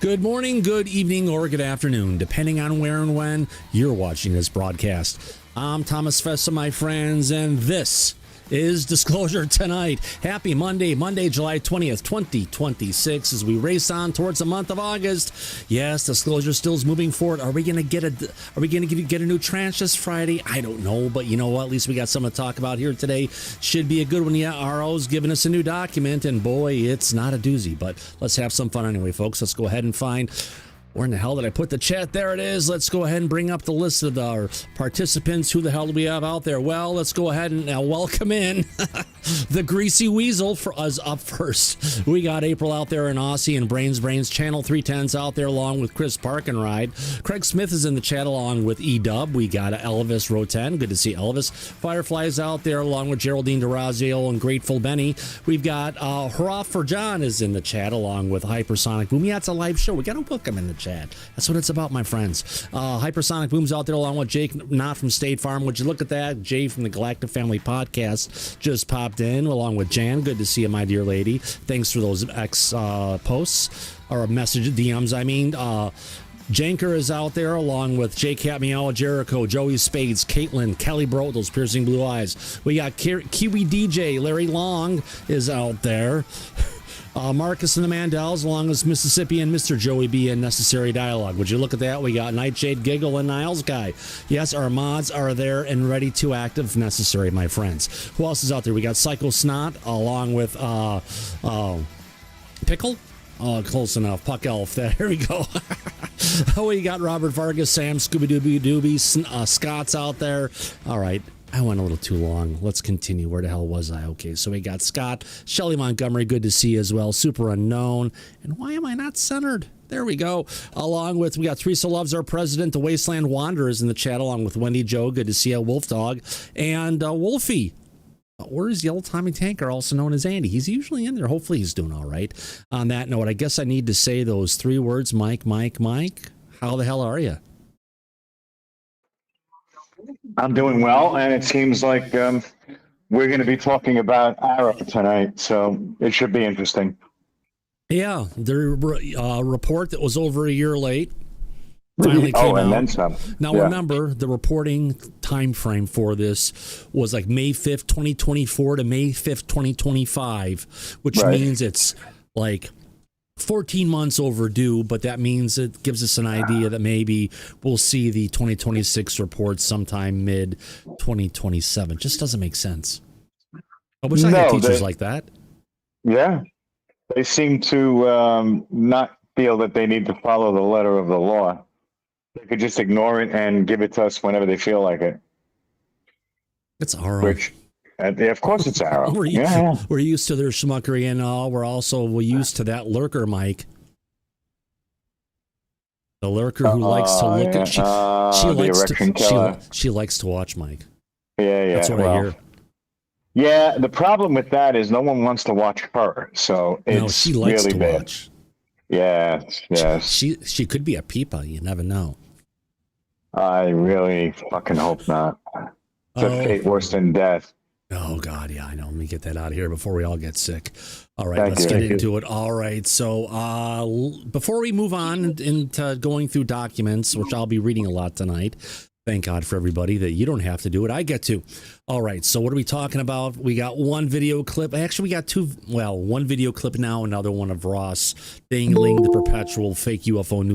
Good morning, good evening, or good afternoon, depending on where and when you're watching this broadcast. I'm Thomas Fessa, my friends, and this is Disclosure Tonight. Happy Monday, July 20th, 2026, as we race on towards the month of August. Yes, Disclosure still is moving forward. Are we going to get a new tranche this Friday? I don't know, but you know what? At least we got something to talk about here today. Should be a good one. Yeah, AARO's giving us a new document, and boy, it's not a doozy, but let's have some fun anyway, folks. Let's go ahead and find... Where in the hell did I put the chat? There it is. Let's go ahead and bring up the list of our participants. Who the hell do we have out there? Well, let's go ahead and welcome in the Greasy Weasel for us up first. We got April out there in Aussie and Brains Channel 310's out there along with Chris Parkenride. Craig Smith is in the chat along with E-Dub. We got Elvis Roten. Good to see Elvis. Firefly's out there along with Geraldine DeRazio and Grateful Benny. We've got Hurrah for John is in the chat along with Hypersonic Boom. Yeah, it's a live show. We got to book him in the chat. That's what it's about, my friends. Hypersonic Boom's out there along with Jake, not from State Farm. Would you look at that? Jay from the Galactic Family Podcast just popped in along with Jan. Good to see you, my dear lady. Thanks for those posts or message DMs. I mean, Janker is out there along with Jake Hatmiel, Jericho, Joey Spades, Caitlin, Kelly Bro, those piercing blue eyes. We got Kiwi DJ, Larry Long is out there. Marcus and the Mandels, along with Mississippi and Mr. Joey B and Necessary Dialogue. Would you look at that? We got Nightshade, Giggle, and Niles Guy. Yes, our mods are there and ready to act if necessary, my friends. Who else is out there? We got Psycho Snot, along with Pickle. Oh, close enough. Puck Elf. There we go. We got Robert Vargas, Sam, Scooby-Dooby, Scott's out there. All right. I went a little too long. Let's continue. Where the hell was I? Okay, so we got Scott, Shelley Montgomery, good to see you as well. Super Unknown. And why am I not centered? There we go. Along with, we got Teresa Loves, our president. The Wasteland Wanderers in the chat, along with Wendy Joe. Good to see you, Wolf Dog. And Wolfie. Where's Yellow Tommy Tanker, also known as Andy? He's usually in there. Hopefully he's doing all right. On that note, I guess I need to say those three words, Mike. How the hell are you? I'm doing well, and it seems like we're going to be talking about AARO tonight, so it should be interesting. Yeah, the report that was over a year late finally came out. And then some. Now, remember, the reporting time frame for this was like May 5th, 2024 to May 5th, 2025, which means it's like 14 months overdue, but that means it gives us an idea that maybe we'll see the 2026 report sometime mid-2027. Just doesn't make sense. I wish I had teachers like that. Yeah. They seem to not feel that they need to follow the letter of the law. They could just ignore it and give it to us whenever they feel like it. It's AARO. Which, of course it's AARO. We're used to their schmuckery, and we're used to that lurker, Mike. The lurker who likes to look at she likes to watch Mike. Yeah. That's what I hear. Yeah, the problem with that is no one wants to watch her, so it's she likes really to bad. watch. Yes. She could be a peepa. You never know. I really fucking hope not. It's a fate worse than death. Oh, God, yeah, I know. Let me get that out of here before we all get sick. All right, let's get into it. All right, so before we move on into going through documents, which I'll be reading a lot tonight, thank God for everybody that you don't have to do it. I get to. All right, so what are we talking about? We got one video clip. Actually, we got one video clip now, another one of Ross dangling the perpetual fake UFO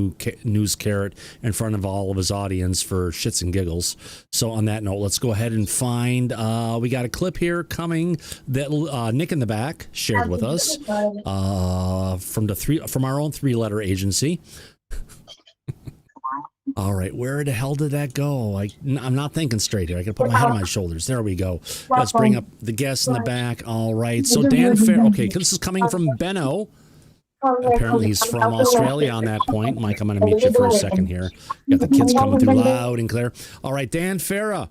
news carrot in front of all of his audience for shits and giggles. So on that note, let's go ahead and find, we got a clip here coming that Nick in the back shared with us from our own three-letter agency. All right, where the hell did that go? I'm not thinking straight here. I got to put my head on my shoulders. There we go. Let's bring up the guest in the back. All right, so Dan Fair. Okay, this is coming from Benno. Apparently he's from Australia on that point. Mike, I'm going to mute you for a second here. Got the kids coming through loud and clear. All right, Dan Farah.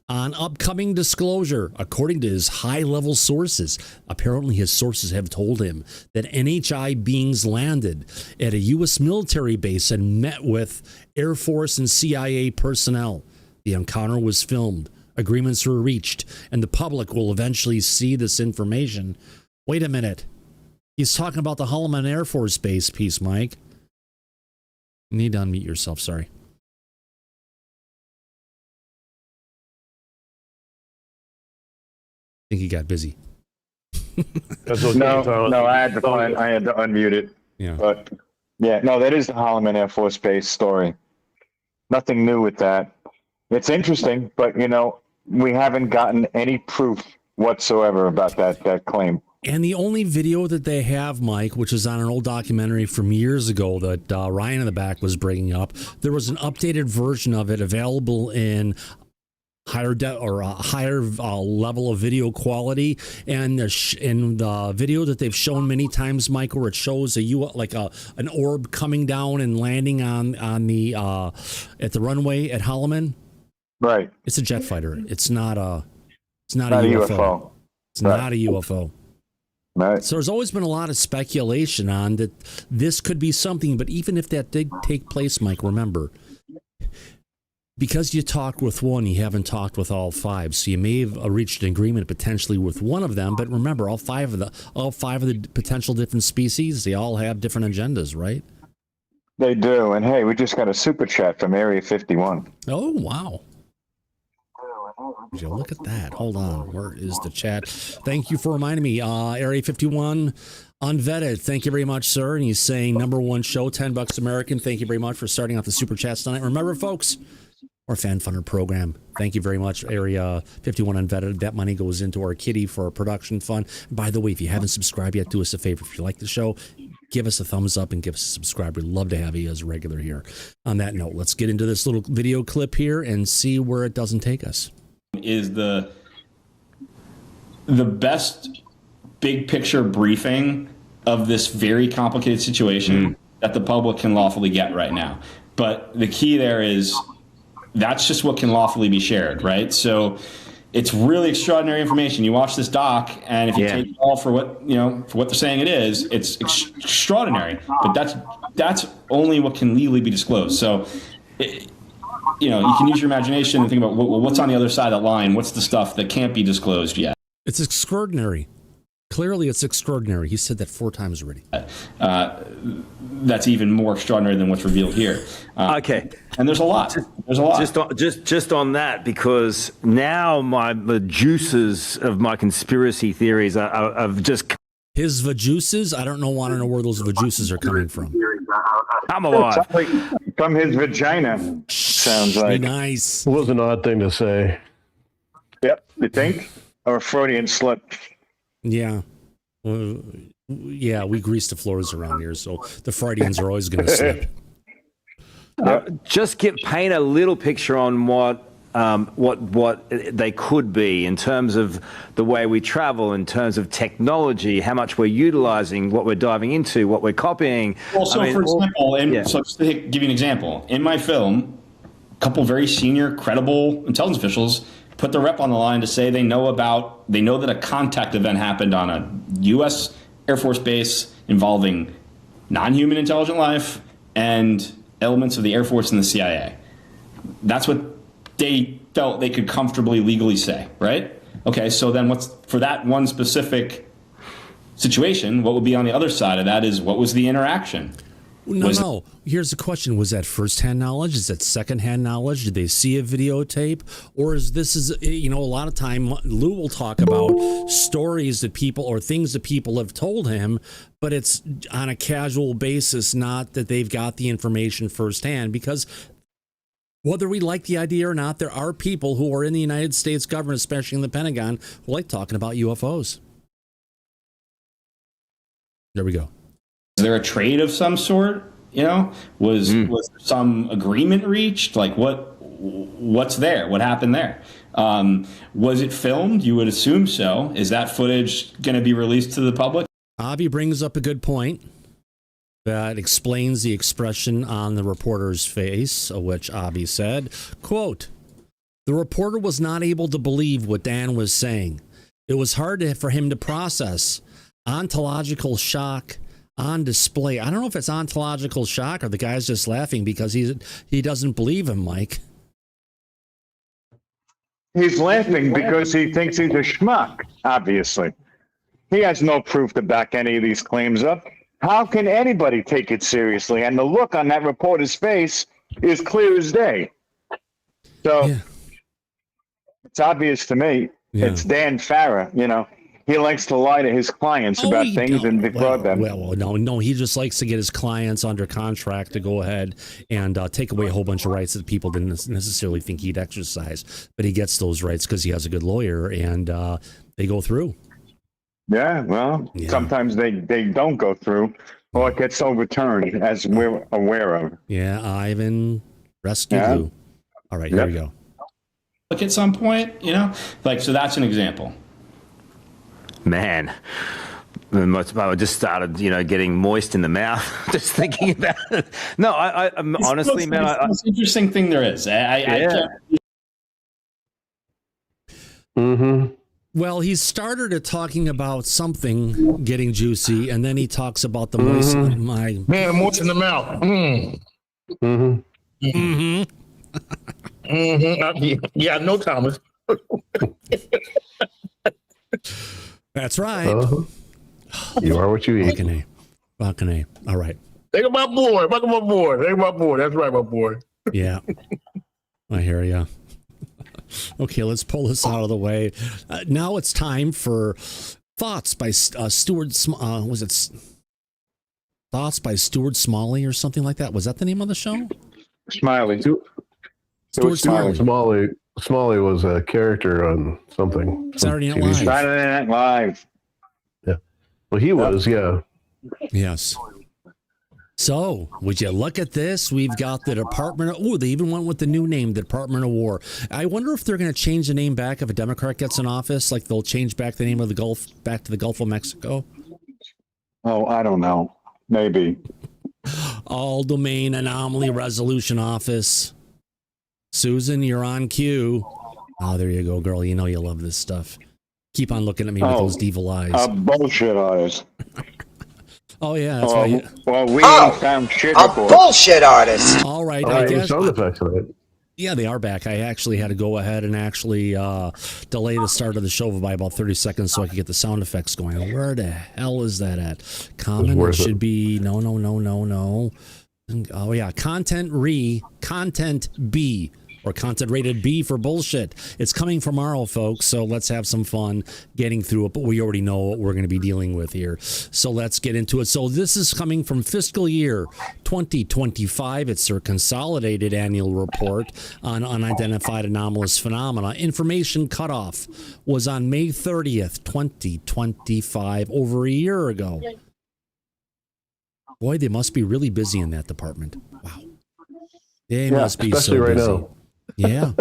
On upcoming disclosure, according to his high-level sources, apparently his sources have told him that NHI beings landed at a U.S. military base and met with Air Force and CIA personnel. The encounter was filmed, agreements were reached, and the public will eventually see this information. Wait a minute. He's talking about the Holloman Air Force Base piece, Mike. You need to unmute yourself, sorry. I think he got busy. No, I had to unmute it. Yeah. But yeah, no, that is the Holloman Air Force Base story. Nothing new with that. It's interesting, but we haven't gotten any proof whatsoever about that claim. And the only video that they have, Mike, which is on an old documentary from years ago that Ryan in the back was bringing up, there was an updated version of it available in higher level of video quality, and in the video that they've shown many times, Mike, where it shows an orb coming down and landing on the at the runway at Holloman. Right. It's a jet fighter. It's not a UFO. It's not a UFO. Right. So there's always been a lot of speculation on that this could be something, but even if that did take place, Mike, remember, because you talked with one, you haven't talked with all five. So you may have reached an agreement potentially with one of them, but remember, all five of the potential different species, they all have different agendas, right? They do. And hey, we just got a super chat from Area 51. Oh, wow. Look at that. Hold on. Where is the chat? Thank you for reminding me. Area 51, unvetted. Thank you very much, sir. And he's saying #1 show, $10 American. Thank you very much for starting off the super chats tonight. Remember, folks, our fan funded program. Thank you very much, Area 51 unvetted. That money goes into our kitty for our production fund. By the way, if you haven't subscribed yet, do us a favor. If you like the show, give us a thumbs up and give us a subscribe. We'd love to have you as a regular here. On that note, let's get into this little video clip here and see where it doesn't take us. Is the best big picture briefing of this very complicated situation that the public can lawfully get right now. But the key there is that's just what can lawfully be shared, right? So it's really extraordinary information. You watch this doc, and if you take it all for what for what they're saying it is, it's extraordinary. But that's only what can legally be disclosed. So you can use your imagination and think about what's on the other side of the line. What's the stuff that can't be disclosed yet? It's extraordinary. Clearly, it's extraordinary. He said that 4 times already. That's even more extraordinary than what's revealed here. Okay. And there's a lot. Just on that, because now the juices of my conspiracy theories are just... His vajuices? I don't want to know where those vajuices are coming from. I'm alive. From his vagina, sounds like. Nice. It was an odd thing to say. Yep, you think? Or a Freudian slip. Yeah. We grease the floors around here, so the Freudians are always going to slip. Just paint a little picture on what they could be in terms of the way we travel, in terms of technology, how much we're utilizing, what we're diving into, what we're copying. Well, so for example, so just to give you an example, in my film, a couple very senior, credible intelligence officials put their rep on the line to say they know that a contact event happened on a U.S. Air Force base involving non-human intelligent life and elements of the Air Force and the CIA. That's what they felt they could comfortably legally say, right? Okay, so then what's for that one specific situation, what would be on the other side of that is what was the interaction? No. Here's the question. Was that first-hand knowledge? Is that second-hand knowledge? Did they see a videotape? Or a lot of time Lou will talk about stories that people or things that people have told him, but it's on a casual basis, not that they've got the information firsthand, because whether we like the idea or not, there are people who are in the United States government, especially in the Pentagon, who like talking about UFOs. There we go. Is there a trade of some sort? Was there some agreement reached? Like what's there? What happened there? Was it filmed? You would assume so. Is that footage going to be released to the public? Avi brings up a good point that explains the expression on the reporter's face, which Avi said, quote, "The reporter was not able to believe what Dan was saying. It was hard for him to process. Ontological shock on display." I don't know if it's ontological shock or the guy's just laughing because he doesn't believe him, Mike. He's laughing because he thinks he's a schmuck, obviously. He has no proof to back any of these claims up. How can anybody take it seriously? And the look on that reporter's face is clear as day. So it's obvious to me. Yeah. It's Dan Farah, you know. He likes to lie to his clients about things and defraud them. Well, no. He just likes to get his clients under contract to go ahead and take away a whole bunch of rights that people didn't necessarily think he'd exercise. But he gets those rights because he has a good lawyer, and they go through. Yeah, well, sometimes they don't go through, or it gets overturned, as we're aware of. Yeah, Ivan rescue Lou. All right, here we go. Look, at some point, you know, like, so that's an example. Man, I just started, you know, getting moist in the mouth just thinking about it. No, I'm honestly, man, it's the most interesting thing there is. I can't. Mm-hmm. Well, he started talking about something getting juicy, and then he talks about the moist. My man, moist in the mouth. Yeah, no, Thomas. That's right. You are what you eat. Fucking A. All right. Think about boy. Think about boy. Think about boy. That's right, my boy. Yeah. I hear you. Okay, let's pull this out of the way. Now it's time for Thoughts by Stuart. Was it Thoughts by Stuart Smalley or something like that? Was that the name of the show? Smiley. Stuart Smalley. Smalley was a character on something. Saturday Night Live. Saturday Night Live. Yeah. Well, he was, yeah. Yes. So, would you look at this? We've got the Department of... they even went with the new name, the Department of War. I wonder if they're going to change the name back if a Democrat gets in office, like they'll change back the name of the Gulf, back to the Gulf of Mexico. Oh, I don't know. Maybe. All Domain Anomaly Resolution Office. Susan, you're on cue. Oh, there you go, girl. You know you love this stuff. Keep on looking at me with those devil eyes. Bullshit eyes. Oh, yeah. That's right. Well, we ain't found shit a bullshit artist. All right. I guess. Sound effects of it. Yeah, they are back. I actually had to go ahead and actually delay the start of the show by about 30 seconds so I could get the sound effects going. Where the hell is that at? Comment it should be no. Oh, yeah. Content B. Or content rated B for bullshit. It's coming from AARO, folks, so let's have some fun getting through it, but we already know what we're going to be dealing with here. So let's get into it. So this is coming from fiscal year 2025. It's their consolidated annual report on unidentified anomalous phenomena. Information cutoff was on May 30th, 2025, over a year ago. Boy, they must be really busy in that department. Wow. They must be especially so right busy. now. Yeah.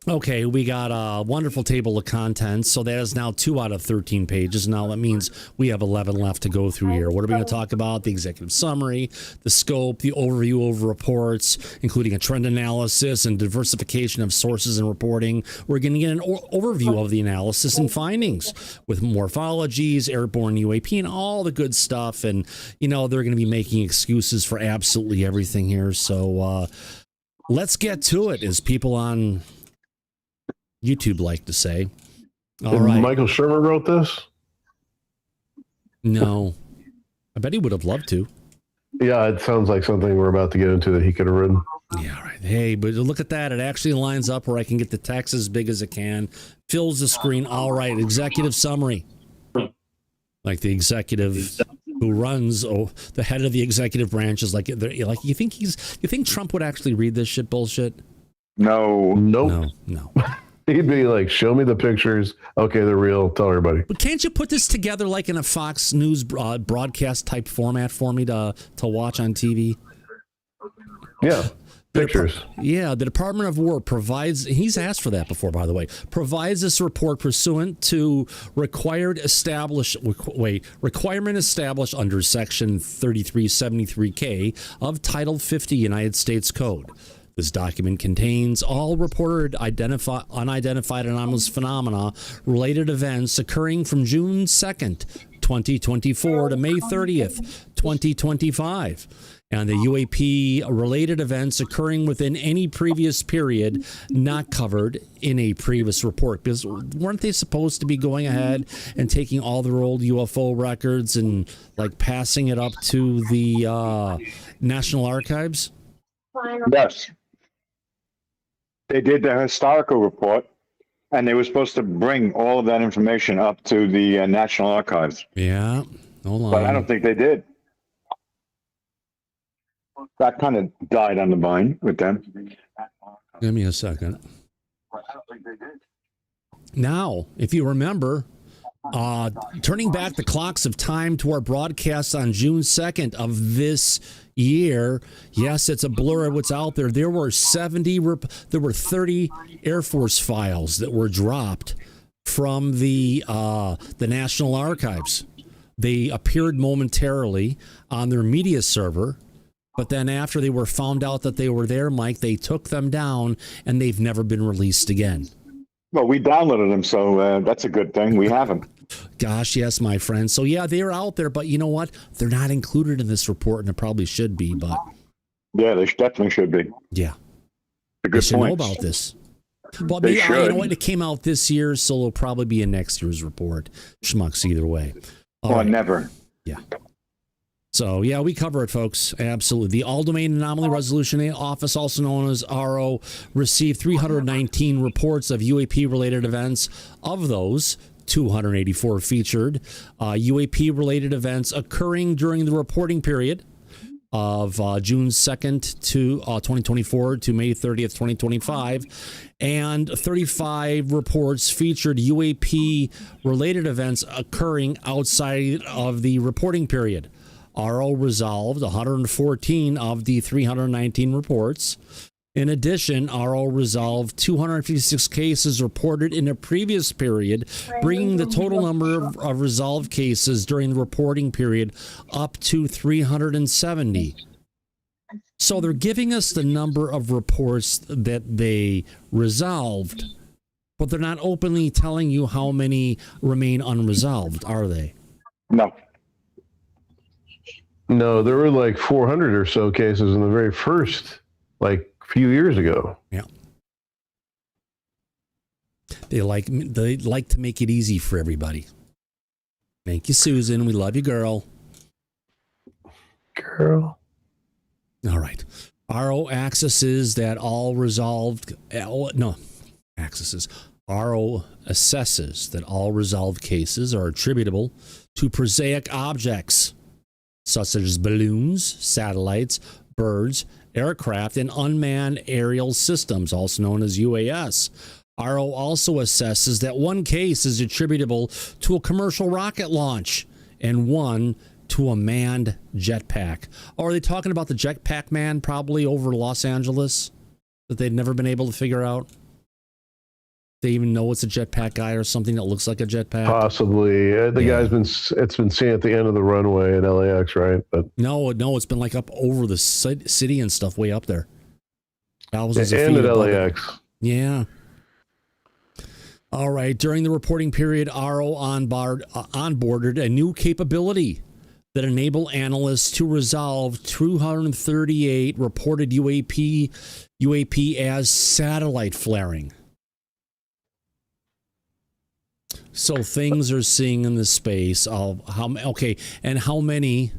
Okay, we got a wonderful table of contents. So that is now 2 out of 13 pages. Now that means we have 11 left to go through here. What are we going to talk about? The executive summary, the scope, the overview of reports, including a trend analysis and diversification of sources and reporting. We're going to get an overview of the analysis and findings with morphologies, airborne UAP, and all the good stuff. And, you know, they're going to be making excuses for absolutely everything here. So, let's get to it, as people on YouTube like to say. All right. Michael Shermer wrote this? No. I bet he would have loved to. Yeah, it sounds like something we're about to get into that he could have written. Yeah, all right. Hey, but look at that. It actually lines up where I can get the text as big as it can. Fills the screen. All right. Executive summary. Like the executive who runs, the head of the executive branch is like you think Trump would actually read this shit bullshit? No. Nope. No. He'd be like, show me the pictures. Okay, they're real. Tell everybody. But can't you put this together like in a Fox News broadcast type format for me to watch on TV? Yeah. Pictures. The Department of War provides, he's asked for that before, by the way, provides this report pursuant to requirement established under Section 3373K of Title 50 United States Code. This document contains all reported unidentified anomalous phenomena, related events occurring from June 2nd, 2024 to May 30th, 2025. and the UAP related events occurring within any previous period not covered in a previous report. Because weren't they supposed to be going ahead and taking all their old UFO records and like passing it up to the National Archives? Yes. They did the historical report, and they were supposed to bring all of that information up to the National Archives. Yeah. Hold on. But I don't think they did. That kind of died on the vine with them. Give me a second. Now, if you remember, turning back the clocks of time to our broadcast on June 2nd of this year, yes, it's a blur of what's out there. There were 30 Air Force files that were dropped from the National Archives. They appeared momentarily on their media server, but then after they were found out that they were there, Mike, they took them down, and they've never been released again. Well, we downloaded them, so that's a good thing. We have them. Gosh, yes, my friend. So, yeah, they're out there, but you know what? They're not included in this report, and it probably should be, but... Yeah, they definitely should be. Yeah. A good they should point. know about this. But They you should. know what? It came out this year, so it'll probably be in next year's report. Schmucks either way. All Or right. never. Yeah. So, yeah, we cover it, folks. Absolutely. The All-Domain Anomaly Resolution Office, also known as AARO, received 319 reports of UAP-related events. Of those, 284 featured UAP-related events occurring during the reporting period of June 2nd to 2024 to May 30th, 2025. And 35 reports featured UAP-related events occurring outside of the reporting period. AARO resolved 114 of the 319 reports. In addition, AARO resolved 256 cases reported in a previous period, bringing the total number of resolved cases during the reporting period up to 370. So they're giving us the number of reports that they resolved, but they're not openly telling you how many remain unresolved, are they? No. No, there were like 400 or so cases in the very first, like, few years ago. Yeah. They like to make it easy for everybody. Thank you, Susan. We love you, girl. Girl. All right. RO accesses that all resolved. Accesses. RO assesses that all resolved cases are attributable to prosaic objects, such as balloons, satellites, birds, aircraft, and unmanned aerial systems, also known as UAS. RO also assesses that one case is attributable to a commercial rocket launch and one to a manned jetpack. Or are they talking about the jetpack man probably over Los Angeles that they'd never been able to figure out? They even know it's a jetpack guy or something that looks like a jetpack? Possibly. The guy's been seen at the end of the runway in LAX, right? But No, it's been like up over the city and stuff way up there. Thousands of and feet at above it. LAX. Yeah. All right. During the reporting period, RO onboarded a new capability that enabled analysts to resolve 238 reported UAP as satellite flaring. So things are seeing in the space of how many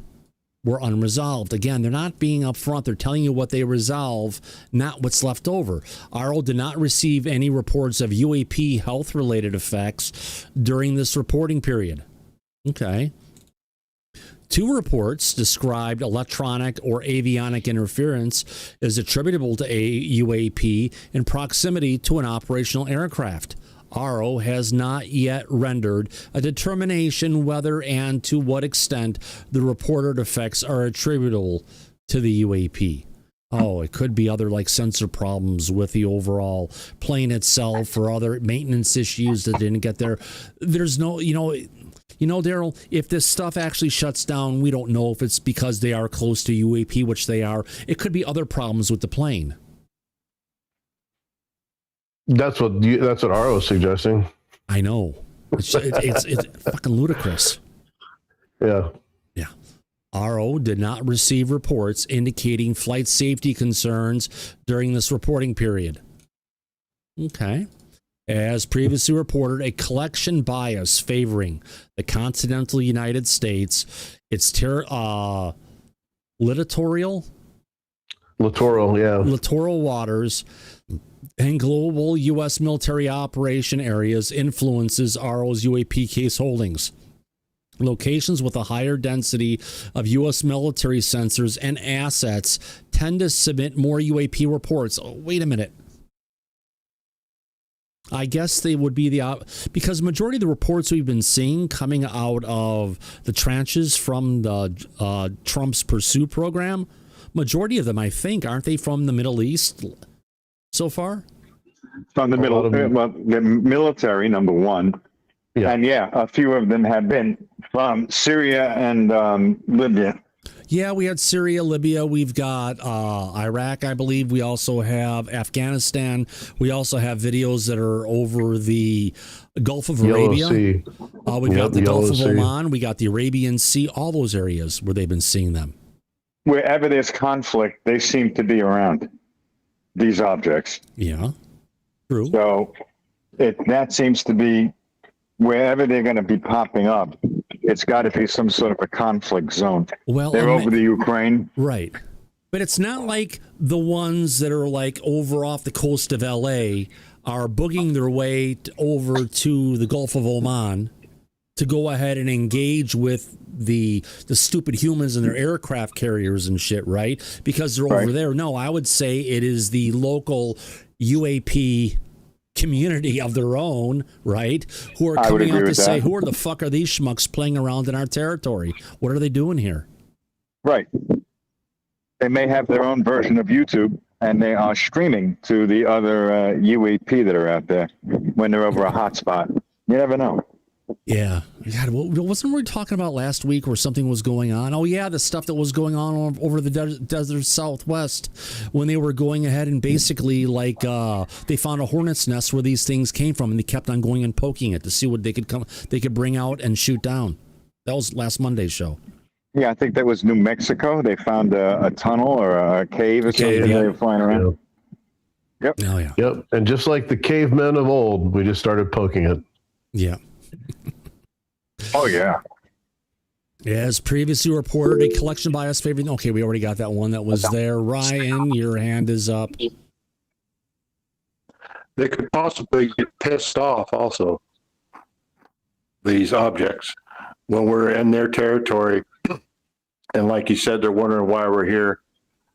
were unresolved. Again, they're not being upfront. They're telling you what they resolve, not what's left over. RO did not receive any reports of UAP health-related effects during this reporting period. Okay. 2 reports described electronic or avionic interference as attributable to a UAP in proximity to an operational aircraft. RO has not yet rendered a determination whether and to what extent the reported effects are attributable to the UAP. Oh, it could be other like sensor problems with the overall plane itself or other maintenance issues that didn't get there. There's no, Daryl, if this stuff actually shuts down, we don't know if it's because they are close to UAP, which they are. It could be other problems with the plane. That's what RO is suggesting. I know. It's fucking ludicrous. Yeah. Yeah. AARO did not receive reports indicating flight safety concerns during this reporting period. Okay. As previously reported, a collection bias favoring the continental United States, its littoral waters, and global U.S. military operation areas influences AARO's UAP case holdings. Locations with a higher density of U.S. military sensors and assets tend to submit more UAP reports. Oh, wait a minute. I guess they would be because majority of the reports we've been seeing coming out of the tranches from the Trump's Pursuit program, majority of them, I think, aren't they from the Middle East so far? From the the military, number one. Yeah. And a few of them have been from Syria and Libya. Yeah, we had Syria, Libya. We've got Iraq, I believe. We also have Afghanistan. We also have videos that are over the Gulf of Arabia. We've got the Gulf of Oman. We got the Arabian Sea, all those areas where they've been seeing them. Wherever there's conflict, they seem to be around these objects. Yeah, true. So that seems to be wherever they're going to be popping up. It's got to be some sort of a conflict zone. Well, they're over the Ukraine. Right. But it's not like the ones that are like over off the coast of LA are boogieing their way over to the Gulf of Oman to go ahead and engage with the stupid humans and their aircraft carriers and shit, right? Because they're over there. No, I would say it is the local UAP community of their own, right? Who are coming out to say, who are the fuck are these schmucks playing around in our territory? What are they doing here? Right. They may have their own version of YouTube, and they are streaming to the other UAP that are out there when they're over a hotspot. You never know. Yeah. God, wasn't we talking about last week where something was going on? Oh, yeah, the stuff that was going on over the desert Southwest when they were going ahead and basically they found a hornet's nest where these things came from, and they kept on going and poking it to see what they could bring out and shoot down. That was last Monday's show. Yeah, I think that was New Mexico. They found a tunnel or a cave or something. They were flying around. Yep. Oh, yeah. Yep. And just like the cavemen of old, we just started poking it. Yeah. Oh, yeah. As previously reported, a collection bias favoring. Okay, we already got that one that was there. Ryan, your hand is up. They could possibly get pissed off also, these objects, when we're in their territory. And like you said, they're wondering why we're here.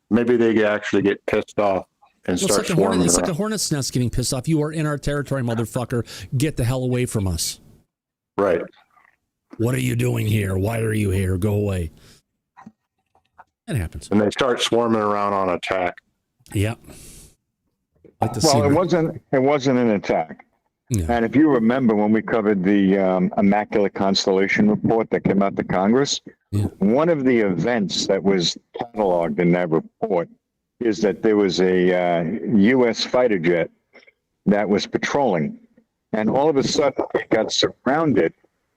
Maybe they actually get pissed off and start swarming. It's like a hornet's nest getting pissed off. You are in our territory, motherfucker. Get the hell away from us. Right. What are you doing here? Why are you here? Go away. That happens. And they start swarming around on attack. Yep. It wasn't an attack. Yeah. And if you remember when we covered the Immaculate Constellation report that came out to Congress, one of the events that was cataloged in that report is that there was a U.S. fighter jet that was patrolling. And all of a sudden, it got surrounded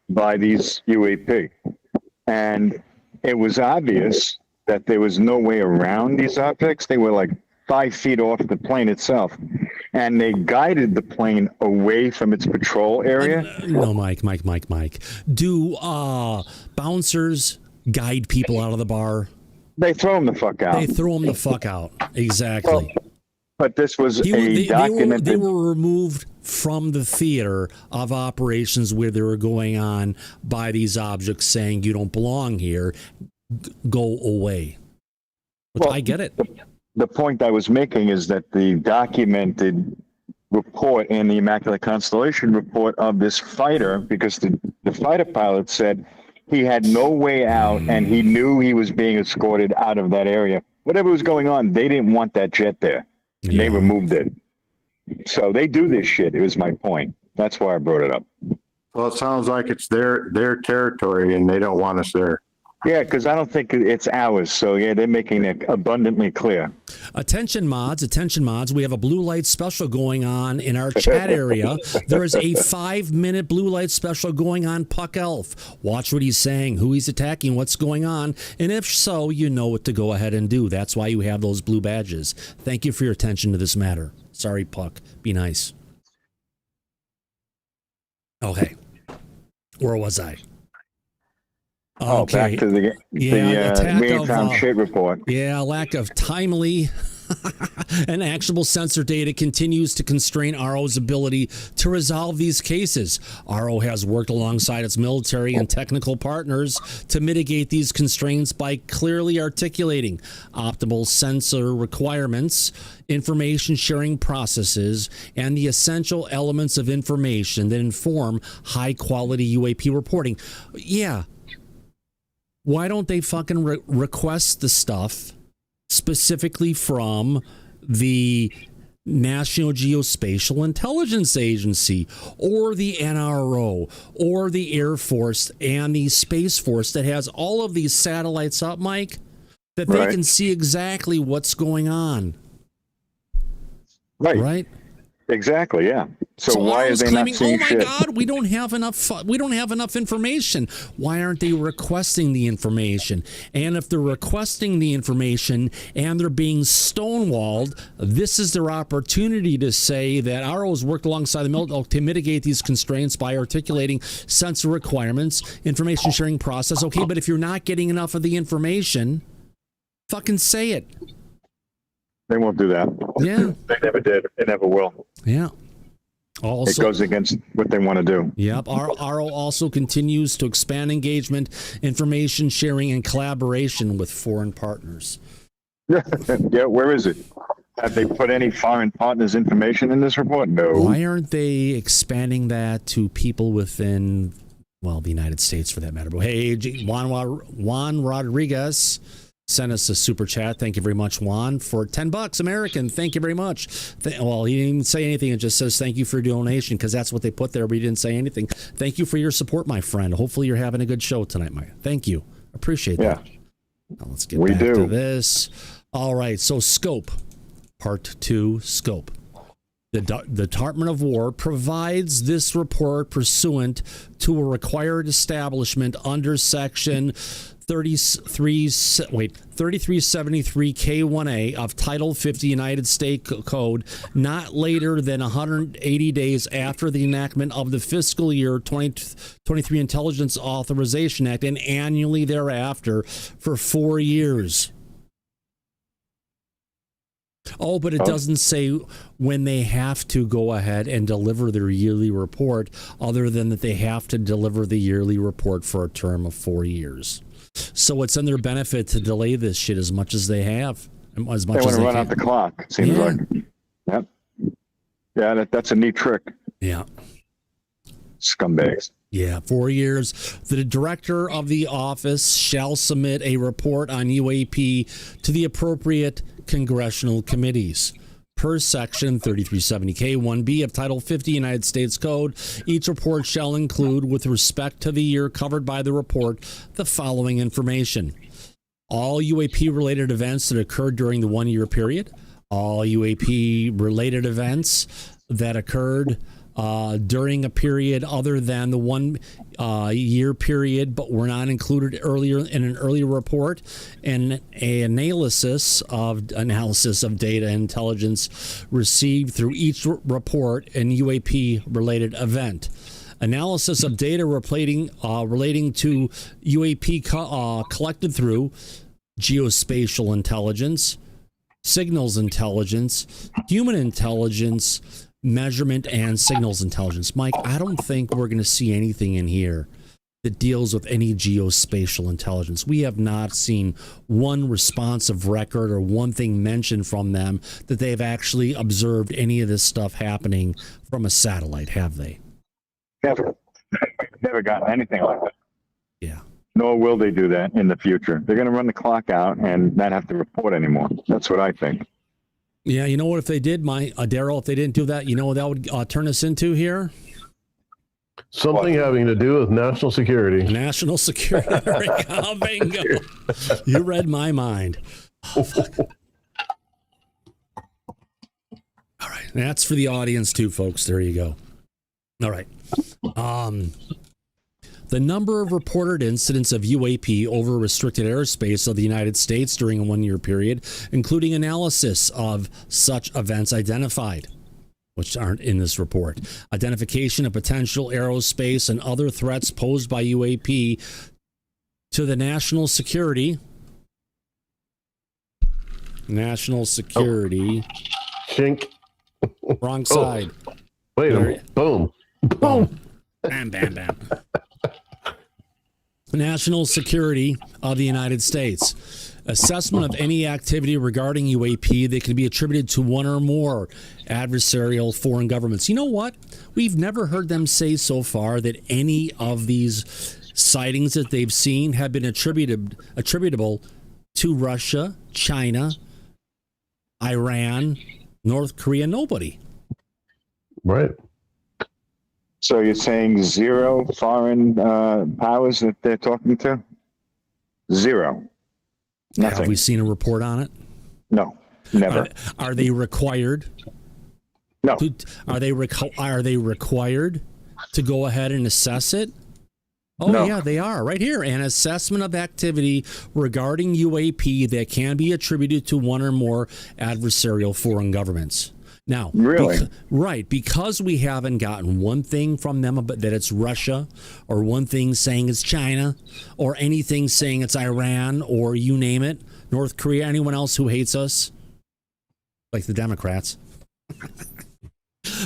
by these UAP. And it was obvious that there was no way around these objects. They were like 5 feet off the plane itself. And they guided the plane away from its patrol area. No, Mike. Do bouncers guide people out of the bar? They throw them the fuck out. They throw them the fuck out. Exactly. Well, but this was documented. They were removed from the theater of operations where they were going on by these objects saying, you don't belong here, go away. Well, I get it. The point I was making is that the documented report in the Immaculate Constellation report of this fighter, because the fighter pilot said he had no way out and he knew he was being escorted out of that area. Whatever was going on, they didn't want that jet there. Yeah. They removed it. So they do this shit. It was my point. That's why I brought it up. Well, it sounds like it's their territory and they don't want us there. Yeah, because I don't think it's ours. So yeah, they're making it abundantly clear. Attention mods. We have a blue light special going on in our chat area. There is a 5-minute blue light special going on Puck Elf. Watch what he's saying, who he's attacking, what's going on. And if so, you know what to go ahead and do. That's why you have those blue badges. Thank you for your attention to this matter. Sorry, Puck. Be nice. Okay. Where was I? Oh, back to the we ain't found shit report. Yeah, lack of timely and actionable sensor data continues to constrain AARO's ability to resolve these cases. AARO has worked alongside its military and technical partners to mitigate these constraints by clearly articulating optimal sensor requirements, information sharing processes, and the essential elements of information that inform high-quality UAP reporting. Yeah. Why don't they fucking request the stuff specifically from the National Geospatial Intelligence Agency or the NRO or the Air Force and the Space Force that has all of these satellites up, Mike, that they can see exactly what's going on? Right? Exactly, yeah. So why are they not seeing shit? Oh my God, we don't have enough information. Why aren't they requesting the information? And if they're requesting the information and they're being stonewalled, this is their opportunity to say that AARO has worked alongside the military to mitigate these constraints by articulating sensor requirements, information sharing process. Okay, but if you're not getting enough of the information, fucking say it. They won't do that. Yeah. They never did. They never will. Yeah. Also, it goes against what they want to do. Yep. AARO also continues to expand engagement, information sharing, and collaboration with foreign partners. Yeah, where is it? Have they put any foreign partners' information in this report? No. Why aren't they expanding that to people within, well, the United States for that matter? But hey, Juan Rodriguez sent us a super chat. Thank you very much, Juan, for $10 American. Thank you very much. Well, he didn't even say anything. It just says thank you for your donation because that's what they put there, but he didn't say anything. Thank you for your support, my friend. Hopefully you're having a good show tonight, Mike. Thank you. Appreciate that. Now let's get back to this. All right, so scope. Part 2, scope. The Department of War provides this report pursuant to a required establishment under Section 3373 K1A of Title 50 United States Code not later than 180 days after the enactment of the fiscal year 2023 Intelligence Authorization Act and annually thereafter for 4 years. Oh, but it doesn't say when they have to go ahead and deliver their yearly report, other than that they have to deliver the yearly report for a term of 4 years. So it's in their benefit to delay this shit as much as they have. As much they want as to run out the clock, seems like. Yep. Yeah, that's a neat trick. Yeah. Scumbags. Yeah, 4 years. The director of the office shall submit a report on UAP to the appropriate congressional committees. Per Section 3370K1B of Title 50 United States Code, each report shall include, with respect to the year covered by the report, the following information. All UAP-related events that occurred during the 1 year period, all UAP-related events that occurred during a period other than the 1 year period, but were not included earlier in an earlier report, and an analysis of data intelligence received through each report and UAP related event. Analysis of data relating to UAP collected through geospatial intelligence, signals intelligence, human intelligence, measurement, and signals intelligence. Mike, I don't think we're going to see anything in here that deals with any geospatial intelligence. We have not seen one responsive record or one thing mentioned from them that they've actually observed any of this stuff happening from a satellite, have they? Never gotten anything like that. Yeah. Nor will they do that in the future. They're going to run the clock out and not have to report anymore. That's what I think. Yeah, you know what? If they did, Daryl, if they didn't do that, you know what that would turn us into here? Something having to do with national security. National security. Oh, bingo. You read my mind. Oh, fuck. All right. That's for the audience too, folks. There you go. All right. The number of reported incidents of UAP over restricted airspace of the United States during a 1 year period, including analysis of such events identified, which aren't in this report. Identification of potential aerospace and other threats posed by UAP to the national security. National security. Shink. Wrong side. Wait a minute. Boom. Boom. Bam, bam, bam. National security of the United States. Assessment of any activity regarding UAP that can be attributed to one or more adversarial foreign governments. You know what? We've never heard them say so far that any of these sightings that they've seen have been attributable to Russia, China, Iran, North Korea. Nobody. Right. So you're saying zero foreign powers that they're talking to? Zero. Nothing. Have we seen a report on it? No, never. Are they required? No. Are they required to go ahead and assess it? Oh, No. Yeah, they are. Right here. An assessment of activity regarding UAP that can be attributed to one or more adversarial foreign governments. Now, Really? because we haven't gotten one thing from them about that it's Russia, or one thing saying it's China, or anything saying it's Iran, or you name it, North Korea, anyone else who hates us, like the Democrats.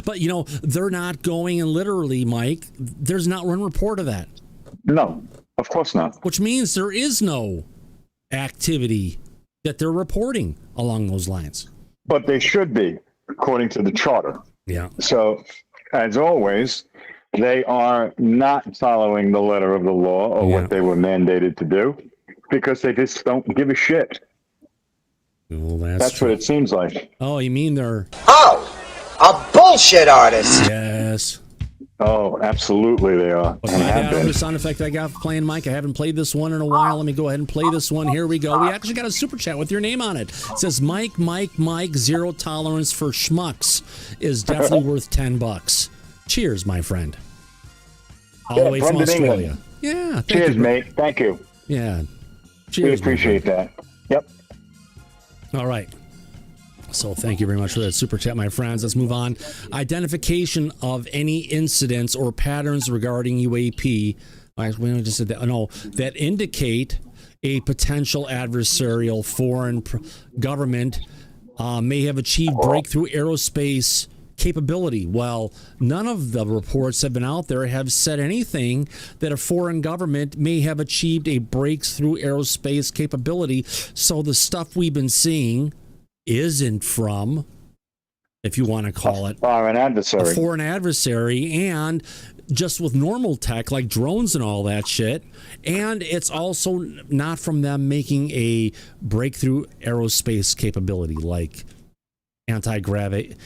But, they're not going, and literally, Mike, there's not one report of that. No, of course not. Which means there is no activity that they're reporting along those lines. But they should be, according to the charter. Yeah. So, as always, they are not following the letter of the law or what they were mandated to do because they just don't give a shit. Well, That's what it seems like. Oh, you mean they're... Oh, a bullshit artist. Yes. Oh, absolutely they are. What's And my have bad been. sound effect I got playing, Mike? I haven't played this one in a while. Let me go ahead and play this one. Here we go. We actually got a super chat with your name on it. It says, Mike, zero tolerance for schmucks is definitely worth $10. Cheers, my friend. All the way from Brendan Australia. England. Yeah. Thank Cheers, you. mate. Thank you. Yeah. We Cheers. appreciate that. Yep. All right. So thank you very much for that super chat, my friends. Let's move on. Identification of any incidents or patterns regarding UAP. We just said that. No, that indicate a potential adversarial foreign government may have achieved breakthrough aerospace capability. Well, none of the reports have been out there have said anything that a foreign government may have achieved a breakthrough aerospace capability. So the stuff we've been seeing isn't from, if you want to call it, a foreign adversary, and just with normal tech like drones and all that shit. And it's also not from them making a breakthrough aerospace capability like anti-gravity,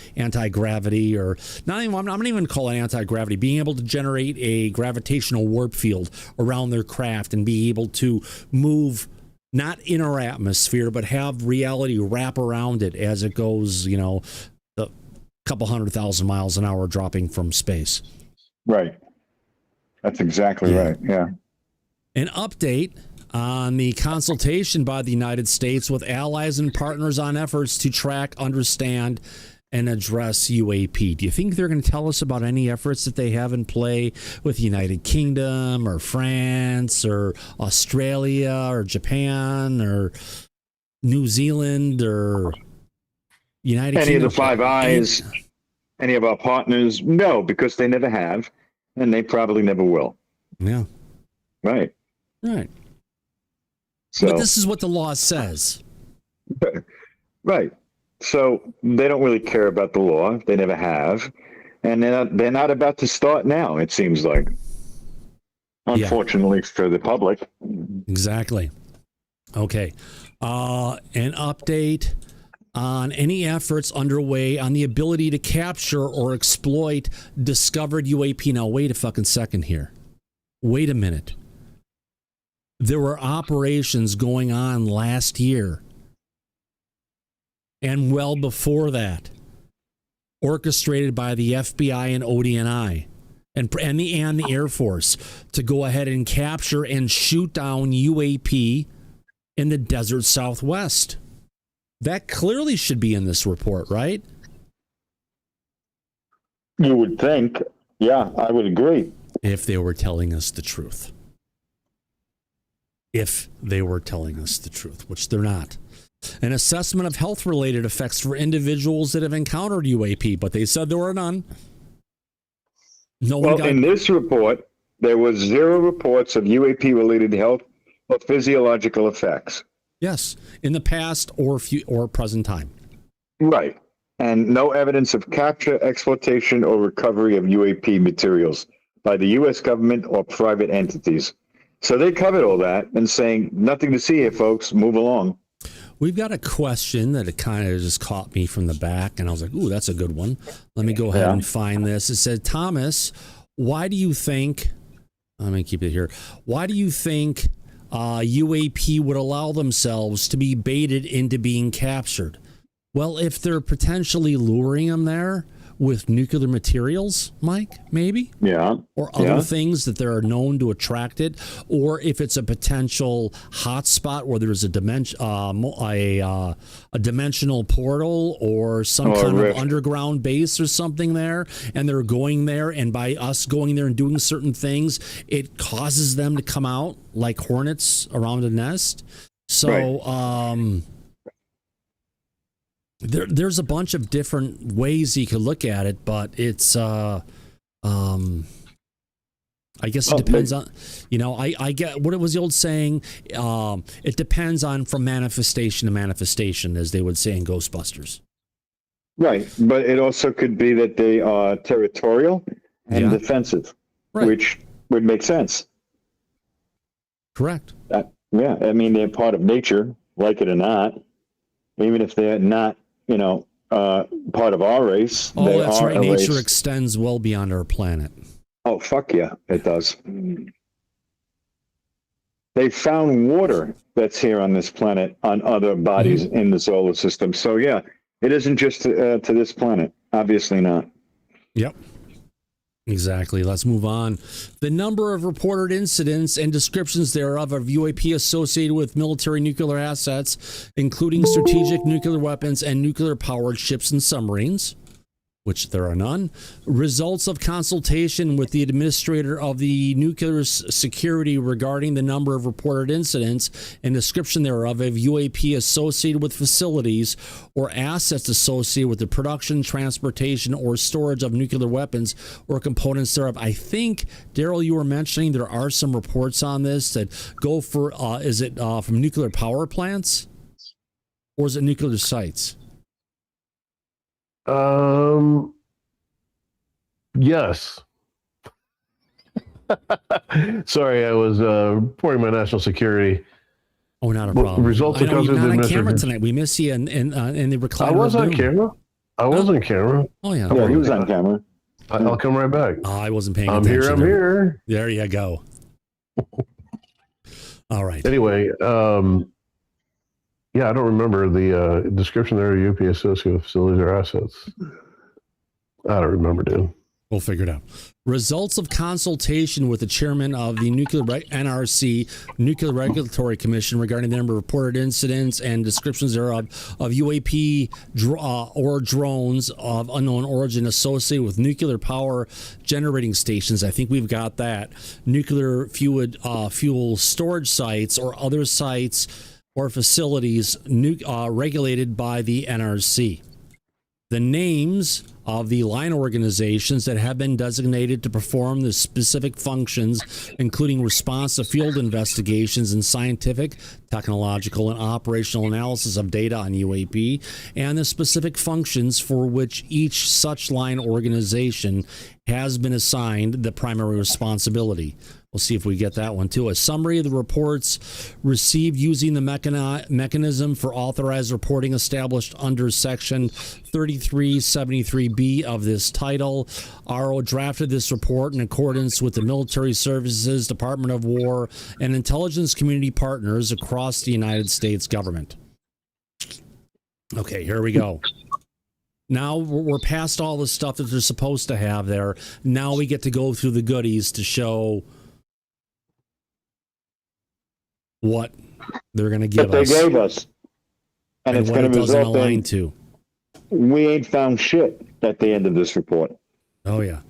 or not even, I'm not even calling it anti-gravity, being able to generate a gravitational warp field around their craft and be able to move not in our atmosphere, but have reality wrap around it as it goes, a couple 100,000 miles an hour dropping from space. Right. That's exactly right. Yeah. An update on the consultation by the United States with allies and partners on efforts to track, understand, and address UAP. Do you think they're going to tell us about any efforts that they have in play with the United Kingdom or France or Australia or Japan or New Zealand or United Kingdom? Any of the Five Eyes, any of our partners? No, because they never have, and they probably never will. Yeah. Right. Right. So, but this is what the law says. Right. So they don't really care about the law. They never have. And they're not about to start now, it seems like. Unfortunately for the public. Exactly. Okay. An update on any efforts underway on the ability to capture or exploit discovered UAP. Now, wait a fucking second here. Wait a minute. There were operations going on last year and well before that, orchestrated by the FBI and ODNI and the Air Force to go ahead and capture and shoot down UAP in the desert Southwest. That clearly should be in this report, right? You would think. Yeah, I would agree. If they were telling us the truth. If they were telling us the truth, which they're not. An assessment of health-related effects for individuals that have encountered UAP, but they said there were none. In this report, there was 0 reports of UAP-related health or physiological effects. Yes, in the past or present time. Right. And no evidence of capture, exploitation, or recovery of UAP materials by the U.S. government or private entities. So they covered all that and saying, nothing to see here, folks. Move along. We've got a question that it kind of just caught me from the back, and I was like, ooh, that's a good one. Let me go ahead and find this. It said, Thomas, why do you think, let me keep it here, why do you think UAP would allow themselves to be baited into being captured? Well, if they're potentially luring them there with nuclear materials, Mike, maybe? Yeah. Or other things that they're known to attract it, or if it's a potential hotspot where there's a dimensional portal or some kind of underground base or something there, and they're going there, and by us going there and doing certain things, it causes them to come out like hornets around a nest. So, There's a bunch of different ways you could look at it, but it's I guess it depends on, I get what it was the old saying, it depends on from manifestation to manifestation, as they would say in Ghostbusters. Right, but it also could be that they are territorial and defensive, which would make sense. Correct. I mean, they're part of nature, like it or not. Even if they're not, part of our race. Oh, that's right. Nature extends well beyond our planet. Oh, fuck yeah, it does. They found water that's here on this planet on other bodies in the solar system. So, yeah, it isn't just to this planet. Obviously not. Yep. Exactly. Let's move on. The number of reported incidents and descriptions thereof of UAP associated with military nuclear assets, including strategic nuclear weapons and nuclear-powered ships and submarines, which there are none. Results of consultation with the administrator of the nuclear security regarding the number of reported incidents and description thereof of UAP associated with facilities or assets associated with the production, transportation, or storage of nuclear weapons or components thereof. I think, Daryl, you were mentioning there are some reports on this that go for, is it from nuclear power plants or is it nuclear sites? Yes. Sorry, I was reporting my national security. Oh, not a problem. Results I know you're not on camera administrator. tonight. We miss you in the recliner. I was on camera. I was on camera. Oh, yeah. Yeah, he was on camera. I'll come right back. Oh, I wasn't paying I'm attention. here. I'm here. There you go. All right. Anyway, yeah, I don't remember the description there of UAP associated with facilities or assets. I don't remember, dude. We'll figure it out. Results of consultation with the chairman of the NRC, Nuclear Regulatory Commission, regarding the number of reported incidents and descriptions thereof of UAP or drones of unknown origin associated with nuclear power generating stations. I think we've got that. Nuclear fuel storage sites or other sites or facilities regulated by the NRC. The names of the line organizations that have been designated to perform the specific functions, including response to field investigations and scientific, technological, and operational analysis of data on UAP, and the specific functions for which each such line organization has been assigned the primary responsibility. We'll see if we get that one too. A summary of the reports received using the mechanism for authorized reporting established under Section 3373B of this title. AARO drafted this report in accordance with the Military Services, Department of War, and intelligence community partners across the United States government. Okay, here we go. Now we're past all the stuff that they're supposed to have there. Now we get to go through the goodies to show what they're going to give us. They gave us. And it's going to result in, to. We ain't found shit at the end of this report. Oh, yeah.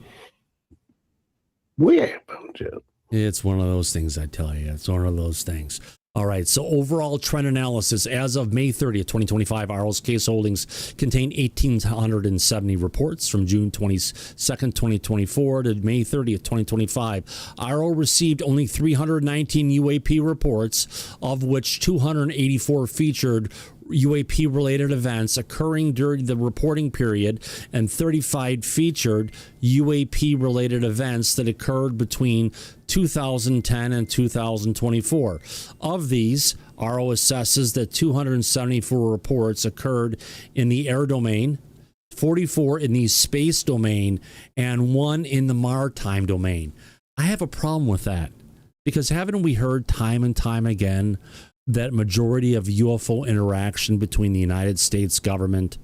We ain't found shit. It's one of those things, I tell you. It's one of those things. All right, so overall trend analysis as of May 30th, 2025, AARO's case holdings contain 1,870 reports from June 22nd, 2024 to May 30th, 2025. AARO received only 319 UAP reports, of which 284 featured UAP-related events occurring during the reporting period, and 35 featured UAP-related events that occurred between 2010 and 2024. Of these, AARO assesses that 274 reports occurred in the air domain, 44 in the space domain, and 1 in the maritime domain. I have a problem with that, because haven't we heard time and time again that majority of UFO interaction between the United States government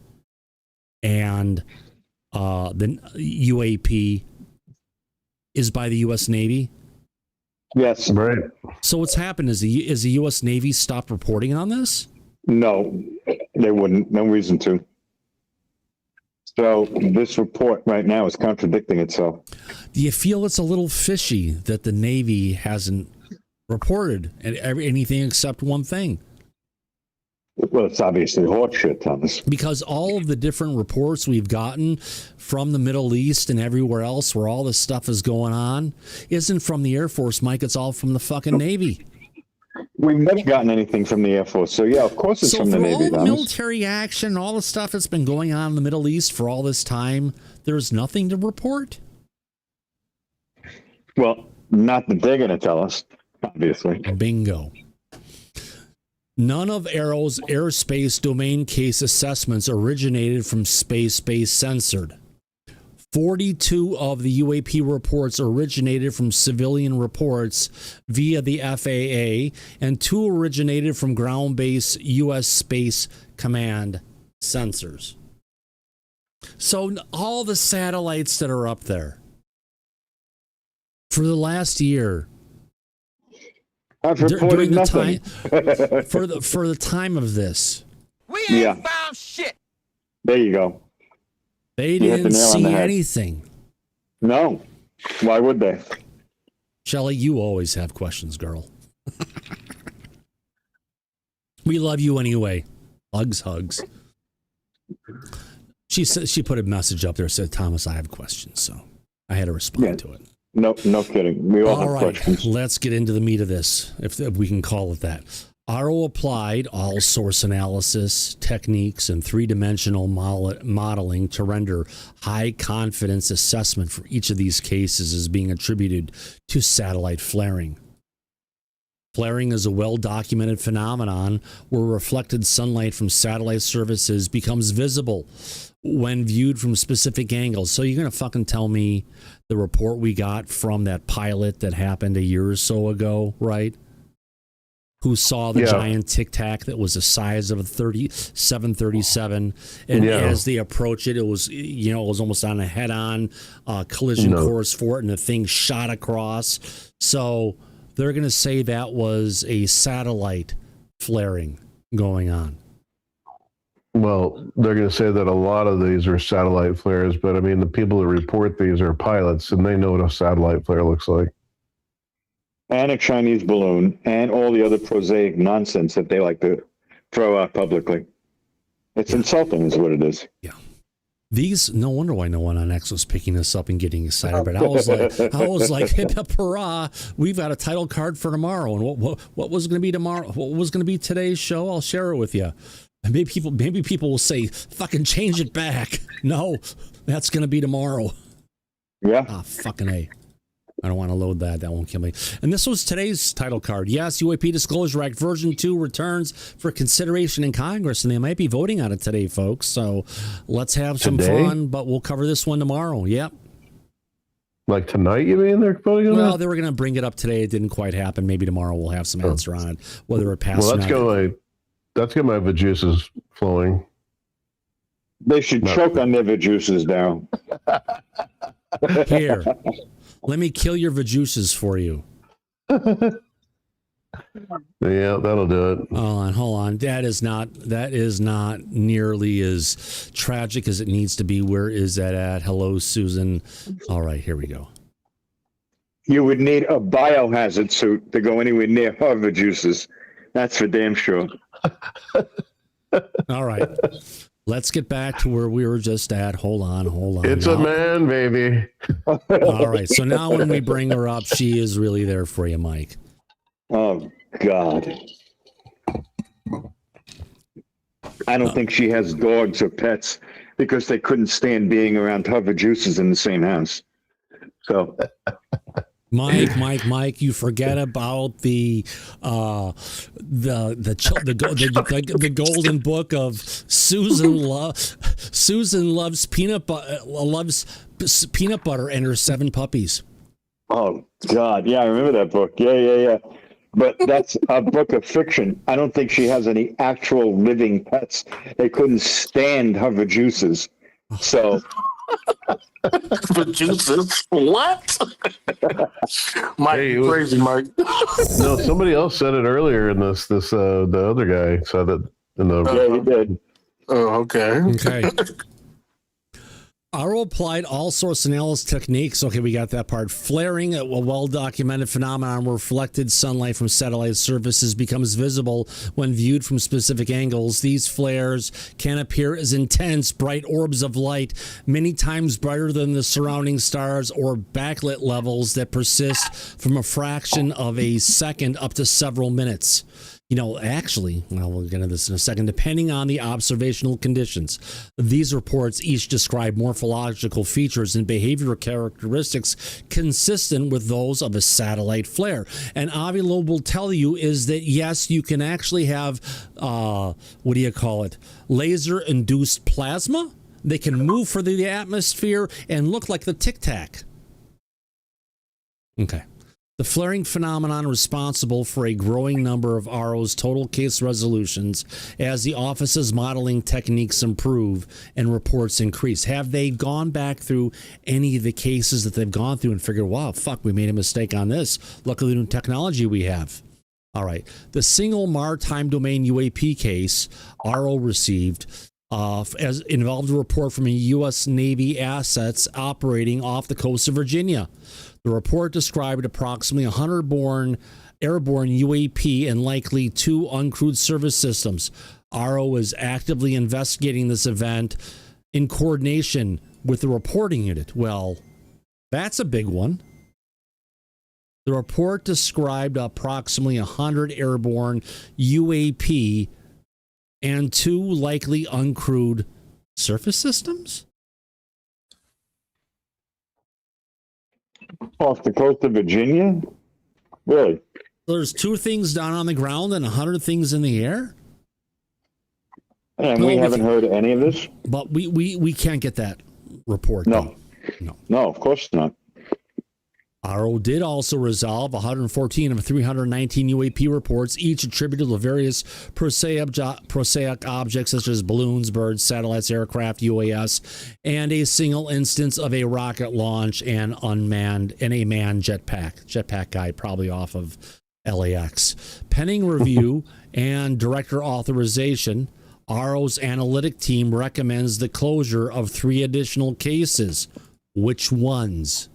and the UAP is by the U.S. Navy? Yes. Right. So what's happened is the U.S. Navy stopped reporting on this? No, they wouldn't. No reason to. So this report right now is contradicting itself. Do you feel it's a little fishy that the Navy hasn't reported anything except one thing? Well, it's obviously horseshit, Thomas. Because all of the different reports we've gotten from the Middle East and everywhere else where all this stuff is going on isn't from the Air Force, Mike. It's all from the fucking Navy. We've never gotten anything from the Air Force. So, yeah, of course it's from the Navy. So for all the military action, all the stuff that's been going on in the Middle East for all this time, there's nothing to report? Well, not that they're going to tell us, obviously. Bingo. None of AARO's airspace domain case assessments originated from space-based censored. 42 of the UAP reports originated from civilian reports via the FAA, and 2 originated from ground-based U.S. Space Command sensors. So all the satellites that are up there for the last year, I've reported nothing. For the time of this, We ain't found shit. There you go. they didn't see anything. No. Why would they? Shelley, you always have questions, girl. We love you anyway. Hugs. She put a message up there, said, Thomas, I have questions, so I had to respond to it. No kidding. We all have questions. Let's get into the meat of this, if we can call it that. AARO applied all source analysis techniques and three-dimensional modeling to render high confidence assessment for each of these cases as being attributed to satellite flaring. Flaring is a well-documented phenomenon where reflected sunlight from satellite surfaces becomes visible when viewed from specific angles. So you're going to fucking tell me the report we got from that pilot that happened a year or so ago, right? Who saw the giant Tic Tac that was the size of a 737, and as they approach it, it was almost on a head-on collision course for it, and the thing shot across. So they're going to say that was a satellite flaring going on. Well, they're going to say that a lot of these are satellite flares, but I mean, the people that report these are pilots, and they know what a satellite flare looks like. And a Chinese balloon, and all the other prosaic nonsense that they like to throw out publicly. It's insulting, is what it is. Yeah. No wonder why no one on X was picking this up and getting excited. But I was like, hip hip hurrah! We've got a title card for tomorrow, and what was going to be tomorrow? What was going to be today's show? I'll share it with you. And maybe people will say, "Fucking change it back." No, that's going to be tomorrow. Yeah. Ah, fucking A. I don't want to load that. That won't kill me. And this was today's title card. Yes, UAP Disclosure Act version 2 returns for consideration in Congress, and they might be voting on it today, folks. So let's have some fun, but we'll cover this one tomorrow. Yep. Like tonight, you mean they're voting on it? Well, they were going to bring it up today. It didn't quite happen. Maybe tomorrow we'll have some answer on it, whether it passes. Well, let's get my juices flowing. They should choke on their juices now. Here, let me kill your vajuices for you. Yeah, that'll do it. Hold on. That is not nearly as tragic as it needs to be. Where is that at? Hello, Susan. All right, here we go. You would need a biohazard suit to go anywhere near her juices. That's for damn sure. All right. Let's get back to where we were just at. Hold on. It's a man, baby. All right. So now when we bring her up, she is really there for you, Mike. Oh, God. I don't think she has dogs or pets because they couldn't stand being around her juices in the same house. So... Mike, you forget about the golden book of Susan loves peanut butter and her 7 puppies. Oh God, yeah, I remember that book. Yeah. But that's a book of fiction. I don't think she has any actual living pets. They couldn't stand her juices. So The juices? What? Mike, Hey, crazy, Mike. No, somebody else said it earlier in this. The other guy said it in the. yeah, he did. Oh, okay. Okay. AARO applied all source analysis techniques. Okay, we got that part. Flaring, a well-documented phenomenon where reflected sunlight from satellite surfaces becomes visible when viewed from specific angles. These flares can appear as intense, bright orbs of light, many times brighter than the surrounding stars, or backlit levels that persist from a fraction of a second up to several minutes. Actually, we'll get into this in a second, depending on the observational conditions. These reports each describe morphological features and behavioral characteristics consistent with those of a satellite flare. And Avi Loeb will tell you is that, yes, you can actually have, laser-induced plasma. They can move through the atmosphere and look like the Tic Tac. Okay. The flaring phenomenon responsible for a growing number of AARO's total case resolutions as the office's modeling techniques improve and reports increase. Have they gone back through any of the cases that they've gone through and figured, wow, fuck, we made a mistake on this. Look at the new technology we have. All right. The single maritime domain UAP case AARO received as involved a report from a U.S. Navy assets operating off the coast of Virginia. The report described approximately 100 airborne UAP and likely 2 uncrewed service systems. AARO is actively investigating this event in coordination with the reporting unit. Well, that's a big one. The report described approximately 100 airborne UAP and 2 likely uncrewed surface systems? Off the coast of Virginia? Really? There's 2 things down on the ground and 100 things in the air? And we haven't heard any of this? But we can't get that report. No, of course not. AARO did also resolve 114 of 319 UAP reports, each attributed to various prosaic objects such as balloons, birds, satellites, aircraft, UAS, and a single instance of a rocket launch and a manned jetpack guy, probably off of LAX. Pending review and director authorization, AARO's analytic team recommends the closure of 3 additional cases. Which ones?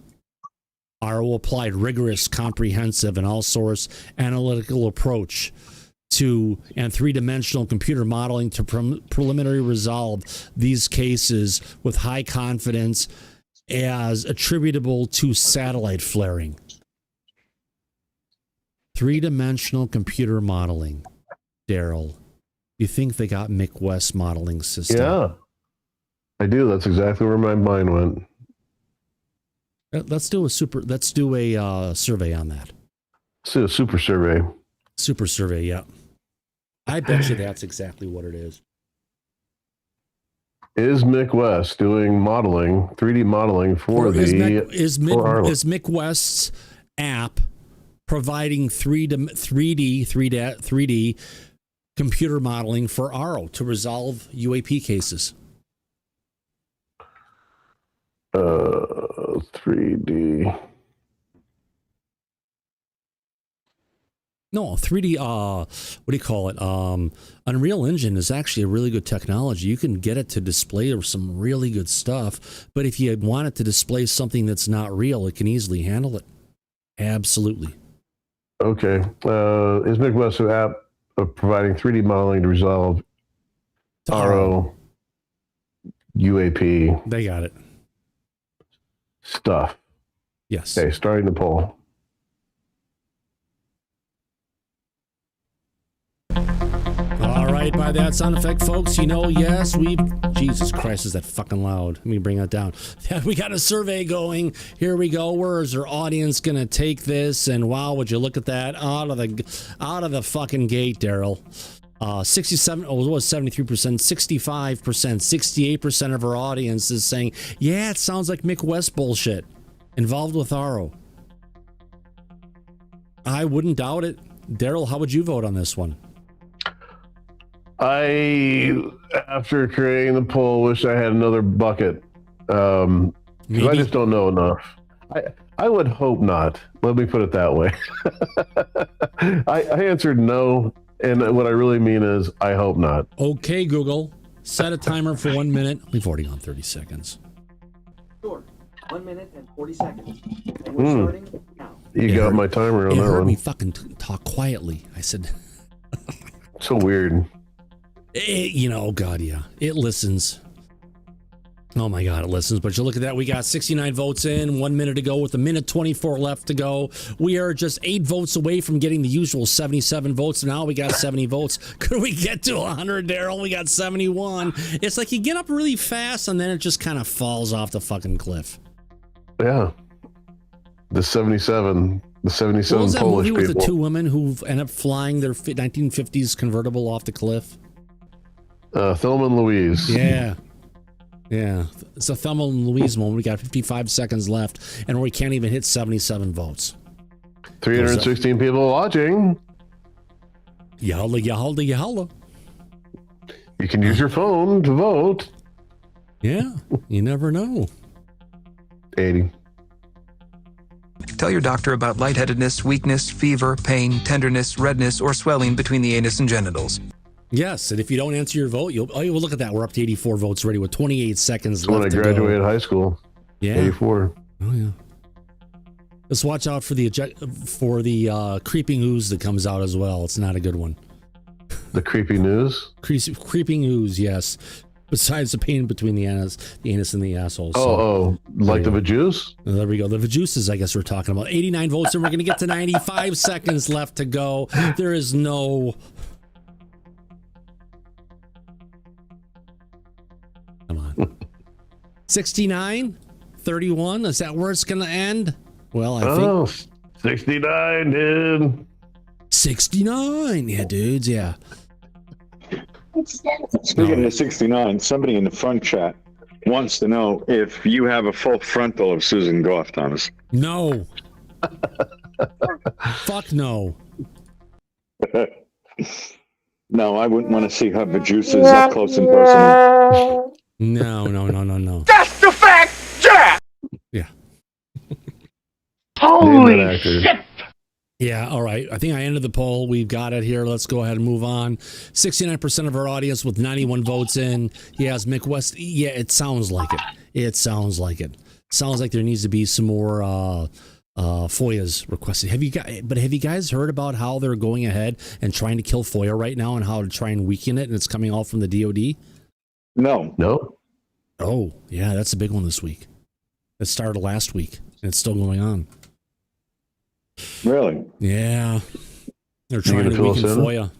AARO applied rigorous, comprehensive, and all-source analytical approach to and 3-dimensional computer modeling to preliminary resolve these cases with high confidence as attributable to satellite flaring. 3-dimensional computer modeling. Daryl, you think they got Mick West modeling system? Yeah, I do. That's exactly where my mind went. Let's do a survey on that. Let's do a super survey. Super survey, yeah. I bet you that's exactly what it is. Is Mick West doing modeling, 3D modeling for is Mick West's app providing 3D computer modeling for AARO to resolve UAP cases? 3D. No, 3D, what do you call it? Unreal Engine is actually a really good technology. You can get it to display some really good stuff, but if you want it to display something that's not real, it can easily handle it. Absolutely. Okay. Is Mick West's app providing 3D modeling to resolve AARO UAP? They got it. Stuff. Yes. Okay, starting the poll. All right, by that sound effect, folks, yes, Jesus Christ, is that fucking loud? Let me bring that down. We got a survey going. Here we go. Where is our audience going to take this? And wow, would you look at that? Out of the fucking gate, Daryl. 67, it was 73%, 65%, 68% of our audience is saying, yeah, it sounds like Mick West bullshit involved with AARO. I wouldn't doubt it. Daryl, how would you vote on this one? After creating the poll, wish I had another bucket. I just don't know enough. I would hope not. Let me put it that way. I answered no, and what I really mean is I hope not. Okay, Google, set a timer for 1 minute. We've already gone 30 seconds. Sure. 1 minute and 40 seconds. And we're starting now. You got my timer on that one. It heard me fucking talk quietly. I said... So weird. God, yeah. It listens. Oh my God, it listens. But you look at that, we got 69 votes in, 1 minute to go with a minute 24 left to go. We are just 8 votes away from getting the usual 77 votes. Now we got 70 votes. Could we get to 100, Daryl? We got 71. It's like you get up really fast and then it just kind of falls off the fucking cliff. Yeah. The 77 Polish people. What was that movie with the 2 women who end up flying their 1950s convertible off the cliff? Thelma and Louise. Yeah. It's a Thelma and Louise moment. We got 55 seconds left, and we can't even hit 77 votes. 316 people watching. Yalla. You can use your phone to vote. Yeah, you never know. 80. Tell your doctor about lightheadedness, weakness, fever, pain, tenderness, redness, or swelling between the anus and genitals. Yes, and if you don't answer your vote, well, look at that. We're up to 84 votes already with 28 seconds left When I to graduated go. high school. Yeah. 84. Oh, yeah. Let's watch out for the creeping ooze that comes out as well. It's not a good one. The creepy news? Creeping ooze, yes. Besides the pain between the anus and the asshole. Like the vajuice? There we go. The vajuices, I guess we're talking about. 89 votes, and we're going to get to 95 seconds left to go. There is no... Come on. 69? 31? Is that where it's going to end? Well, I think... 69, dude. 69. Yeah, dudes, yeah. Speaking of 69, somebody in the front chat wants to know if you have a full frontal of Susan Goff, Thomas. No. Fuck no. No, I wouldn't want to see her juices up close and personal. No. That's the fact, Jack! Yeah. Holy shit! Yeah, all right. I think I ended the poll. We've got it here. Let's go ahead and move on. 69% of our audience with 91 votes in. Yes, Mick West. Yeah, it sounds like it. Sounds like there needs to be some more FOIAs requested. Have you guys heard about how they're going ahead and trying to kill FOIA right now and how to try and weaken it, and it's coming all from the DOD? No. Oh, yeah, that's a big one this week. It started last week, and it's still going on. Really? Yeah. They're trying to weaken FOIA.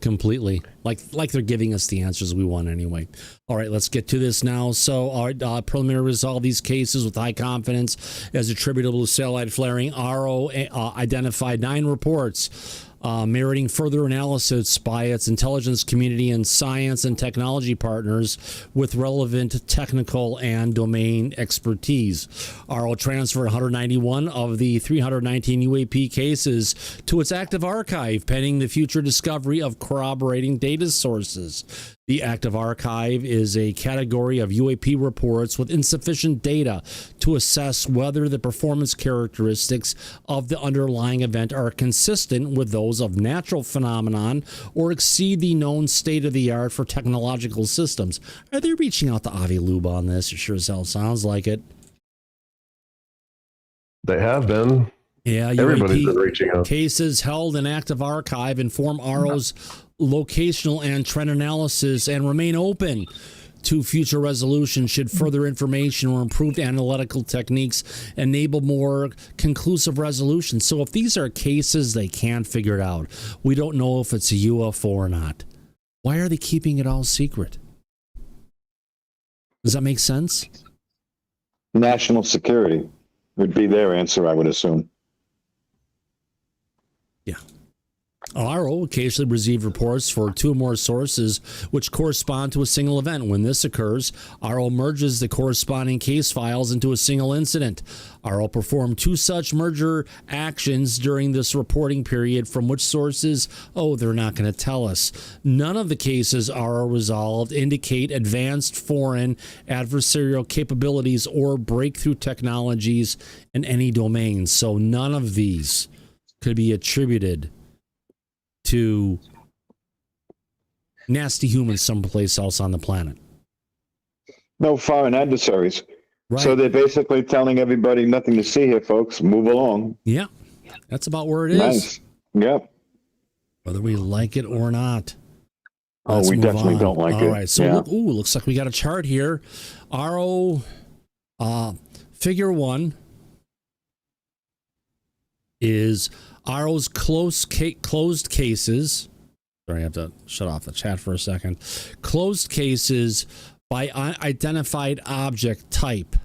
Completely. Like they're giving us the answers we want anyway. All right, let's get to this now. So our preliminary resolve these cases with high confidence as attributable to satellite flaring. AARO identified 9 reports meriting further analysis by its intelligence community and science and technology partners with relevant technical and domain expertise. AARO transferred 191 of the 319 UAP cases to its active archive, pending the future discovery of corroborating data sources. The active archive is a category of UAP reports with insufficient data to assess whether the performance characteristics of the underlying event are consistent with those of natural phenomenon or exceed the known state of the art for technological systems. Are they reaching out to Avi Luba on this? It sure as hell sounds like it. They have been. Yeah, everybody's UAP been reaching out. Cases held in active archive inform AARO's locational and trend analysis and remain open to future resolution should further information or improved analytical techniques enable more conclusive resolution. So if these are cases they can't figure it out, we don't know if it's a UFO or not. Why are they keeping it all secret? Does that make sense? National security would be their answer, I would assume. Yeah. AARO occasionally receive reports for 2 or more sources which correspond to a single event. When this occurs, AARO merges the corresponding case files into a single incident. AARO performed 2 such merger actions during this reporting period. From which sources? Oh, they're not going to tell us. None of the cases AARO resolved indicate advanced foreign adversarial capabilities or breakthrough technologies in any domain. So none of these could be attributed to nasty humans someplace else on the planet. No foreign adversaries. Right. So they're basically telling everybody nothing to see here, folks. Move along. Yeah, that's about where it is. Nice. Yep. Whether we like it or not. Oh, we definitely don't like it. All right, so look, looks like we got a chart here. AARO figure 1 is AARO's closed cases. Sorry, I have to shut off the chat for a second. Closed cases by identified object type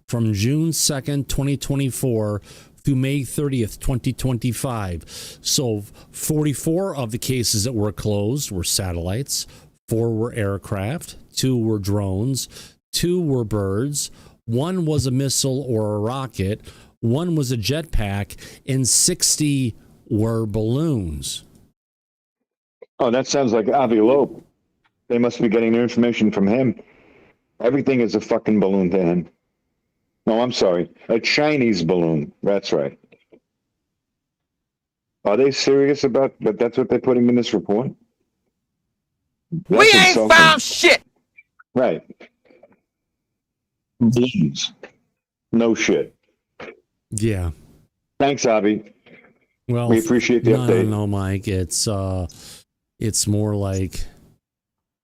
from June 2nd, 2024 through May 30th, 2025. So 44 of the cases that were closed were satellites, 4 were aircraft, 2 were drones, 2 were birds, 1 was a missile or a rocket, 1 was a jetpack, and 60 were balloons. Oh, that sounds like Avi Loeb. They must be getting their information from him. Everything is a fucking balloon to him. No, I'm sorry. A Chinese balloon. That's right. Are they serious about that? That's what they're putting in this report? We ain't found shit. Right. Balloons. No shit. Yeah. Thanks, Avi. Well, we appreciate the update. No, Mike. It's more like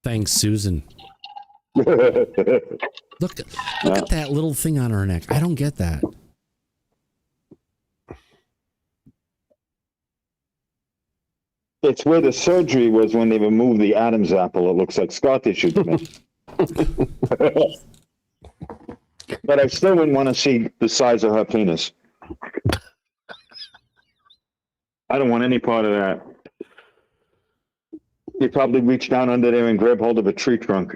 thanks, Susan. Look at that little thing on her neck. I don't get that. It's where the surgery was when they removed the Adam's apple. It looks like scar tissue to me. But I still wouldn't want to see the size of her penis. I don't want any part of that. You probably reach down under there and grab hold of a tree trunk.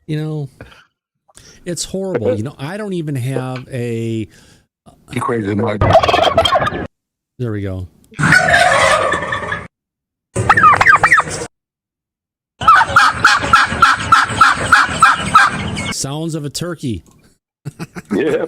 You know, it's horrible. You know, I don't even have a... You crazy, Mike. There we go. Sounds of a turkey. Yeah.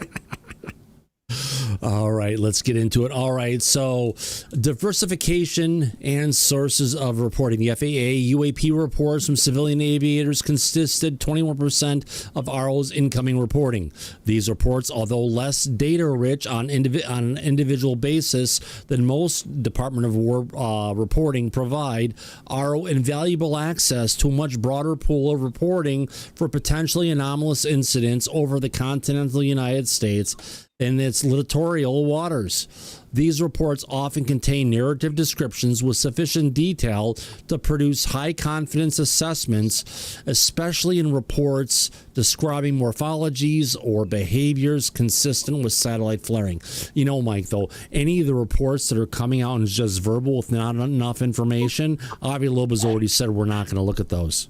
All right, let's get into it. All right, so diversification and sources of reporting. The FAA UAP reports from civilian aviators consisted 21% of AARO's incoming reporting. These reports, although less data-rich on an individual basis than most Department of War reporting provide, AARO invaluable access to a much broader pool of reporting for potentially anomalous incidents over the continental United States in its littoral waters. These reports often contain narrative descriptions with sufficient detail to produce high confidence assessments, especially in reports describing morphologies or behaviors consistent with satellite flaring. You know, Mike, though, any of the reports that are coming out and just verbal with not enough information, Avi Loeb has already said we're not going to look at those.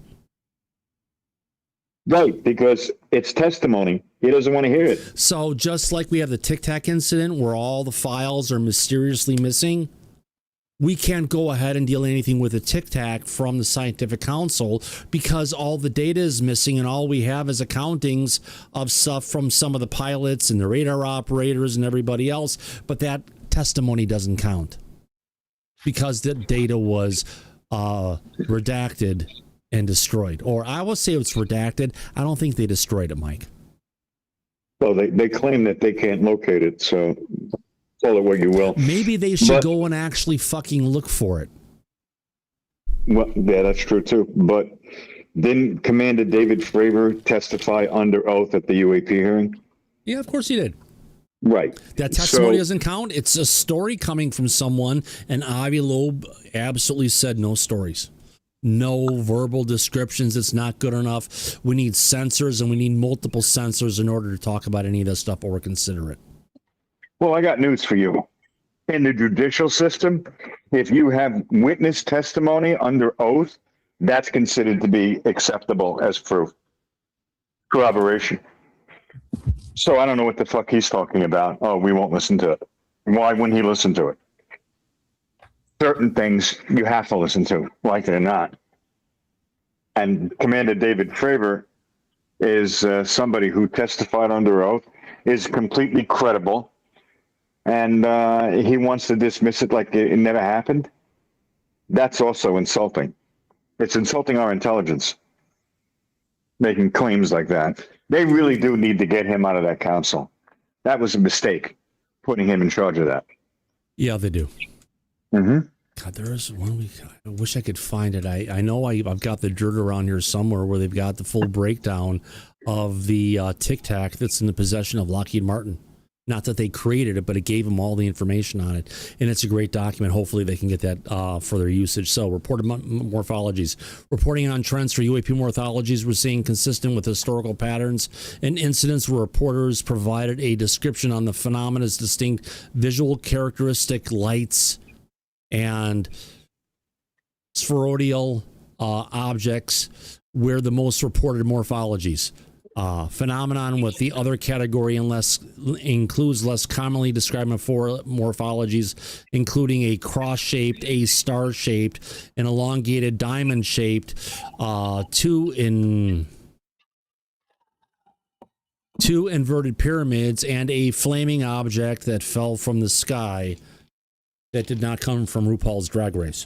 Right, because it's testimony. He doesn't want to hear it. So just like we have the Tic Tac incident where all the files are mysteriously missing, we can't go ahead and deal anything with a Tic Tac from the Scientific Council because all the data is missing and all we have is accountings of stuff from some of the pilots and the radar operators and everybody else. But that testimony doesn't count because the data was redacted and destroyed. Or I will say it's redacted. I don't think they destroyed it, Mike. Well, they claim that they can't locate it, so call it what you will. Maybe they should go and actually fucking look for it. Well, yeah, that's true too. But didn't Commander David Fravor testify under oath at the UAP hearing? Yeah, of course he did. Right. That testimony doesn't count. It's a story coming from someone, and Avi Loeb absolutely said no stories. No verbal descriptions. It's not good enough. We need sensors, and we need multiple sensors in order to talk about any of this stuff or consider it. Well, I got news for you. In the judicial system, if you have witness testimony under oath, that's considered to be acceptable as proof. Corroboration. So I don't know what the fuck he's talking about. Oh, we won't listen to it. Why wouldn't he listen to it? Certain things you have to listen to, like it or not. And Commander David Fravor is somebody who testified under oath, is completely credible, and he wants to dismiss it like it never happened. That's also insulting. It's insulting our intelligence, making claims like that. They really do need to get him out of that council. That was a mistake, putting him in charge of that. Yeah, they do. Mm-hmm. God, there is one. I wish I could find it. I know I've got the dirt around here somewhere where they've got the full breakdown of the Tic Tac that's in the possession of Lockheed Martin. Not that they created it, but it gave them all the information on it. And it's a great document. Hopefully they can get that for their usage. So reported morphologies. Reporting on trends for UAP morphologies we're seeing consistent with historical patterns and incidents where reporters provided a description on the phenomena's distinct visual characteristic, lights, and spheroidal objects were the most reported morphologies. Phenomenon with the other category includes less commonly described morphologies, including a cross-shaped, a star-shaped, an elongated diamond-shaped, two inverted pyramids, and a flaming object that fell from the sky that did not come from RuPaul's Drag Race.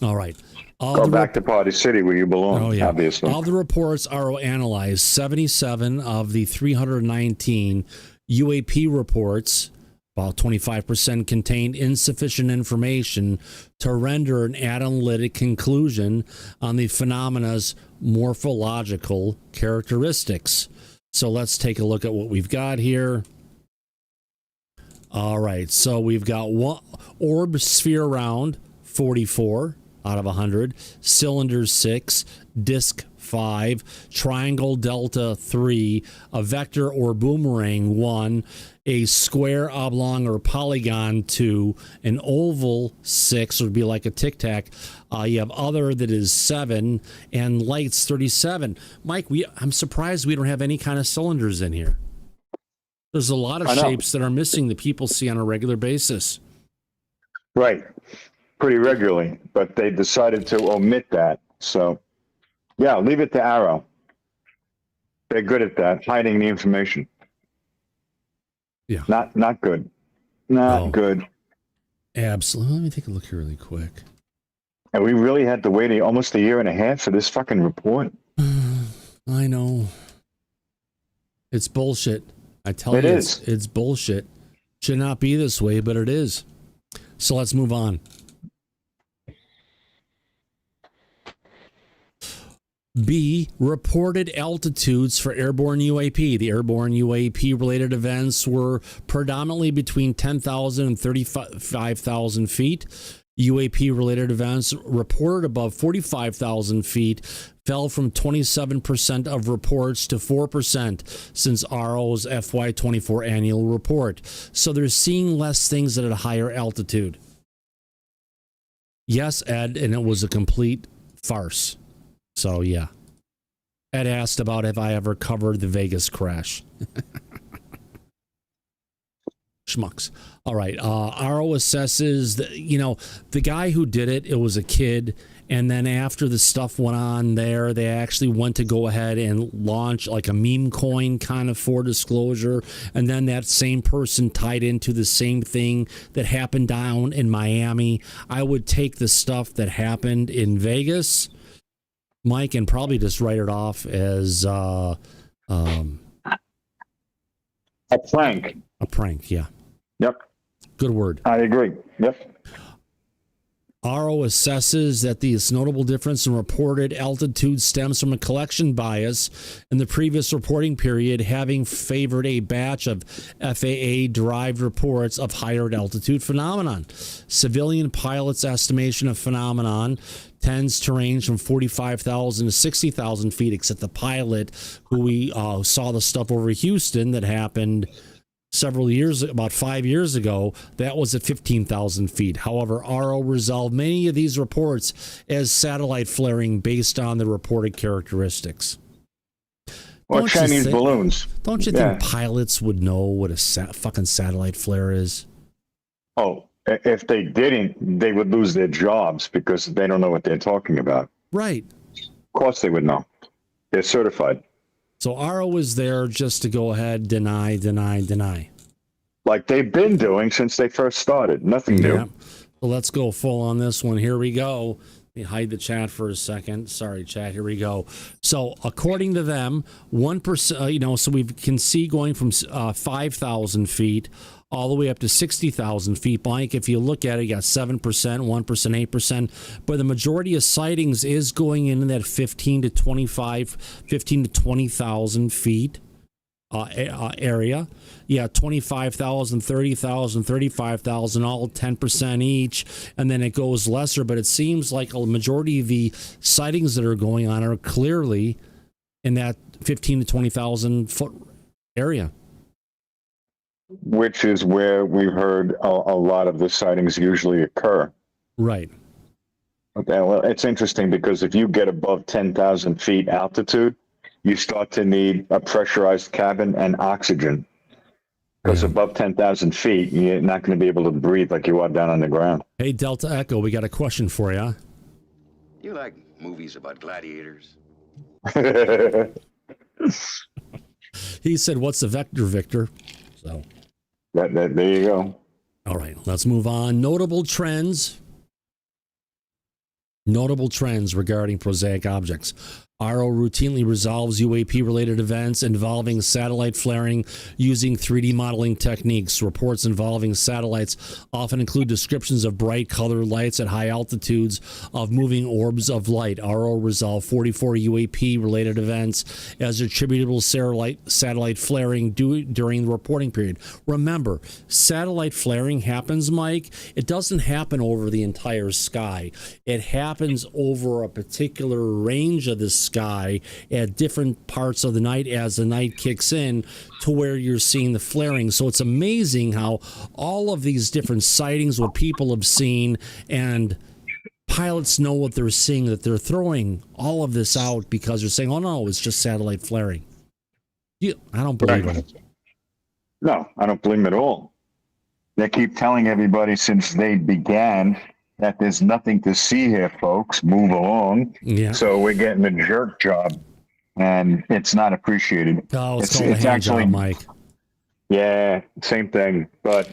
All right. Go back to Party City where you belong, obviously. All the reports are analyzed. 77 of the 319 UAP reports, about 25%, contained insufficient information to render an analytic conclusion on the phenomena's morphological characteristics. So let's take a look at what we've got here. All right, so we've got one orb sphere round, 44 out of 100, cylinders 6, disc 5, triangle delta 3, a vector or boomerang 1, a square, oblong, or polygon 2, an oval 6 would be like a Tic Tac. You have other that is 7, and lights 37. Mike, I'm surprised we don't have any kind of cylinders in here. There's a lot of shapes that are missing that people see on a regular basis. Right. Pretty regularly, but they decided to omit that. So, yeah, leave it to AARO. They're good at that, hiding the information. Yeah. Not good. Not good. Absolutely. Let me take a look here really quick. And we really had to wait almost a year and a half for this fucking report. I know. It's bullshit. I tell you, it's bullshit. Should not be this way, but it is. So let's move on. B, reported altitudes for airborne UAP. The airborne UAP related events were predominantly between 10,000 and 35,000 feet. UAP related events reported above 45,000 feet fell from 27% of reports to 4% since RO's FY24 annual report. So they're seeing less things at a higher altitude. Yes, Ed, and it was a complete farce. So, yeah. Ed asked about if I ever covered the Vegas crash. Schmucks. All right. RO assesses, the guy who did it, it was a kid. And then after the stuff went on there, they actually went to go ahead and launch like a meme coin kind of for disclosure. And then that same person tied into the same thing that happened down in Miami. I would take the stuff that happened in Vegas, Mike, and probably just write it off as a prank. A prank, yeah. Yep. Good word. I agree. Yep. RO assesses that this notable difference in reported altitude stems from a collection bias in the previous reporting period, having favored a batch of FAA-derived reports of higher altitude phenomenon. Civilian pilots' estimation of phenomenon tends to range from 45,000 to 60,000 feet, except the pilot who we saw the stuff over Houston that happened about 5 years ago, that was at 15,000 feet. However, RO resolved many of these reports as satellite flaring based on the reported characteristics. Or Chinese balloons. Don't you think pilots would know what a fucking satellite flare is? Oh, if they didn't, they would lose their jobs because they don't know what they're talking about. Right. Of course they would know. They're certified. So RO is there just to go ahead, deny. Like they've been doing since they first started. Nothing new. Yeah. So let's go full on this one. Here we go. Let me hide the chat for a second. Sorry, chat. Here we go. So according to them, 1%, so we can see going from 5,000 feet all the way up to 60,000 feet. Mike, if you look at it, you got 7%, 1%, 8%. But the majority of sightings is going in that 15 to 20,000 feet area. Yeah, 25,000, 30,000, 35,000, all 10% each. And then it goes lesser. But it seems like a majority of the sightings that are going on are clearly in that 15 to 20,000 foot area. Which is where we've heard a lot of the sightings usually occur. Right. Okay, well, it's interesting because if you get above 10,000 feet altitude, you start to need a pressurized cabin and oxygen. Because above 10,000 feet, you're not going to be able to breathe like you are down on the ground. Hey, Delta Echo, we got a question for you. You like movies about gladiators? He said, what's the vector, Victor? So there you go. All right, let's move on. Notable trends regarding prosaic objects. AARO routinely resolves UAP-related events involving satellite flaring using 3D modeling techniques. Reports involving satellites often include descriptions of bright colored lights at high altitudes of moving orbs of light. AARO resolved 44 UAP-related events as attributable satellite flaring during the reporting period. Remember, satellite flaring happens, Mike. It doesn't happen over the entire sky. It happens over a particular range of the sky at different parts of the night as the night kicks in to where you're seeing the flaring. So it's amazing how all of these different sightings, what people have seen, and pilots know what they're seeing, that they're throwing all of this out because they're saying, oh no, it's just satellite flaring. I don't believe them. No, I don't believe them at all. They keep telling everybody since they began that there's nothing to see here, folks. Move along. Yeah. So we're getting a jerk job, and it's not appreciated. Oh, it's called a hand job, Mike. Yeah, same thing. But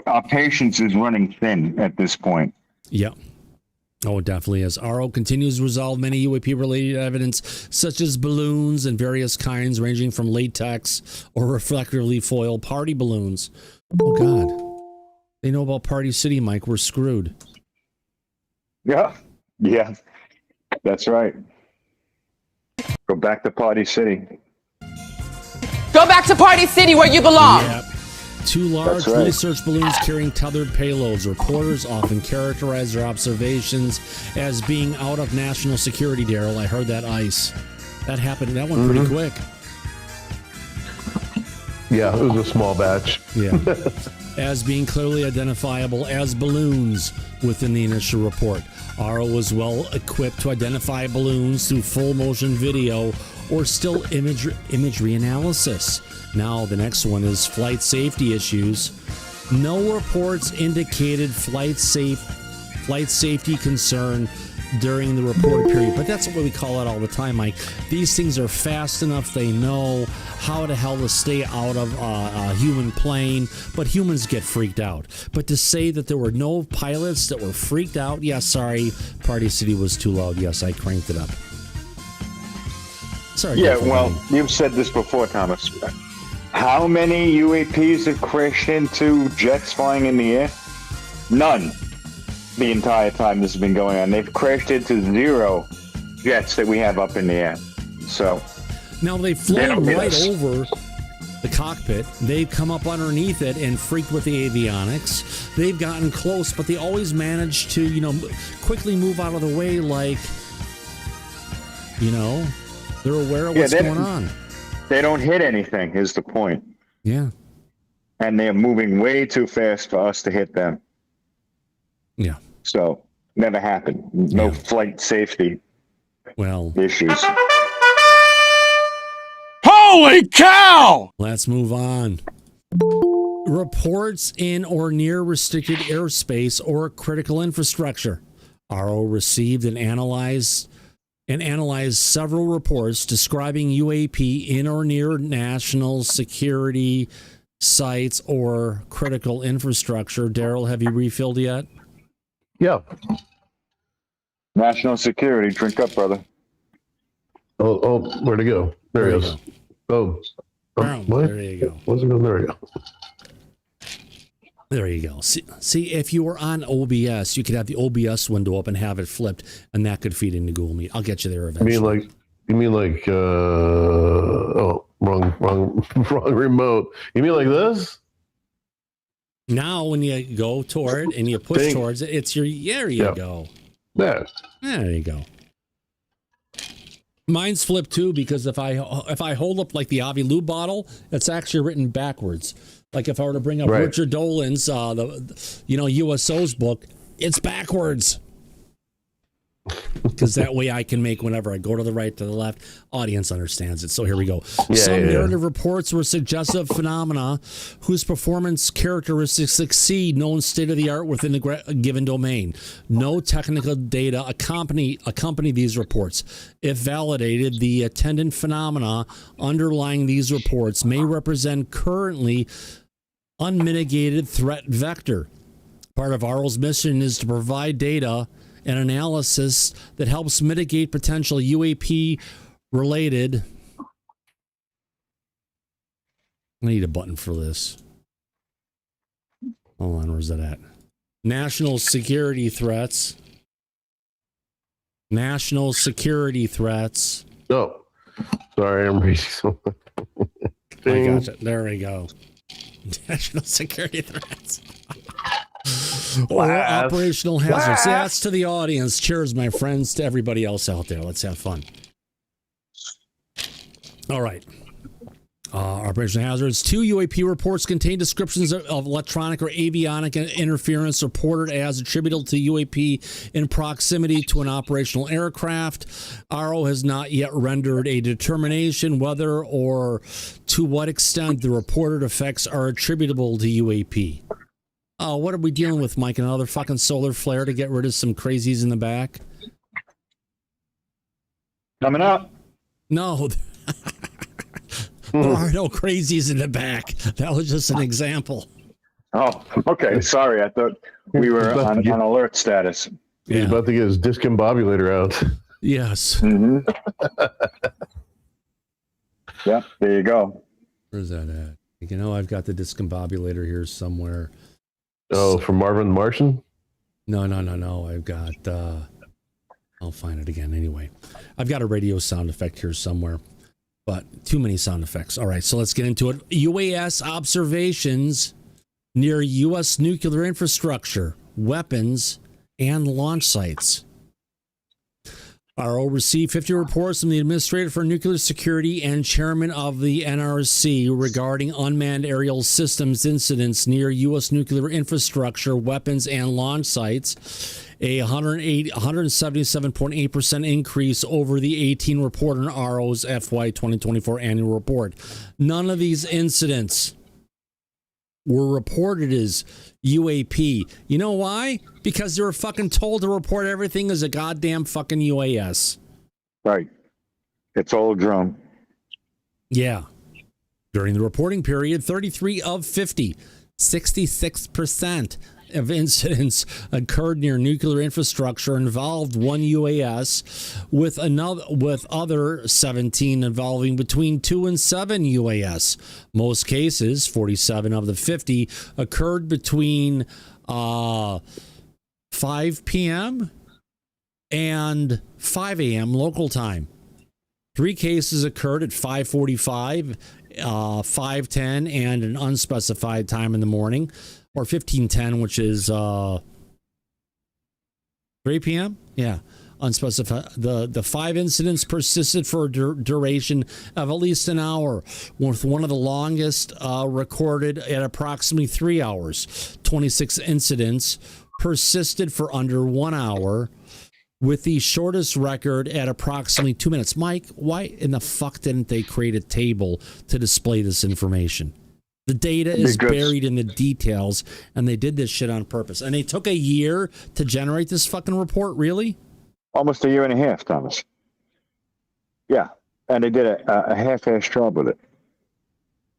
our patience is running thin at this point. Yeah. Oh, it definitely is. AARO continues to resolve many UAP-related evidence, such as balloons and various kinds, ranging from latex or reflectively foil party balloons. Oh, God. They know about Party City, Mike. We're screwed. Yeah, that's right. Go back to Party City. Go back to Party City where you belong. Yep. Two large That's right. research balloons carrying tethered payloads. Reporters often characterize their observations as being out of national security, Daryl. I heard that ice. That happened. That went pretty quick. Yeah, it was a small batch. Yeah. As being clearly identifiable as balloons within the initial report. AARO was well equipped to identify balloons through full motion video or still imagery analysis. Now, the next one is flight safety issues. No reports indicated flight safety concern during the reported period. But that's what we call it all the time, Mike. These things are fast enough. They know how the hell to stay out of a human plane, but humans get freaked out. But to say that there were no pilots that were freaked out, yeah, sorry, Party City was too loud. Yes, I cranked it up. Sorry. Yeah, well, you've said this before, Thomas. How many UAPs have crashed into jets flying in the air? None. The entire time this has been going on. They've crashed into 0 jets that we have up in the air. So now they've flown right over the cockpit. They've come up underneath it and freaked with the avionics. They've gotten close, but they always manage to, quickly move out of the way like, they're aware of what's going on. They don't hit anything, is the point. Yeah. And they're moving way too fast for us to hit them. Yeah. So, never happened. No flight safety issues. Holy cow! Let's move on. Reports in or near restricted airspace or critical infrastructure. AARO received and analyzed several reports describing UAP in or near national security sites or critical infrastructure. Daryl, have you refilled yet? Yeah. National security. Drink up, brother. Oh, where'd it go? There it is. Oh. What? There you go. Where's it going? There you go. There you go. See, if you were on OBS, you could have the OBS window up and have it flipped, and that could feed into Google Meet. I'll get you there eventually. You mean like wrong remote. You mean like this? Now, when you go toward and you push towards it, it's your, there you go. There you go. Mine's flipped too, because if I hold up like the Avi Lube bottle, it's actually written backwards. Like if I were to bring up Richard Dolan's, USO's book, it's backwards. Because that way I can make, whenever I go to the right, to the left, audience understands it. So here we go. Some narrative reports were suggestive phenomena whose performance characteristics exceed known state-of-the-art within the given domain. No technical data accompany these reports. If validated, the attendant phenomena underlying these reports may represent currently unmitigated threat vector. Part of AARO's mission is to provide data and analysis that helps mitigate potential UAP related. I need a button for this. Hold on, where's that at? National security threats. National security threats. Oh, sorry, I'm reading something. I gotcha. There we go. National security threats. Or operational hazards. See, that's to the audience. Cheers, my friends. To everybody else out there. Let's have fun. All right. Operational hazards. 2 UAP reports contain descriptions of electronic or avionic interference reported as attributable to UAP in proximity to an operational aircraft. AARO has not yet rendered a determination whether or to what extent the reported effects are attributable to UAP. What are we dealing with, Mike? Another fucking solar flare to get rid of some crazies in the back? Coming up. No. There are no crazies in the back. That was just an example. Oh, okay. Sorry. I thought we were on alert status. He's about to get his discombobulator out. Yes. Mm-hmm. Yeah, there you go. Where's that at? I've got the discombobulator here somewhere. Oh, from Marvin the Martian? No. I've got I'll find it again anyway. I've got a radio sound effect here somewhere, but too many sound effects. All right, so let's get into it. UAS observations near U.S. nuclear infrastructure, weapons, and launch sites. AARO received 50 reports from the Administrator for Nuclear Security and Chairman of the NRC regarding unmanned aerial systems incidents near U.S. nuclear infrastructure, weapons, and launch sites. A 177.8% increase over the 18 reported in AARO's FY 2024 annual report. None of these incidents were reported as UAP. You know why? Because they were fucking told to report everything as a goddamn fucking UAS. Right. It's all a drone. Yeah. During the reporting period, 33 of 50, 66% of incidents occurred near nuclear infrastructure involved one UAS, with other 17 involving between 2 and 7 UAS. Most cases, 47 of the 50, occurred between 5 p.m. and 5 a.m. local time. 3 cases occurred at 5:45, 5:10, and an unspecified time in the morning, or 15:10, which is 3 p.m. Yeah, unspecified. The 5 incidents persisted for a duration of at least an hour, with one of the longest recorded at approximately 3 hours. 26 incidents persisted for under 1 hour, with the shortest record at approximately 2 minutes. Mike, why in the fuck didn't they create a table to display this information? The data is buried in the details, and they did this shit on purpose. And they took a year to generate this fucking report, really? Almost a year and a half, Thomas. Yeah, and they did a half-ass job with it.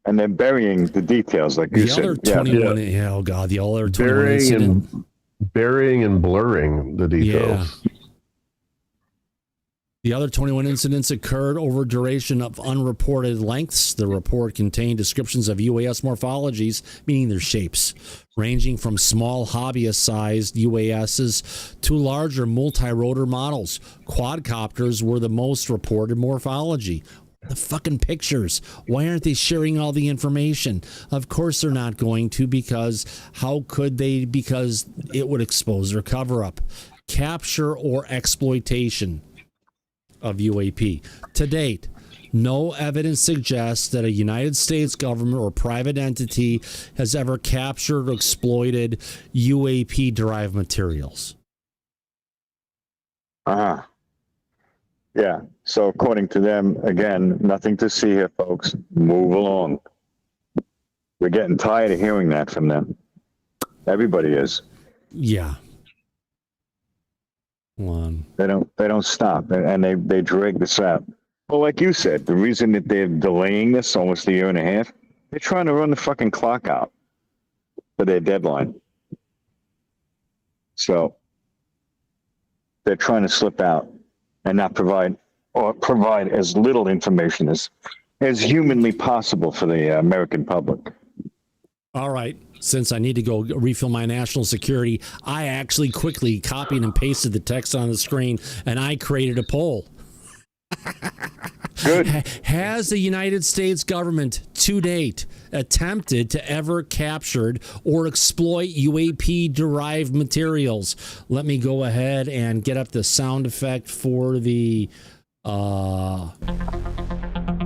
And they're burying the details, like you said. The other 21, oh God, the other 21 incident. Burying and blurring the details. Yeah. The other 21 incidents occurred over duration of unreported lengths. The report contained descriptions of UAS morphologies, meaning their shapes, ranging from small hobbyist-sized UASs to larger multi-rotor models. Quadcopters were the most reported morphology. The fucking pictures. Why aren't they sharing all the information? Of course they're not going to, because how could they? Because it would expose their cover-up. Capture or exploitation of UAP. To date, no evidence suggests that a United States government or private entity has ever captured or exploited UAP-derived materials. Uh-huh. Yeah. So according to them, again, nothing to see here, folks. Move along. We're getting tired of hearing that from them. Everybody is. Yeah. They don't stop, and they drag this out. Well, like you said, the reason that they're delaying this almost a year and a half, they're trying to run the fucking clock out for their deadline. So they're trying to slip out and not provide as little information as humanly possible for the American public. All right. Since I need to go refill my national security, I actually quickly copied and pasted the text on the screen, and I created a poll. Good. Has the United States government to date attempted to ever captured or exploit UAP-derived materials? Let me go ahead and get up the sound effect for the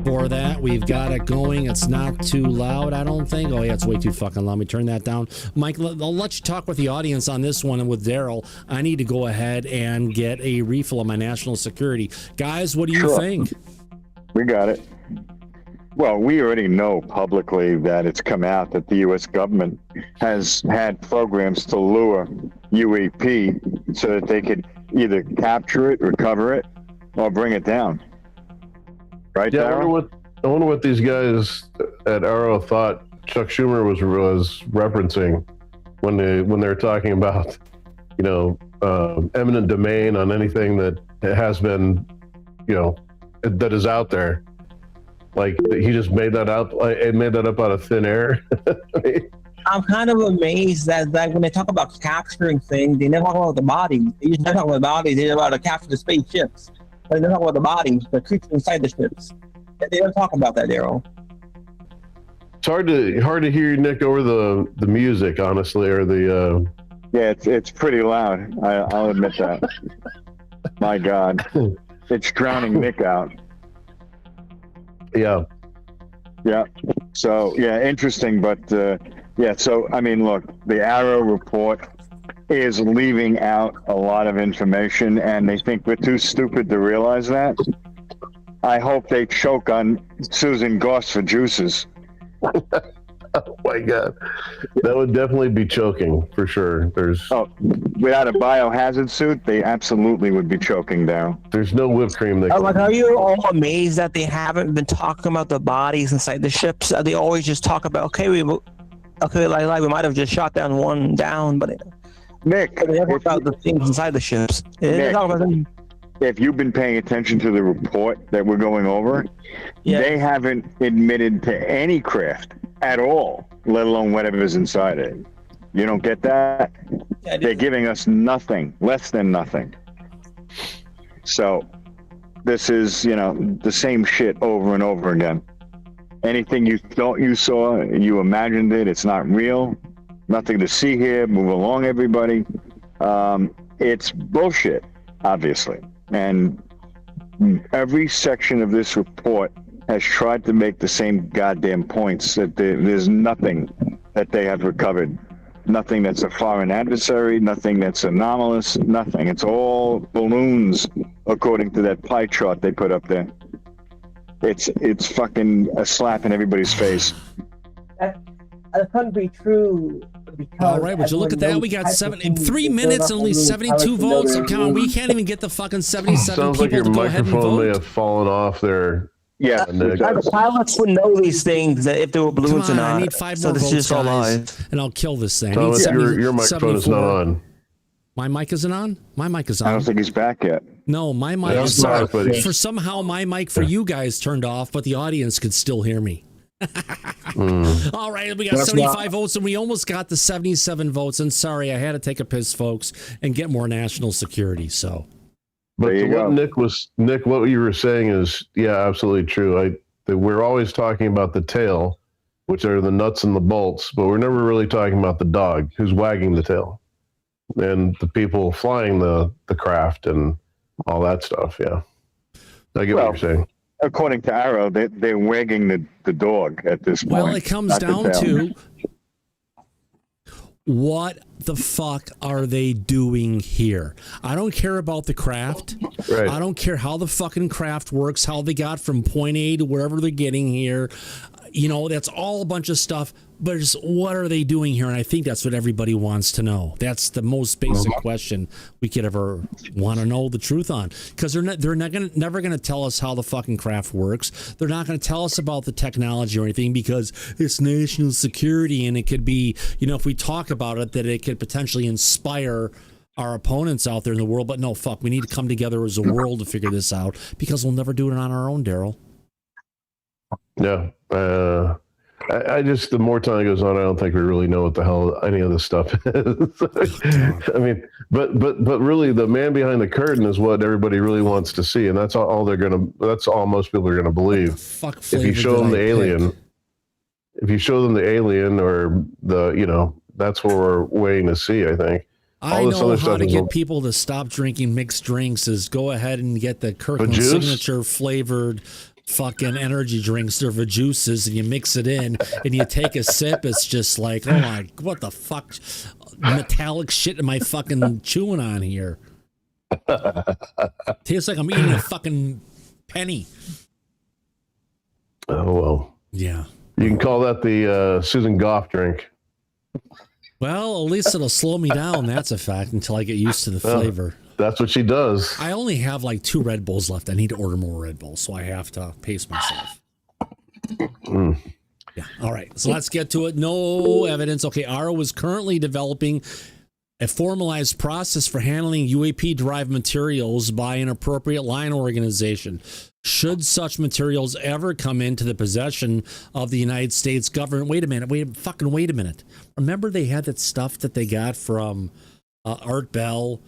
for that. We've got it going. It's not too loud, I don't think. Oh, yeah, it's way too fucking loud. Let me turn that down. Mike, I'll let you talk with the audience on this one and with Daryl. I need to go ahead and get a refill of my national security. Guys, what do you think? We got it. Well, we already know publicly that it's come out that the U.S. government has had programs to lure UAP so that they could either capture it, recover it, or bring it down. Right, yeah, Darryl? I wonder what these guys at AARO thought Chuck Schumer was referencing when they're talking about, eminent domain on anything that has been, that is out there. Like he just made that up. Made that up out of thin air. I'm kind of amazed that when they talk about capturing things, they never talk about the bodies. They just never talk about the bodies. They never talk about capture the spaceships. But they never talk about the bodies, the creatures inside the ships. They never talk about that, Daryl. It's hard to hear you, Nick, over the music, honestly, or the. Yeah, it's pretty loud. I'll admit that. My God, it's drowning Nick out. Yeah. Yeah. So yeah, interesting, but yeah. So I mean, look, the AARO report is leaving out a lot of information, and they think we're too stupid to realize that. I hope they choke on Susan Goss for juices. Oh my God, that would definitely be choking for sure. Without a biohazard suit, they absolutely would be choking down. There's no whipped cream. Like, are you all amazed that they haven't been talking about the bodies inside the ships? They always just talk about we might have just shot down one down, but Nick, they never talk about the things inside the ships. Nick, if you've been paying attention to the report that we're going over, they haven't admitted to any craft at all, let alone whatever's inside it. You don't get that? Yeah, they're giving us nothing, less than nothing. So this is, the same shit over and over again. Anything you thought you saw, you imagined it, it's not real. Nothing to see here. Move along, everybody. It's bullshit, obviously. And every section of this report has tried to make the same goddamn points, that there's nothing that they have recovered. Nothing that's a foreign adversary, nothing that's anomalous, nothing. It's all balloons, according to that pie chart they put up there. It's fucking a slap in everybody's face. That couldn't be true. All right, would you look at that? We got 3 minutes and only 72 votes. We can't even get the fucking 77 Sounds people like your to go ahead and microphone may vote. have fallen off there. Yeah, the pilots would know these things, that if there were balloons or not. I need 5 so more this votes, is just all guys, lies. and I'll kill this thing. Thomas, your microphone is not on. My mic isn't on? My mic is on. I don't think he's back yet. No, my mic is on. Somehow my mic for you guys turned off, but the audience could still hear me. All right, we got 75 votes, and we almost got the 77 votes. And sorry, I had to take a piss, folks, and get more national security. So, but Nick, what you were saying is, absolutely true. We're always talking about the tail, which are the nuts and the bolts, but we're never really talking about the dog who's wagging the tail, and the people flying the craft and all that stuff. Yeah, I get what you're saying. According to AARO, they're wagging the dog at this point. Well, it comes down to what the fuck are they doing here? I don't care about the craft. Right. I don't care how the fucking craft works, how they got from point A to wherever they're getting here. That's all a bunch of stuff. But just what are they doing here? And I think that's what everybody wants to know. That's the most basic question we could ever want to know the truth on. Because they're never going to tell us how the fucking craft works. They're not going to tell us about the technology or anything, because it's national security, and it could be, if we talk about it, that it could potentially inspire our opponents out there in the world. But no, fuck, we need to come together as a world to figure this out, because we'll never do it on our own, Daryl. Yeah. I just, the more time goes on, I don't think we really know what the hell any of this stuff is. I mean, but really, the man behind the curtain is what everybody really wants to see, and that's all that's all most people are gonna believe. If you show them the alien, or that's what we're waiting to see. I think. I know how to get people to stop drinking mixed drinks is go ahead and get the Kirkland signature flavored fucking energy drinks or juices, and you mix it in and you take a sip. It's just like, oh my, what the fuck, metallic shit am I fucking chewing on here? Tastes like I'm eating a fucking penny. Oh well. Yeah. You can call that the Susan Goff drink. Well, at least it'll slow me down. That's a fact, until I get used to the flavor. That's what she does. I only have like 2 Red Bulls left. I need to order more Red Bulls, so I have to pace myself. Yeah. All right. So let's get to it. No evidence. Okay. AARO is currently developing a formalized process for handling UAP-derived materials by an appropriate line organization. Should such materials ever come into the possession of the United States government, wait a minute. Remember they had that stuff that they got from Art Bell,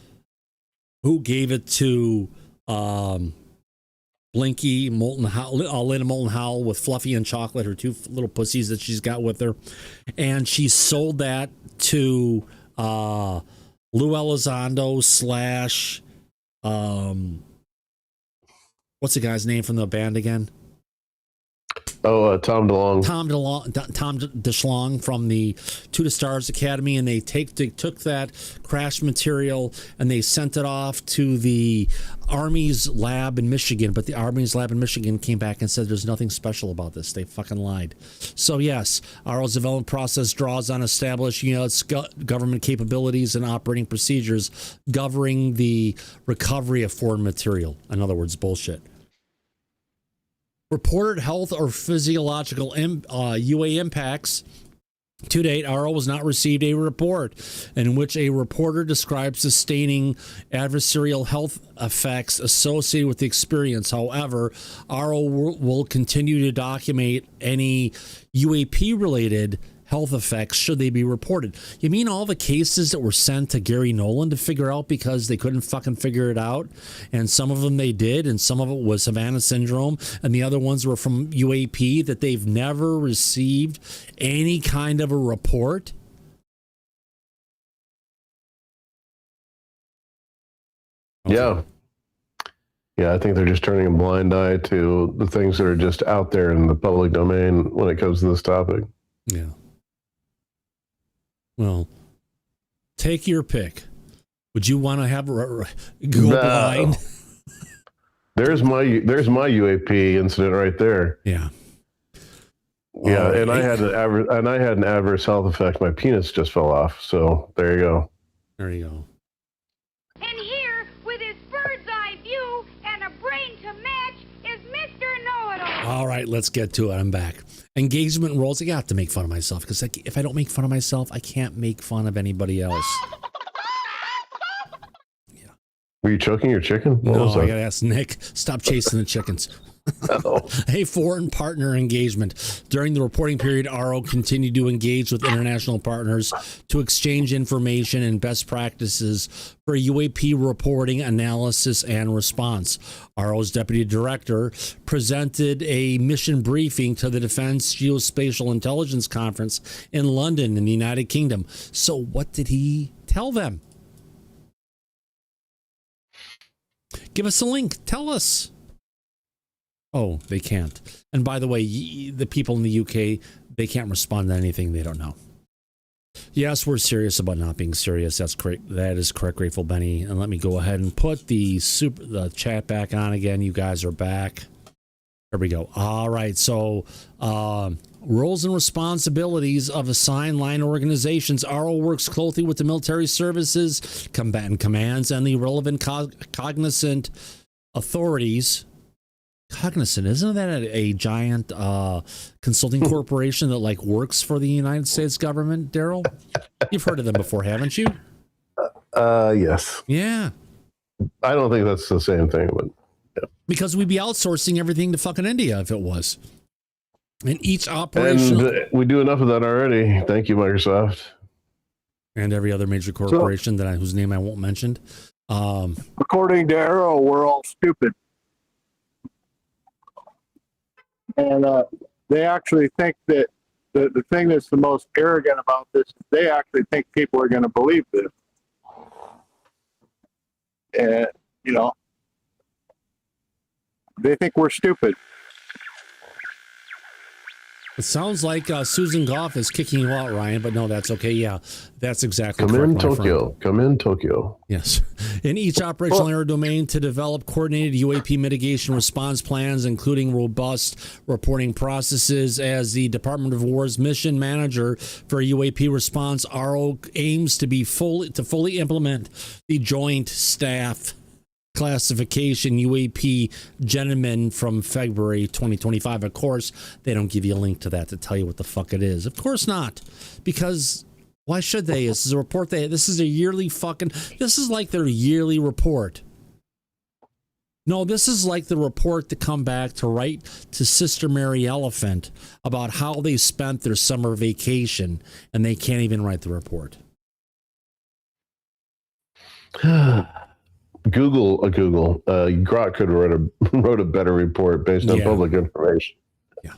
who gave it to Blinky, Lena Moulton Howell with Fluffy and Chocolate, her two little pussies that she's got with her. And she sold that to Lou Elizondo / what's the guy's name from the band again? Tom DeLonge. Tom DeShlong from the To the Stars Academy, and they took that crash material and they sent it off to the Army's lab in Michigan. But the Army's lab in Michigan came back and said there's nothing special about this. They fucking lied. So yes, AARO's development process draws on established government capabilities and operating procedures governing the recovery of foreign material. In other words, bullshit. Reported health or physiological UA impacts. To date, AARO has not received a report in which a reporter describes sustaining adversarial health effects associated with the experience. However, AARO will continue to document any UAP-related health effects should they be reported. You mean all the cases that were sent to Gary Nolan to figure out because they couldn't fucking figure it out? And some of them they did, and some of it was Havana Syndrome, and the other ones were from UAP that they've never received any kind of a report? Yeah. Yeah, I think they're just turning a blind eye to the things that are just out there in the public domain when it comes to this topic. Yeah. Well, take your pick. Would you want to have go blind? There's my UAP incident right there. Yeah. Yeah, and I had an adverse health effect. My penis just fell off. So there you go. There you go. And here, with his bird's eye view and a brain to match, is Mr. Know-It-All. All right, let's get to it. I'm back. Engagement roles. I have to make fun of myself because if I don't make fun of myself, I can't make fun of anybody else. Yeah. Were you choking your chicken? No, I gotta ask Nick. Stop chasing the chickens. A foreign partner engagement. During the reporting period, AARO continued to engage with international partners to exchange information and best practices for UAP reporting, analysis, and response. AARO's deputy director presented a mission briefing to the Defense Geospatial Intelligence Conference in London in the United Kingdom. So what did he tell them? Give us a link. Tell us. Oh, they can't. And by the way, the people in the UK, they can't respond to anything they don't know. Yes, we're serious about not being serious. That's great. That is correct, Grateful Benny. And let me go ahead and put the chat back on again. You guys are back. There we go. All right. So, roles and responsibilities of assigned line organizations. AARO works closely with the military services, combatant commands, and the relevant cognizant authorities. Cognizant, isn't that a giant consulting corporation that like works for the United States government, Daryl? You've heard of them before, haven't you? Yes. Yeah. I don't think that's the same thing, but yeah. Because we'd be outsourcing everything to fucking India if it was. And each operation. And we do enough of that already. Thank you, Microsoft. And every other major corporation whose name I won't mention. According to AARO, we're all stupid. And they actually think that the thing that's the most arrogant about this is they actually think people are going to believe this. And, they think we're stupid. It sounds like Susan Goff is kicking you out, Ryan, but no, that's okay. Yeah, that's exactly correct. Come in Tokyo. Yes. In each operational area domain to develop coordinated UAP mitigation response plans, including robust reporting processes. As the Department of War's mission manager for UAP response, AARO aims to fully implement the Joint Staff Classification UAP Gentleman from February 2025. Of course, they don't give you a link to that to tell you what the fuck it is. Of course not, because Why should they? This is a report. This is a yearly fucking. This is like their yearly report. No, this is like the report to come back to write to Sister Mary Elephant about how they spent their summer vacation, and they can't even write the report. Google. Grok could have wrote a better report based on public information. Yeah.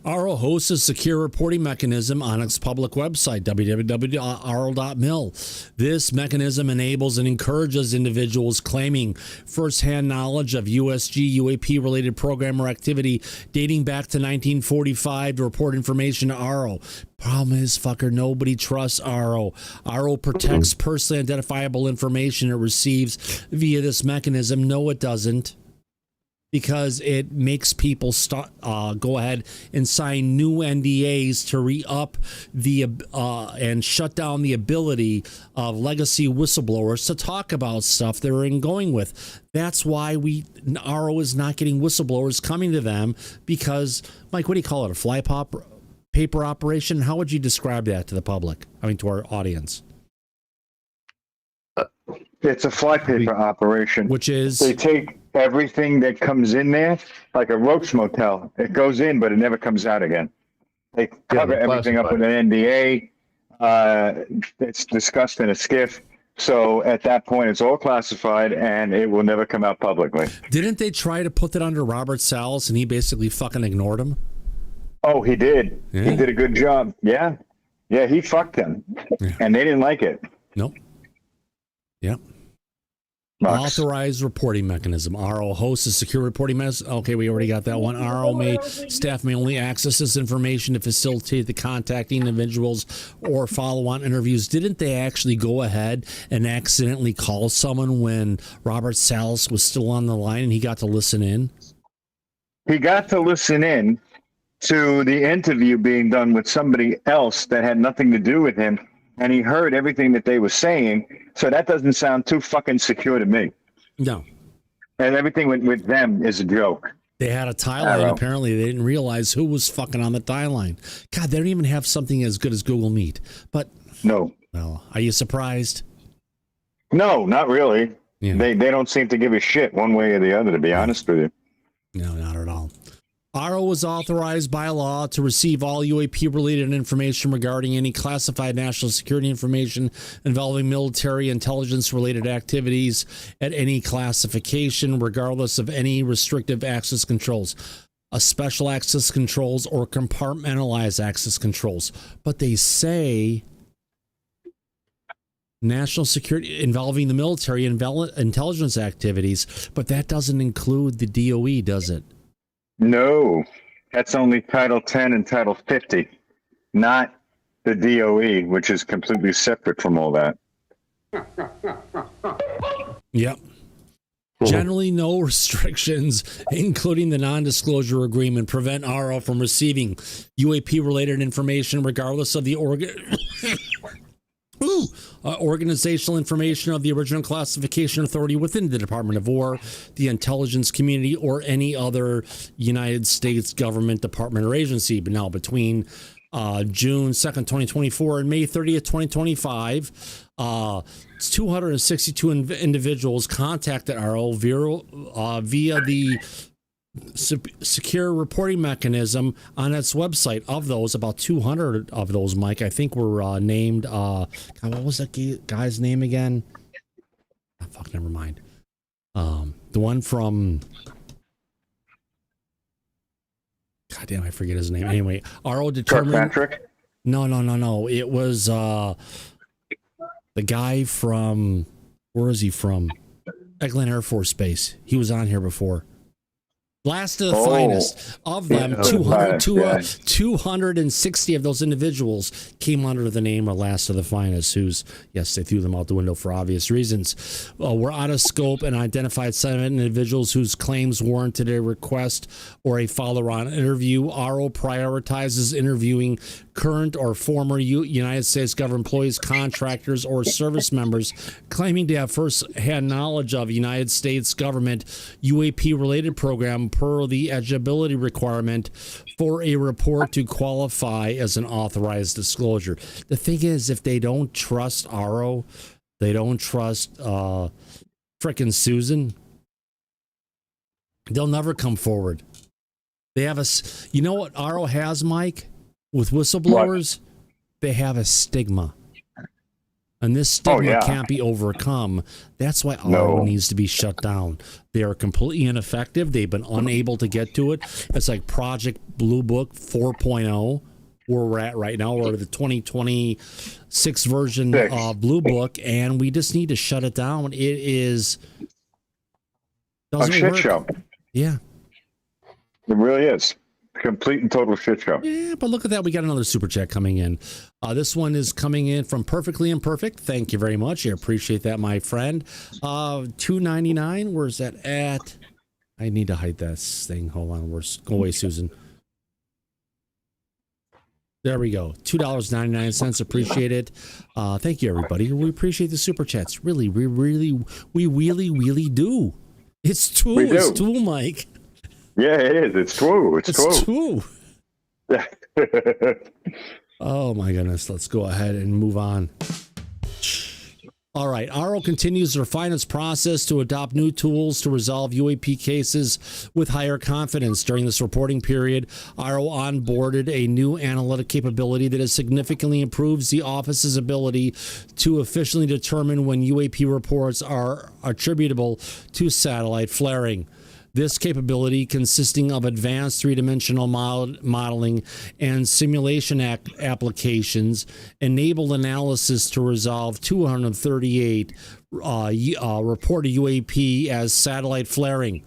AARO hosts a secure reporting mechanism on its public website, www.aaro.mil. This mechanism enables and encourages individuals claiming firsthand knowledge of USG UAP-related program or activity dating back to 1945 to report information to AARO. Problem is, fucker, nobody trusts AARO. AARO protects personally identifiable information it receives via this mechanism. No, it doesn't. Because it makes people go ahead and sign new NDAs to re-up and shut down the ability of legacy whistleblowers to talk about stuff they're going with. That's why AARO is not getting whistleblowers coming to them because, Mike, what do you call it? A fly paper operation? How would you describe that to the public? I mean, to our audience. It's a flypaper operation. Which is? They take everything that comes in there, like a roach motel. It goes in, but it never comes out again. They cover everything up with an NDA. It's discussed in a skiff. So at that point, it's all classified, and it will never come out publicly. Didn't they try to put that under Robert Salles, and he basically fucking ignored him? Oh, he did. Yeah. He did a good job. Yeah. Yeah, he fucked them. Yeah. And they didn't like it. Nope. Yep. Authorized reporting mechanism. AARO hosts a secure reporting mechanism. Okay, we already got that one. AARO staff may only access this information to facilitate the contacting individuals or follow-on interviews. Didn't they actually go ahead and accidentally call someone when Robert Salles was still on the line and he got to listen in? He got to listen in to the interview being done with somebody else that had nothing to do with him. And he heard everything that they were saying. So that doesn't sound too fucking secure to me. No. And everything with them is a joke. They had a tie line. Apparently, they didn't realize who was fucking on the tie line. God, they don't even have something as good as Google Meet. But no. Well, are you surprised? No, not really. Yeah. They don't seem to give a shit one way or the other, to be honest with you. No, not at all. AARO was authorized by law to receive all UAP-related information regarding any classified national security information involving military intelligence-related activities at any classification, regardless of any restrictive access controls, special access controls, or compartmentalized access controls. But they say national security involving the military intelligence activities, but that doesn't include the DOE, does it? No, that's only Title 10 and Title 50, not the DOE, which is completely separate from all that. Yep. Generally, no restrictions, including the non-disclosure agreement, prevent AARO from receiving UAP-related information regardless of the organizational information of the original classification authority within the Department of War, the intelligence community, or any other United States government department or agency. But now between June 2nd, 2024 and May 30th, 2025, 262 individuals contacted AARO via the secure reporting mechanism on its website. Of those, about 200 of those, Mike, I think were named God, what was that guy's name again? Fuck, never mind. The one from, God damn, I forget his name. Anyway, AARO determined Kirkpatrick? No, it was the guy from, where is he from? Eglin Air Force Base. He was on here before. Last of the finest of them, 260 of those individuals came under the name of Last of the Finest, who's, yes, they threw them out the window for obvious reasons, were out of scope and identified 7 individuals whose claims warranted a request or a follow-on interview. AARO prioritizes interviewing current or former United States government employees, contractors, or service members claiming to have first-hand knowledge of United States government UAP-related program per the eligibility requirement for a report to qualify as an authorized disclosure. The thing is, if they don't trust AARO, they don't trust frickin' Susan, they'll never come forward. They have you know what AARO has, Mike, with whistleblowers? What? They have a stigma. And this stigma can't be overcome. That's why AARO needs to be shut down. They are completely ineffective. They've been unable to get to it. It's like Project Blue Book 4.0, where we're at right now, or the 2026 version of Blue Book, and we just need to shut it down. It is a shit show. Yeah. It really is. Complete and total shit show. Yeah, but look at that. We got another super chat coming in. This one is coming in from Perfectly Imperfect. Thank you very much. I appreciate that, my friend. $2.99. Where's that at? I need to hide that thing. Hold on. Go away, Susan. There we go. $2.99. Appreciate it. Thank you, everybody. We appreciate the super chats. Really, we really do. It's true. It's true, Mike. Yeah, it is. It's true. It's true. Oh, my goodness. Let's go ahead and move on. All right. AARO continues to refine its process to adopt new tools to resolve UAP cases with higher confidence. During this reporting period, AARO onboarded a new analytic capability that has significantly improves the office's ability to efficiently determine when UAP reports are attributable to satellite flaring. This capability, consisting of advanced three-dimensional modeling and simulation applications, enabled analysis to resolve 238 reported UAP as satellite flaring.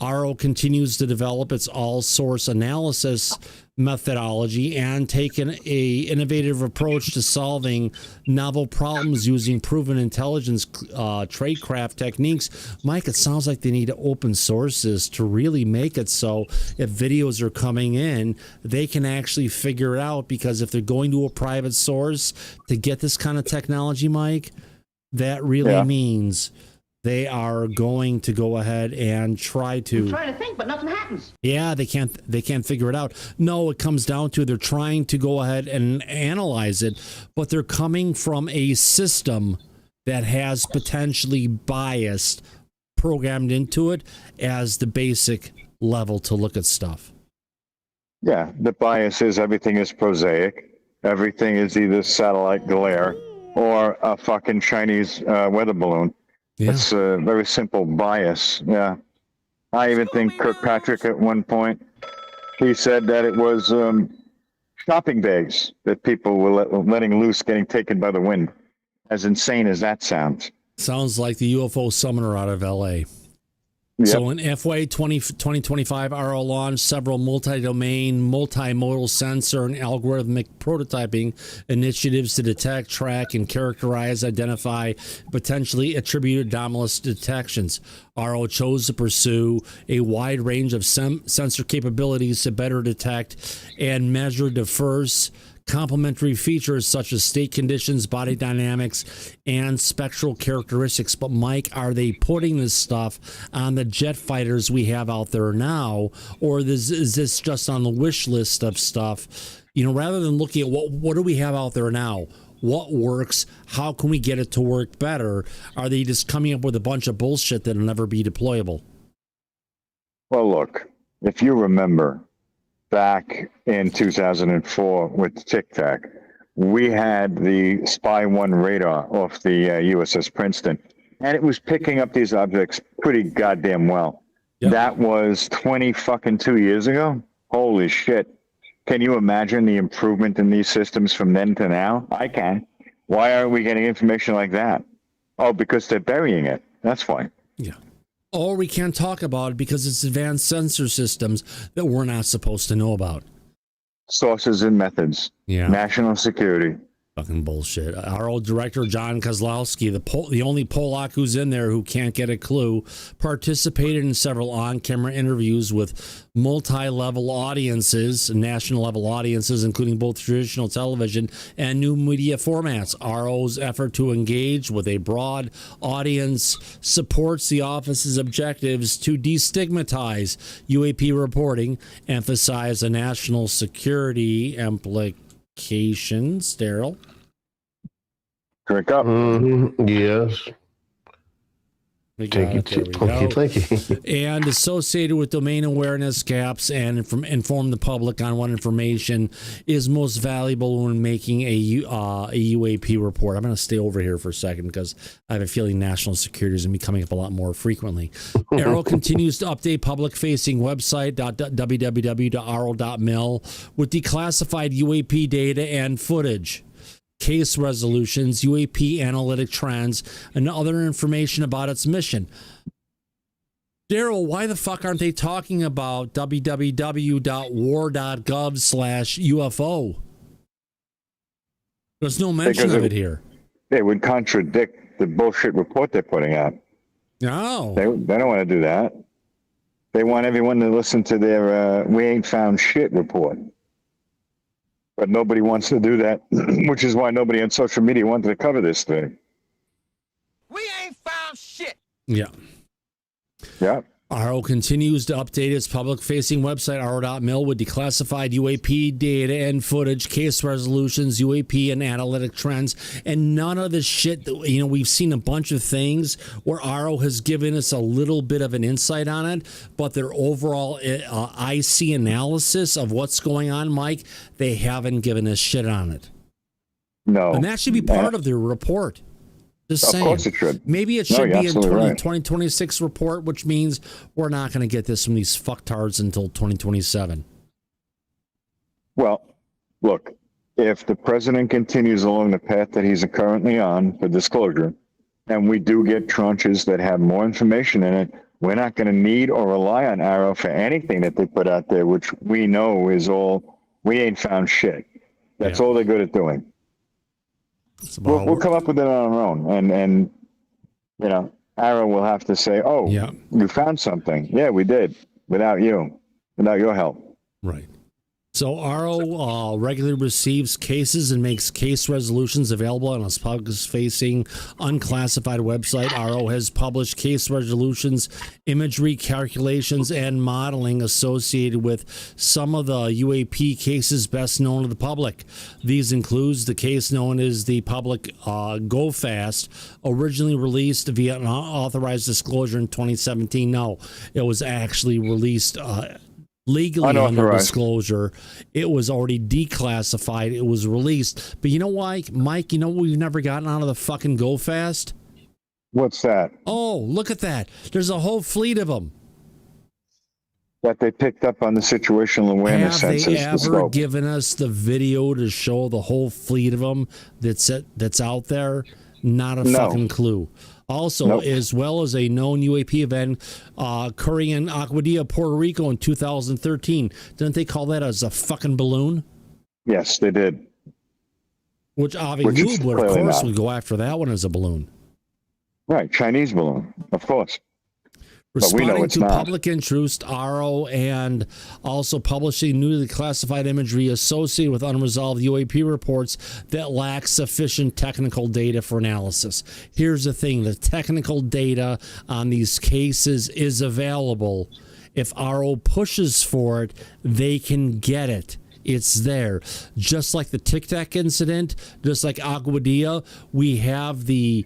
AARO continues to develop its all-source analysis methodology and take an innovative approach to solving novel problems using proven intelligence tradecraft techniques. Mike, it sounds like they need to open source this to really make it so if videos are coming in, they can actually figure it out, because if they're going to a private source to get this kind of technology, Mike, that really means they are going to go ahead and try to. I'm trying to think, but nothing happens. Yeah, they can't figure it out. No, it comes down to they're trying to go ahead and analyze it, but they're coming from a system that has potentially bias programmed into it as the basic level to look at stuff. Yeah, the bias is everything is prosaic. Everything is either satellite glare or a fucking Chinese weather balloon. Yeah. It's a very simple bias. Yeah. I even think Kirkpatrick at one point, he said that it was shopping bags that people were letting loose, getting taken by the wind. As insane as that sounds. Sounds like the UFO summoner out of L.A. Yep. So in FY 2025, AARO launched several multi-domain, multimodal sensor and algorithmic prototyping initiatives to detect, track, and characterize, identify potentially attributed anomalous detections. AARO chose to pursue a wide range of sensor capabilities to better detect and measure diverse complementary features such as state conditions, body dynamics, and spectral characteristics. But Mike, are they putting this stuff on the jet fighters we have out there now, or is this just on the wish list of stuff? You know, rather than looking at what do we have out there now, what works, how can we get it to work better? Are they just coming up with a bunch of bullshit that'll never be deployable? Well, look, if you remember, back in 2004 with Tic Tac, we had the Spy 1 radar off the USS Princeton, and it was picking up these objects pretty goddamn well. Yep. That was 22 years ago. Holy shit. Can you imagine the improvement in these systems from then to now? I can. Why aren't we getting information like that? Oh, because they're burying it. That's why. Yeah. Or we can't talk about it because it's advanced sensor systems that we're not supposed to know about. Sources and methods. Yeah. National security. Fucking bullshit. Our old director, John Kozlowski, the only Polak who's in there who can't get a clue, participated in several on-camera interviews with multi-level audiences, national-level audiences, including both traditional television and new media formats. RO's effort to engage with a broad audience supports the office's objectives to destigmatize UAP reporting, emphasize the national security implications. Daryl? Correct up. Yes. Thank you. And associated with domain awareness gaps and inform the public on what information is most valuable when making a UAP report. I'm going to stay over here for a second because I have a feeling national security is going to be coming up a lot more frequently. AARO continues to update public-facing website www.aaro.mil with declassified UAP data and footage, case resolutions, UAP analytic trends, and other information about its mission. Daryl, why the fuck aren't they talking about www.war.gov/UFO? There's no mention of it here. It would contradict the bullshit report they're putting out. No. They don't want to do that. They want everyone to listen to their we ain't found shit report. But nobody wants to do that, which is why nobody on social media wanted to cover this thing. We ain't found shit. Yeah. Yeah. AARO continues to update its public-facing website, AARO.mil, with declassified UAP data and footage, case resolutions, UAP and analytic trends, and none of the shit that, we've seen a bunch of things where AARO has given us a little bit of an insight on it, but their overall IC analysis of what's going on, Mike, they haven't given us shit on it. No. And that should be part of their report. Just saying. Of course it should. Maybe it should be in 2026 report, which means we're not going to get this from these fucktards until 2027. Well, look, if the president continues along the path that he's currently on for disclosure, and we do get tranches that have more information in it, we're not going to need or rely on AARO for anything that they put out there, which we know is all, we ain't found shit. That's all they're good at doing. We'll come up with it on our own, and AARO will have to say, "Oh, you found something." Yeah, we did, without your help. Right. So AARO regularly receives cases and makes case resolutions available on its public-facing unclassified website. AARO has published case resolutions, imagery, calculations, and modeling associated with some of the UAP cases best known to the public. These includes the case known as the public Go Fast, originally released via an unauthorized disclosure in 2017. No, it was actually released legally under disclosure. It was already declassified. It was released. But you know why, Mike? You know what we've never gotten out of the fucking Go Fast? What's that? Oh, look at that. There's a whole fleet of them. That they picked up on the situational awareness sensors. Have they ever the given us the video to show the whole fleet of them that's out there? Not a fucking clue. Also, as well as a known UAP event occurring in Aguadilla, Puerto Rico in 2013. Didn't they call that as a fucking balloon? Yes, they did. Which obviously would, of course, would go after that one as a balloon. Right, Chinese balloon, of course. Responding to public interest, AARO, and also publishing newly classified imagery associated with unresolved UAP reports that lack sufficient technical data for analysis. Here's the thing. The technical data on these cases is available. If AARO pushes for it, they can get it. It's there. Just like the Tic Tac incident, just like Aguadilla, we have the...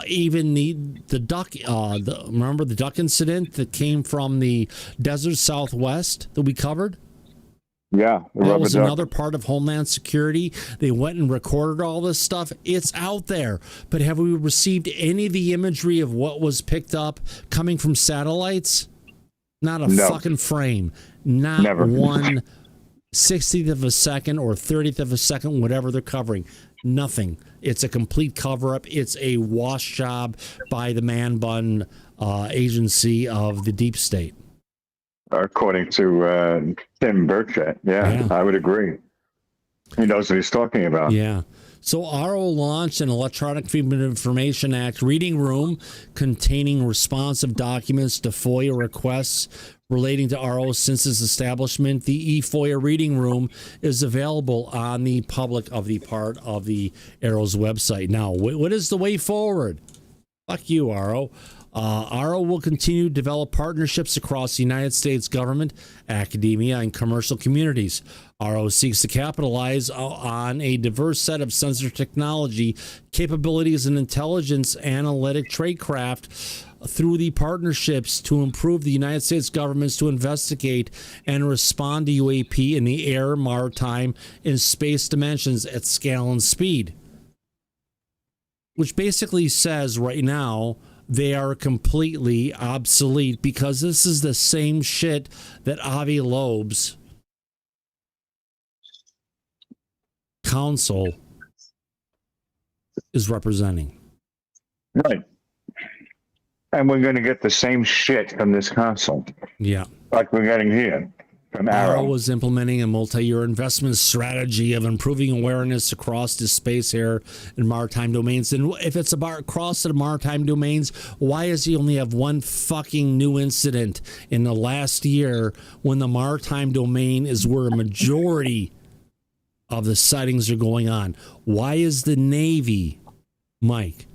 even the duck, remember the duck incident that came from the desert Southwest that we covered? Yeah. That was another part of Homeland Security. They went and recorded all this stuff. It's out there. But have we received any of the imagery of what was picked up coming from satellites? Not a fucking frame. Not one 60th of a second or 30th of a second, whatever they're covering. Nothing. It's a complete cover-up. It's a wash job by the man-bun agency of the deep state. According to Tim Burchett, yeah, I would agree. He knows what he's talking about. Yeah. So AARO launched an Electronic Freedom of Information Act reading room containing responsive documents to FOIA requests relating to AARO since its establishment. The eFOIA reading room is available on the public of the part of the AARO's website. Now, what is the way forward? Fuck you, AARO. AARO will continue to develop partnerships across the United States government, academia, and commercial communities. AARO seeks to capitalize on a diverse set of sensor technology, capabilities, and intelligence analytic tradecraft through the partnerships to improve the United States governments to investigate and respond to UAP in the air, maritime, and space dimensions at scale and speed. Which basically says right now they are completely obsolete because this is the same shit that Avi Loeb's council is representing. Right. And we're going to get the same shit from this council. Yeah. Like we're getting here from AARO. AARO was implementing a multi-year investment strategy of improving awareness across the space, air, and maritime domains. And if it's about across the maritime domains, why does he only have one fucking new incident in the last year when the maritime domain is where a majority of the sightings are going on? Why is the Navy, Mike?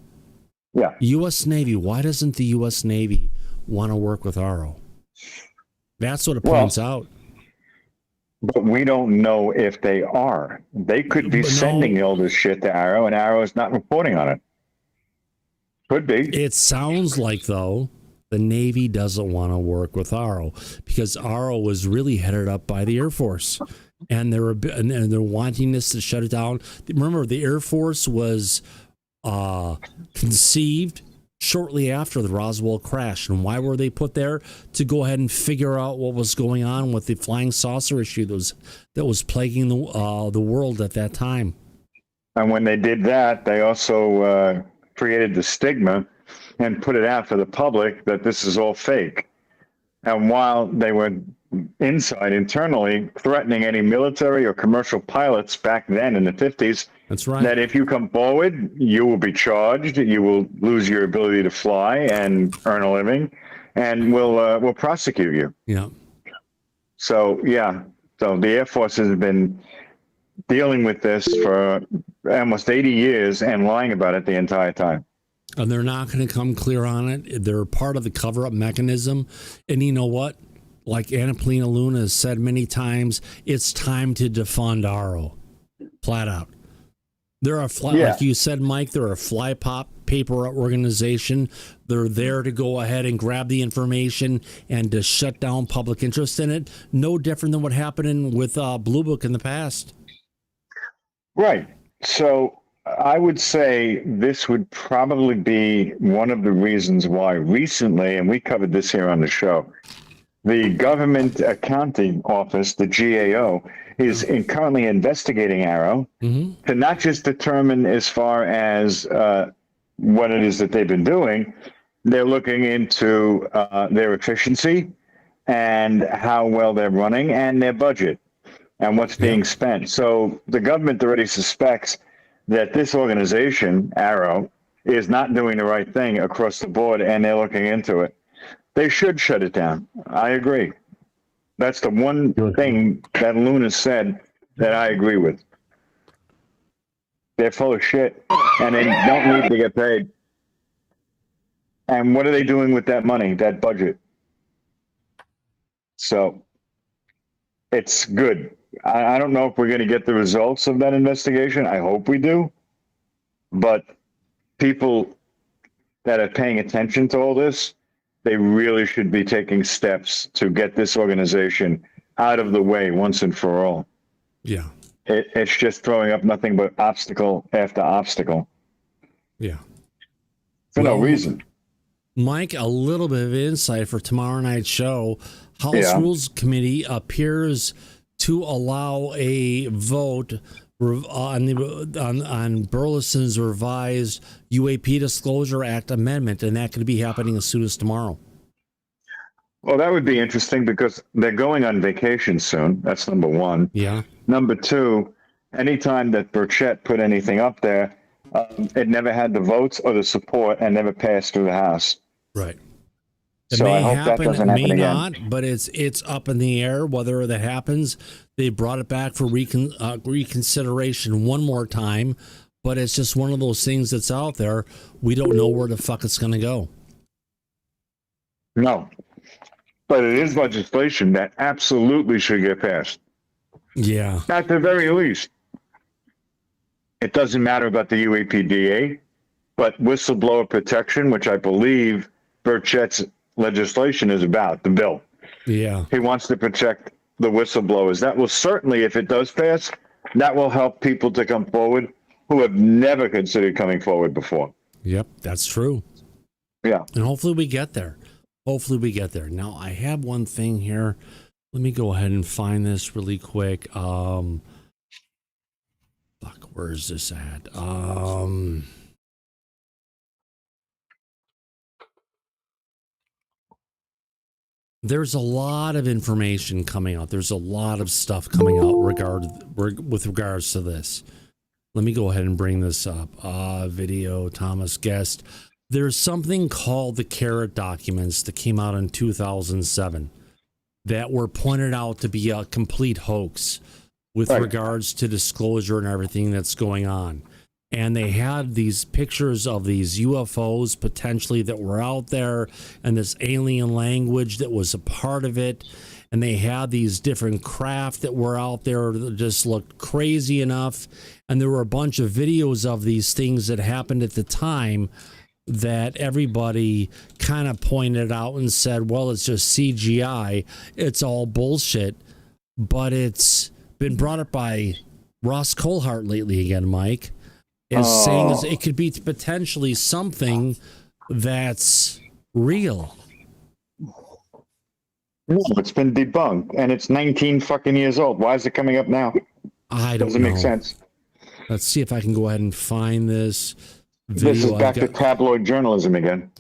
Yeah. U.S. Navy, why doesn't the U.S. Navy want to work with AARO? That's what it points out. But we don't know if they are. They could be sending all this shit to AARO, and AARO is not reporting on it. Could be. It sounds like, though, the Navy doesn't want to work with AARO because AARO was really headed up by the Air Force, and they're wanting this to shut it down. Remember, the Air Force was conceived shortly after the Roswell crash. And why were they put there? To go ahead and figure out what was going on with the flying saucer issue that was plaguing the world at that time. And when they did that, they also created the stigma and put it out for the public that this is all fake. And while they were internally threatening any military or commercial pilots back then in the 50s, that's right, that if you come forward, you will be charged, you will lose your ability to fly and earn a living, and we'll prosecute you. Yeah. So so the Air Force has been dealing with this for almost 80 years and lying about it the entire time. And they're not going to come clear on it. They're part of the cover-up mechanism. And you know what? Like Anna Polina Luna has said many times, it's time to defund AARO. Flat out. They're like you said, Mike, they're a fly paper organization. They're there to go ahead and grab the information and to shut down public interest in it. No different than what happened with Blue Book in the past. Right. So I would say this would probably be one of the reasons why recently, and we covered this here on the show, the Government Accounting Office, the GAO, is currently investigating AARO to not just determine as far as what it is that they've been doing, they're looking into their efficiency and how well they're running and their budget and what's being spent. So the government already suspects that this organization, AARO, is not doing the right thing across the board, and they're looking into it. They should shut it down. I agree. That's the one thing that Luna said that I agree with. They're full of shit, and they don't need to get paid. And what are they doing with that money, that budget? So it's good. I don't know if we're going to get the results of that investigation. I hope we do. But people that are paying attention to all this, they really should be taking steps to get this organization out of the way once and for all. Yeah. It's just throwing up nothing but obstacle after obstacle. Yeah. For no reason. Mike, a little bit of insight for tomorrow night's show. House Rules Committee appears to allow a vote on Burleson's revised UAP Disclosure Act amendment, and that could be happening as soon as tomorrow. Well, that would be interesting because they're going on vacation soon. That's number one. Yeah. Number two, anytime that Burchett put anything up there, it never had the votes or the support and never passed through the House. Right. It So may I hope happen, that doesn't it happen may again. not, but it's up in the air whether that happens. They brought it back for reconsideration one more time, but it's just one of those things that's out there. We don't know where the fuck it's going to go. No. But it is legislation that absolutely should get passed. Yeah. At the very least. It doesn't matter about the UAPDA, but whistleblower protection, which I believe Burchett's legislation is about, the bill. Yeah. He wants to protect the whistleblowers. That will certainly, if it does pass, that will help people to come forward who have never considered coming forward before. Yep, that's true. Yeah. And hopefully we get there. Hopefully we get there. Now, I have one thing here. Let me go ahead and find this really quick. Fuck, where is this at? There's a lot of information coming out. There's a lot of stuff coming out with regards to this. Let me go ahead and bring this up. Video, Thomas Guest. There's something called the Carrot documents that came out in 2007 that were pointed out to be a complete hoax with regards to disclosure and everything that's going on. And they had these pictures of these UFOs potentially that were out there and this alien language that was a part of it. And they had these different craft that were out there that just looked crazy enough. And there were a bunch of videos of these things that happened at the time that everybody kind of pointed out and said, well, it's just CGI. It's all bullshit. But it's been brought up by Ross Coulthart lately again, Mike, is saying it could be potentially something that's real. No, it's been debunked, and it's 19 fucking years old. Why is it coming up now? I don't know. Doesn't make sense. Let's see if I can go ahead and find this video. This is back to tabloid journalism again.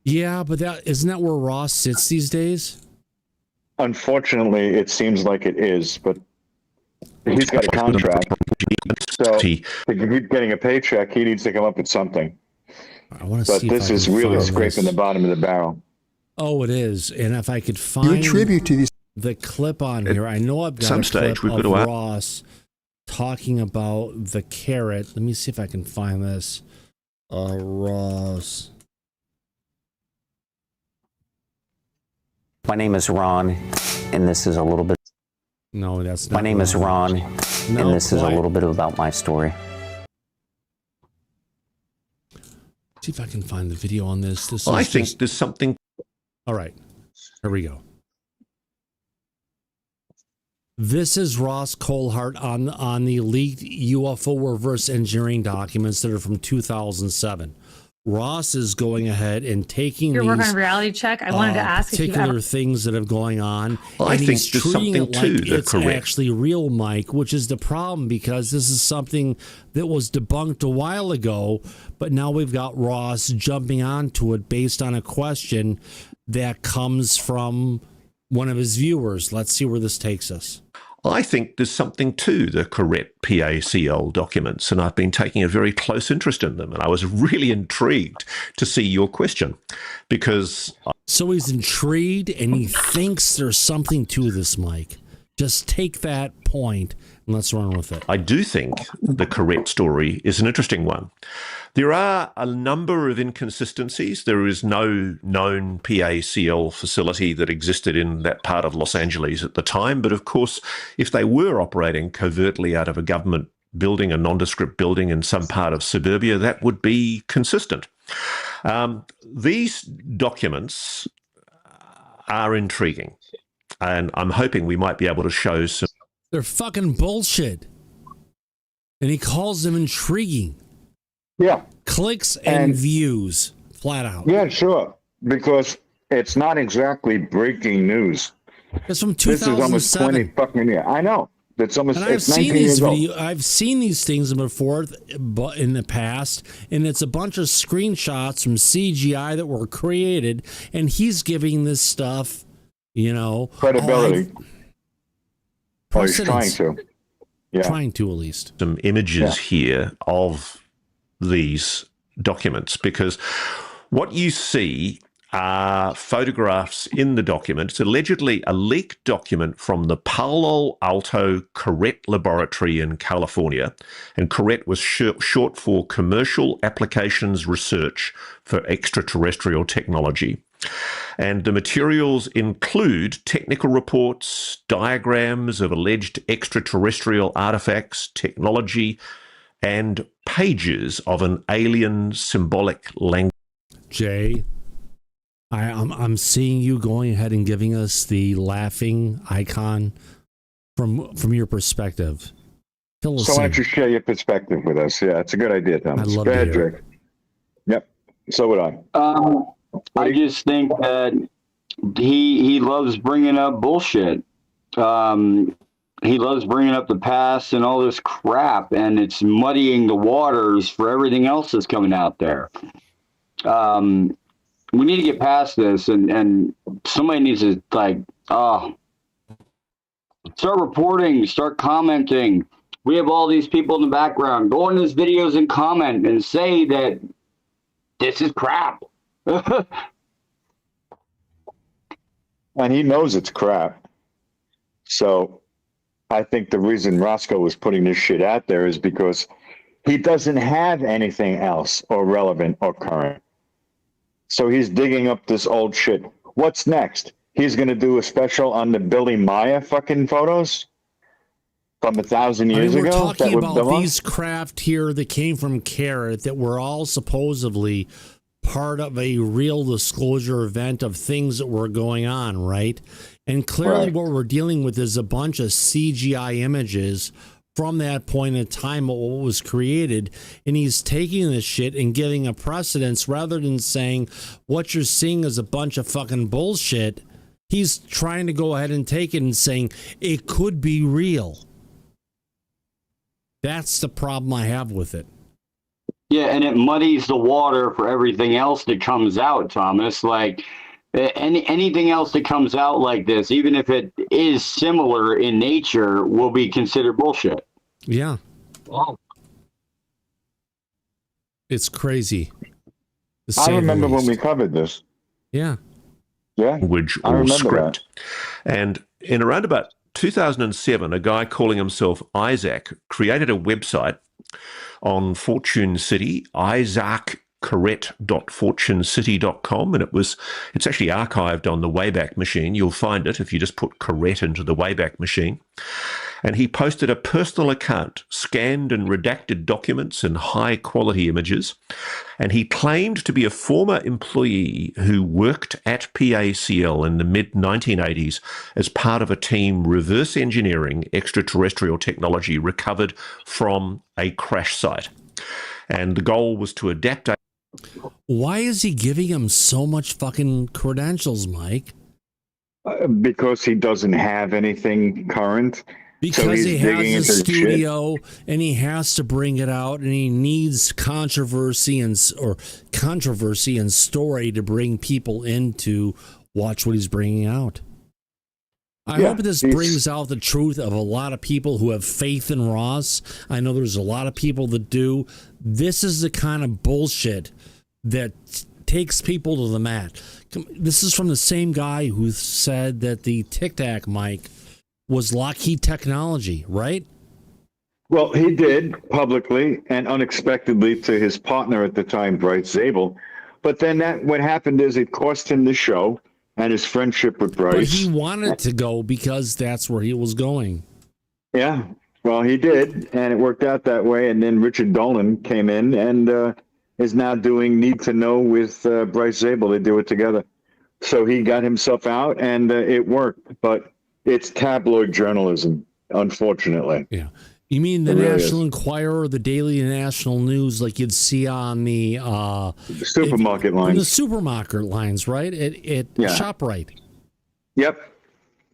Yeah, but isn't that where Ross sits these days? Unfortunately, it seems like it is, but he's got a contract. So to keep getting a paycheck, he needs to come up with something. I want to but see this is really scraping the bottom of the barrel. Oh, it is. And if I could find the clip on here, I know I've got a clip of Ross talking about the carrot. Let me see if I can find this. Ross. My name is Ron, and this is a little bit. No, that's not. My name is Ron, and this is a little bit about my story. See if I can find the video on this. I think there's something. All right, here we go. This is Ross Coulthart on the leaked UFO reverse engineering documents that are from 2007. Ross is going ahead and taking your work these on reality check. I wanted to ask particular things that are going on. Well, I think there's something too. It's actually real, Mike, which is the problem because this is something that was debunked a while ago, but now we've got Ross jumping onto it based on a question that comes from one of his viewers. Let's see where this takes us. I think there's something to the correct PACL documents, and I've been taking a very close interest in them. And I was really intrigued to see your question because. So he's intrigued and he thinks there's something to this, Mike. Just take that point and let's run with it. I do think the correct story is an interesting one. There are a number of inconsistencies. There is no known PACL facility that existed in that part of Los Angeles at the time. But of course, if they were operating covertly out of a government building, a nondescript building in some part of suburbia, that would be consistent. These documents are intriguing. And I'm hoping we might be able to show some. They're fucking bullshit. And he calls them intriguing. Yeah. Clicks and views, flat out. Yeah, sure. Because it's not exactly breaking news. It's from 2007. This is almost 20 fucking years. I know. It's almost. And I've it's seen 19 years old. I've seen these things before in the past, and it's a bunch of screenshots from CGI that were created, and he's giving this stuff, credibility. He's trying to. Trying to, at least. Some images here of these documents, because what you see are photographs in the document. It's allegedly a leaked document from the Palo Alto Corret Laboratory in California. And Corret was short for Commercial Applications Research for Extraterrestrial Technology. And the materials include technical reports, diagrams of alleged extraterrestrial artifacts, technology, and pages of an alien symbolic language. Jay, I'm seeing you going ahead and giving us the laughing icon from your perspective. So why don't you share your perspective with us? Yeah, it's a good idea, Thomas. I'd love Go to ahead, hear Drake. Yep. So would I. I just think that he loves bringing up bullshit. He loves bringing up the past and all this crap, and it's muddying the waters for everything else that's coming out there. We need to get past this, and somebody needs to start reporting, start commenting. We have all these people in the background. Go in these videos and comment and say that this is crap. And he knows it's crap. So I think the reason Roscoe was putting this shit out there is because he doesn't have anything else or relevant or current. So he's digging up this old shit. What's next? He's going to do a special on the Billy Maya fucking photos from 1,000 years ago? We're talking about these craft here that came from Carrot that were all supposedly part of a real disclosure event of things that were going on, right? And clearly what we're dealing with is a bunch of CGI images from that point in time of what was created, and he's taking this shit and giving a precedence rather than saying what you're seeing is a bunch of fucking bullshit. He's trying to go ahead and take it and saying it could be real. That's the problem I have with it. Yeah, and it muddies the water for everything else that comes out, Thomas. Like anything else that comes out like this, even if it is similar in nature, will be considered bullshit. Yeah. Wow. It's crazy. I remember when we covered this. Yeah. Yeah. Language I or remember script. And in around about 2007, a guy calling himself Isaac created a website on Fortune City, isaaccorrect.fortunecity.com, and it's actually archived on the Wayback Machine. You'll find it if you just put Correct into the Wayback Machine. And he posted a personal account, scanned and redacted documents and high-quality images, and he claimed to be a former employee who worked at PACL in the mid-1980s as part of a team reverse engineering extraterrestrial technology recovered from a crash site. And the goal was to adapt. Why is he giving him so much fucking credentials, Mike? Because he doesn't have anything current. Because he has a studio and he has to bring it out, and he needs controversy and story to bring people in to watch what he's bringing out. I hope this brings out the truth of a lot of people who have faith in Ross. I know there's a lot of people that do. This is the kind of bullshit that takes people to the mat. This is from the same guy who said that the Tic Tac mic was Lockheed Technology, right? Well, he did publicly and unexpectedly to his partner at the time, Bryce Zabel. But then what happened is it cost him the show and his friendship with Bryce. But he wanted to go because that's where he was going. Yeah, well, he did, and it worked out that way. And then Richard Dolan came in and is now doing Need to Know with Bryce Zabel. They do it together. So he got himself out, and it worked. But it's tabloid journalism, unfortunately. Yeah. You mean the National Enquirer, the Daily National News, like you'd see on the supermarket lines. The supermarket lines, right? At ShopRite. Yep.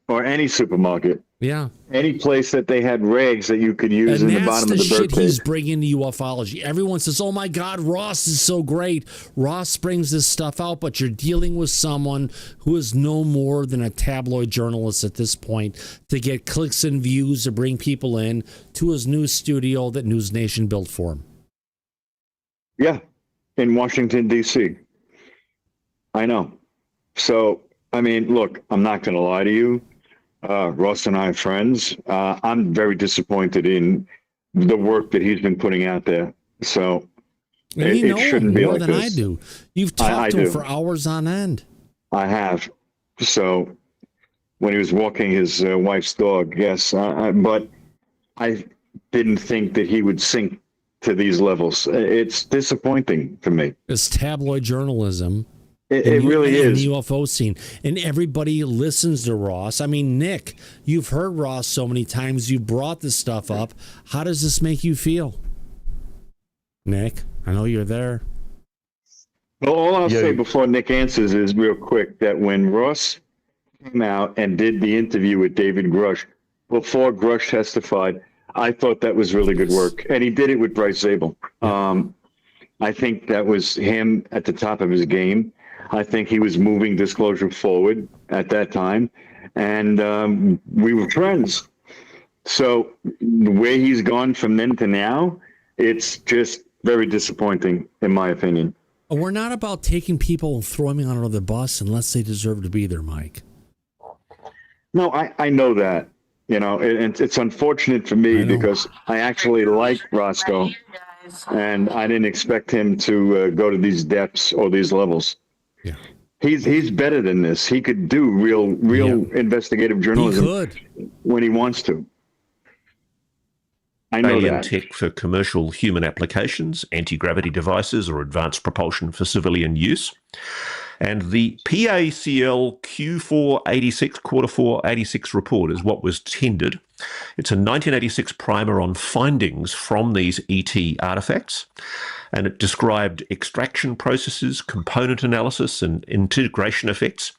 Or any supermarket. Yeah. Any place that they had rags that you could use in the bottom of the bird shit he's bringing to ufology. Everyone says, "Oh my God, Ross is so great. Ross brings this stuff out," but you're dealing with someone who is no more than a tabloid journalist at this point to get clicks and views to bring people in to his news studio that News Nation built for him. Yeah, in Washington, D.C. I know. So, I mean, look, I'm not going to lie to you. Ross and I are friends. I'm very disappointed in the work that he's been putting out there. So it shouldn't be like this. More than I do. You've talked to him for hours on end. I have. So when he was walking his wife's dog, yes. But I didn't think that he would sink to these levels. It's disappointing for me. It's tabloid journalism. It really is. In the UFO scene. And everybody listens to Ross. I mean, Nick, you've heard Ross so many times. You brought this stuff up. How does this make you feel? Nick, I know you're there. Well, all I'll say before Nick answers is real quick that when Ross came out and did the interview with David Grush, before Grush testified, I thought that was really good work. And he did it with Bryce Zabel. I think that was him at the top of his game. I think he was moving Disclosure forward at that time, and we were friends. So the way he's gone from then to now, it's just very disappointing, in my opinion. We're not about taking people and throwing them under the bus unless they deserve to be there, Mike. No, I know that. You know, it's unfortunate for me because I actually like Roscoe, and I didn't expect him to go to these depths or these levels. Yeah, he's better than this. He could do real investigative journalism when he wants to. I know Alien that. tech for commercial human applications, anti-gravity devices, or advanced propulsion for civilian use. And the PACL Q486, quarter 486 report is what was tendered. It's a 1986 primer on findings from these ET artifacts, and it described extraction processes, component analysis, and integration effects.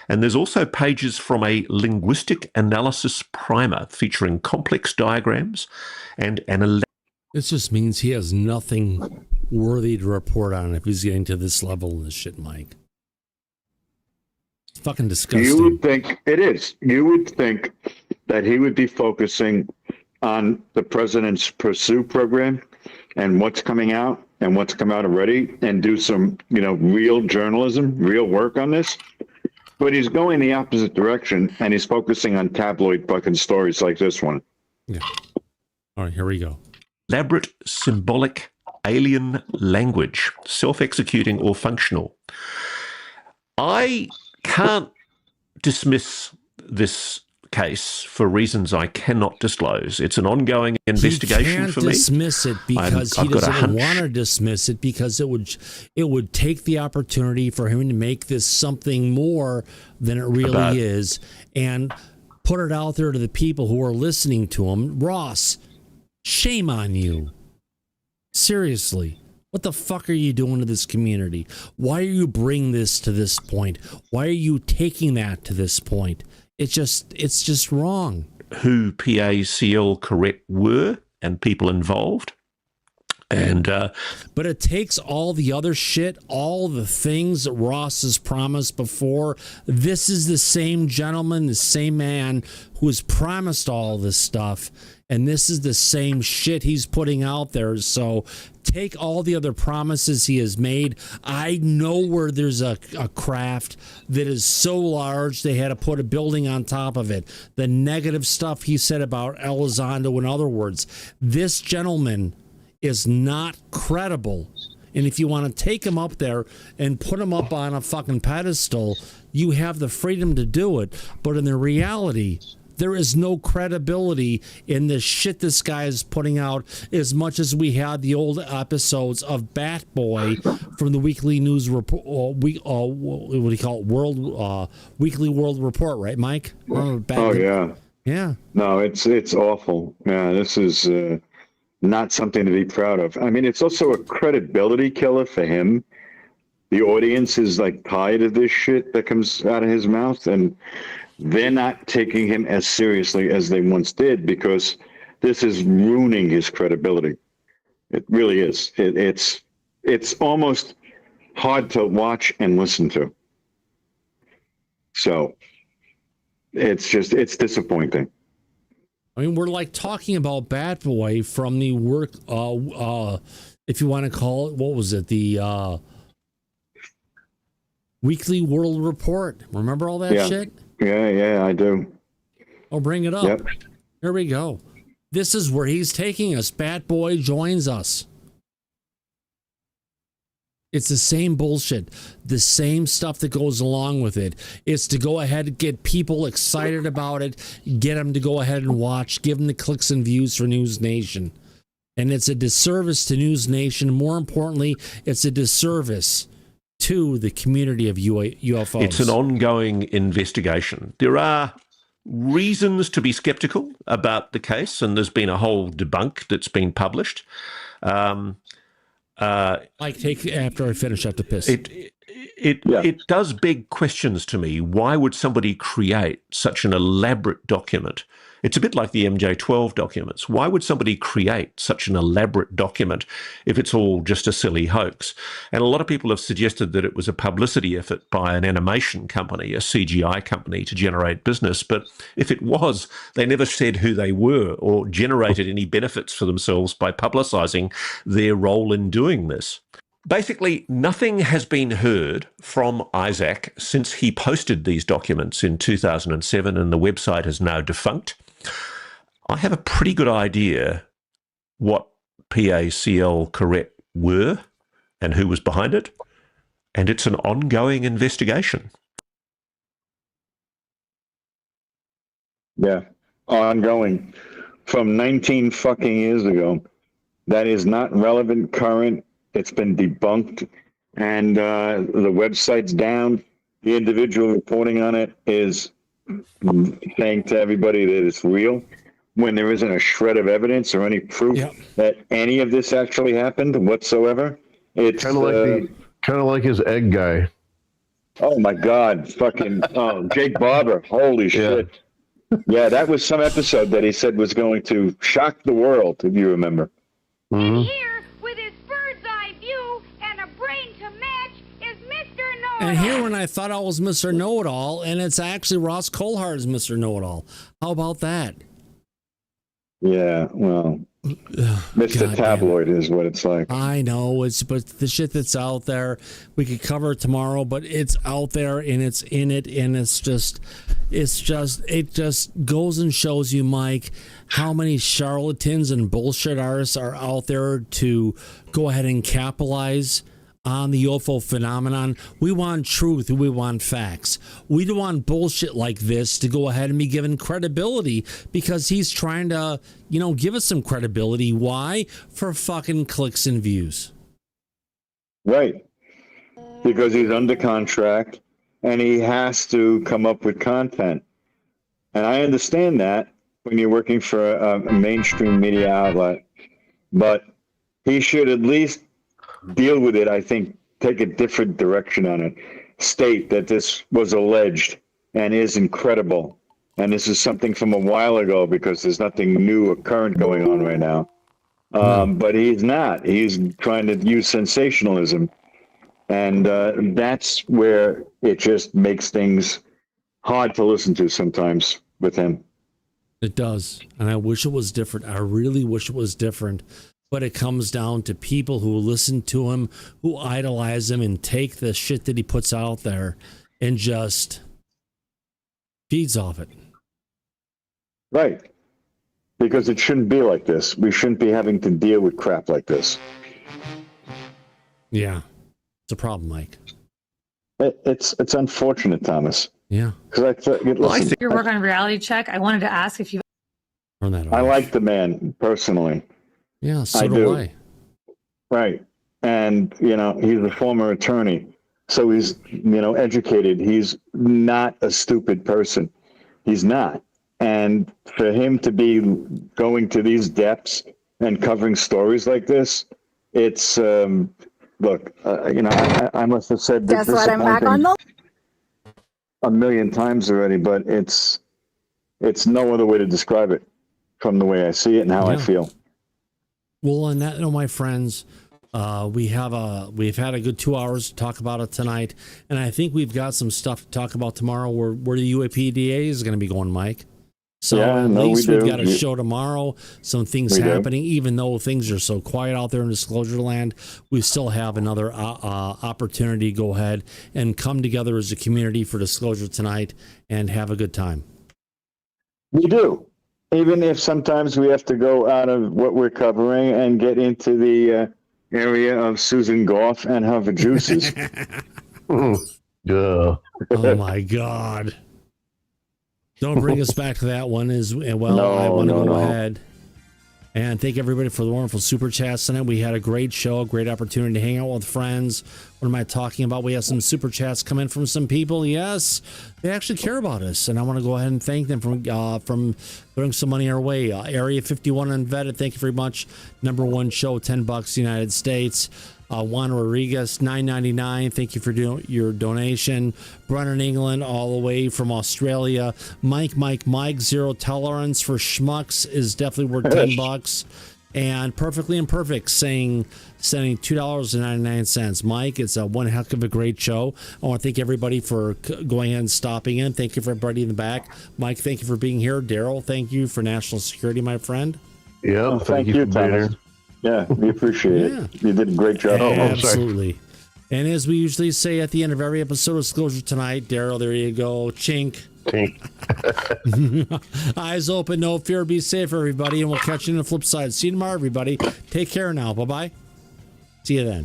And there's also pages from a linguistic analysis primer featuring complex diagrams and This just means he has nothing worthy to report on if he's getting to this level of this shit, Mike. It's fucking disgusting. You would think it is. You would think that he would be focusing on the president's Pursue program and what's coming out and what's come out already, and do some, real journalism, real work on this. But he's going the opposite direction, and he's focusing on tabloid fucking stories like this one. Yeah. All right, here we go. Elaborate symbolic alien language, self-executing or functional. I can't dismiss this case for reasons I cannot disclose. It's an ongoing investigation for me. He can't dismiss it because he doesn't want to dismiss it, because it would take the opportunity for him to make this something more than it really is and put it out there to the people who are listening to him. Ross, shame on you. Seriously. What the fuck are you doing to this community? Why are you bringing this to this point? Why are you taking that to this point? It's just wrong. Who PACL correct were and people involved. And but it takes all the other shit, all the things that Ross has promised before. This is the same gentleman, the same man who has promised all this stuff, and this is the same shit he's putting out there. So take all the other promises he has made. I know where there's a craft that is so large they had to put a building on top of it. The negative stuff he said about Elizondo, in other words, this gentleman is not credible. And if you want to take him up there and put him up on a fucking pedestal, you have the freedom to do it. But in the reality, there is no credibility in the shit this guy is putting out, as much as we had the old episodes of Bat Boy from the Weekly News Report, what do you call it? Weekly World Report, right, Mike? Yeah. No, it's awful. Yeah, this is not something to be proud of. I mean, it's also a credibility killer for him. The audience is like tired of this shit that comes out of his mouth, and they're not taking him as seriously as they once did, because this is ruining his credibility. It really is. It's almost hard to watch and listen to. So it's disappointing. I mean, we're like talking about Bat Boy from the work, if you want to call it, what was it? The Weekly World Report. Remember all that shit? Yeah, I do. Oh, bring it up. Yep. Here we go. This is where he's taking us. Bat Boy joins us. It's the same bullshit, the same stuff that goes along with it. It's to go ahead and get people excited about it, get them to go ahead and watch, give them the clicks and views for News Nation. And it's a disservice to News Nation. More importantly, it's a disservice to the community of UFOs. It's an ongoing investigation. There are reasons to be skeptical about the case, and there's been a whole debunk that's been published. Mike, take after I finish up the piss. It does beg questions to me. Why would somebody create such an elaborate document? It's a bit like the MJ12 documents. Why would somebody create such an elaborate document if it's all just a silly hoax? And a lot of people have suggested that it was a publicity effort by an animation company, a CGI company, to generate business. But if it was, they never said who they were or generated any benefits for themselves by publicizing their role in doing this. Basically, nothing has been heard from Isaac since he posted these documents in 2007, and the website is now defunct. I have a pretty good idea what PACL Correct were and who was behind it, and it's an ongoing investigation. Yeah, ongoing from 19 fucking years ago. That is not relevant, current. It's been debunked, and the website's down. The individual reporting on it is saying to everybody that it's real, when there isn't a shred of evidence or any proof that any of this actually happened whatsoever. It's kind of like his egg guy. Oh my God, fucking Jake Barber! Holy shit! Yeah, that was some episode that he said was going to shock the world, if you remember. And here, with his bird's eye view and a brain to match, is Mr. Know-It-All. And here, when I thought I was Mr. Know-It-All, and it's actually Ross Coulthart is Mr. Know-It-All. How about that? Yeah, well, Mr. Tabloid is what it's like. I know, but the shit that's out there, we could cover it tomorrow, but it's out there and it's in it, and it just goes and shows you, Mike, how many charlatans and bullshit artists are out there to go ahead and capitalize on the UFO phenomenon. We want truth. We want facts. We don't want bullshit like this to go ahead and be given credibility, because he's trying to, give us some credibility. Why? For fucking clicks and views. Right. Because he's under contract and he has to come up with content. And I understand that when you're working for a mainstream media outlet, but he should at least deal with it. I think take a different direction on it. State that this was alleged and is incredible, and this is something from a while ago, because there's nothing new or current going on right now. But he's not. He's trying to use sensationalism, and that's where it just makes things hard to listen to sometimes with him. It does, and I wish it was different. I really wish it was different. But it comes down to people who listen to him, who idolize him, and take the shit that he puts out there and just feeds off it. Right. Because it shouldn't be like this. We shouldn't be having to deal with crap like this. Yeah. It's a problem, Mike. It's unfortunate, Thomas. Yeah. Because I think your work on Reality Check, I wanted to ask if you... I like the man, personally. Yeah, so do I. Right. And, he's a former attorney. So he's, educated. He's not a stupid person. He's not. And for him to be going to these depths and covering stories like this, it's, look, I must have said that. Guess what? I'm back on the... a million times already, but it's no other way to describe it from the way I see it and how I feel. Well, on that note, my friends, we've had a good 2 hours to talk about it tonight, and I think we've got some stuff to talk about tomorrow where the UAPDA is going to be going, Mike. So at least we've got a show tomorrow, some things happening, even though things are so quiet out there in Disclosure Land, we still have another opportunity to go ahead and come together as a community for Disclosure tonight and have a good time. We do. Even if sometimes we have to go out of what we're covering and get into the area of Susan Goff and her juices. Oh my God. Don't bring us back to that one as well. I want to go ahead and thank everybody for the wonderful super chats tonight. We had a great show, great opportunity to hang out with friends. What am I talking about? We have some super chats come in from some people. Yes, they actually care about us, and I want to go ahead and thank them from throwing some money our way. Area 51 Unvetted, thank you very much. #1 show, $10 United States. Juan Rodriguez, $9.99. Thank you for your donation. Brennan England, all the way from Australia. Mike, Zero Tolerance for Schmucks is definitely worth $10. And Perfectly Imperfect sending $2.99. Mike, it's one heck of a great show. I want to thank everybody for going ahead and stopping in. Thank you for everybody in the back. Mike, thank you for being here. Daryl, thank you for national security, my friend. Yeah, thank you for being here. Yeah, we appreciate it. You did a great job. Absolutely. And as we usually say at the end of every episode of Disclosure tonight, Daryl, there you go. Chink. Eyes open, no fear, be safe, everybody, and we'll catch you on the flip side. See you tomorrow, everybody. Take care now. Bye-bye. See you then.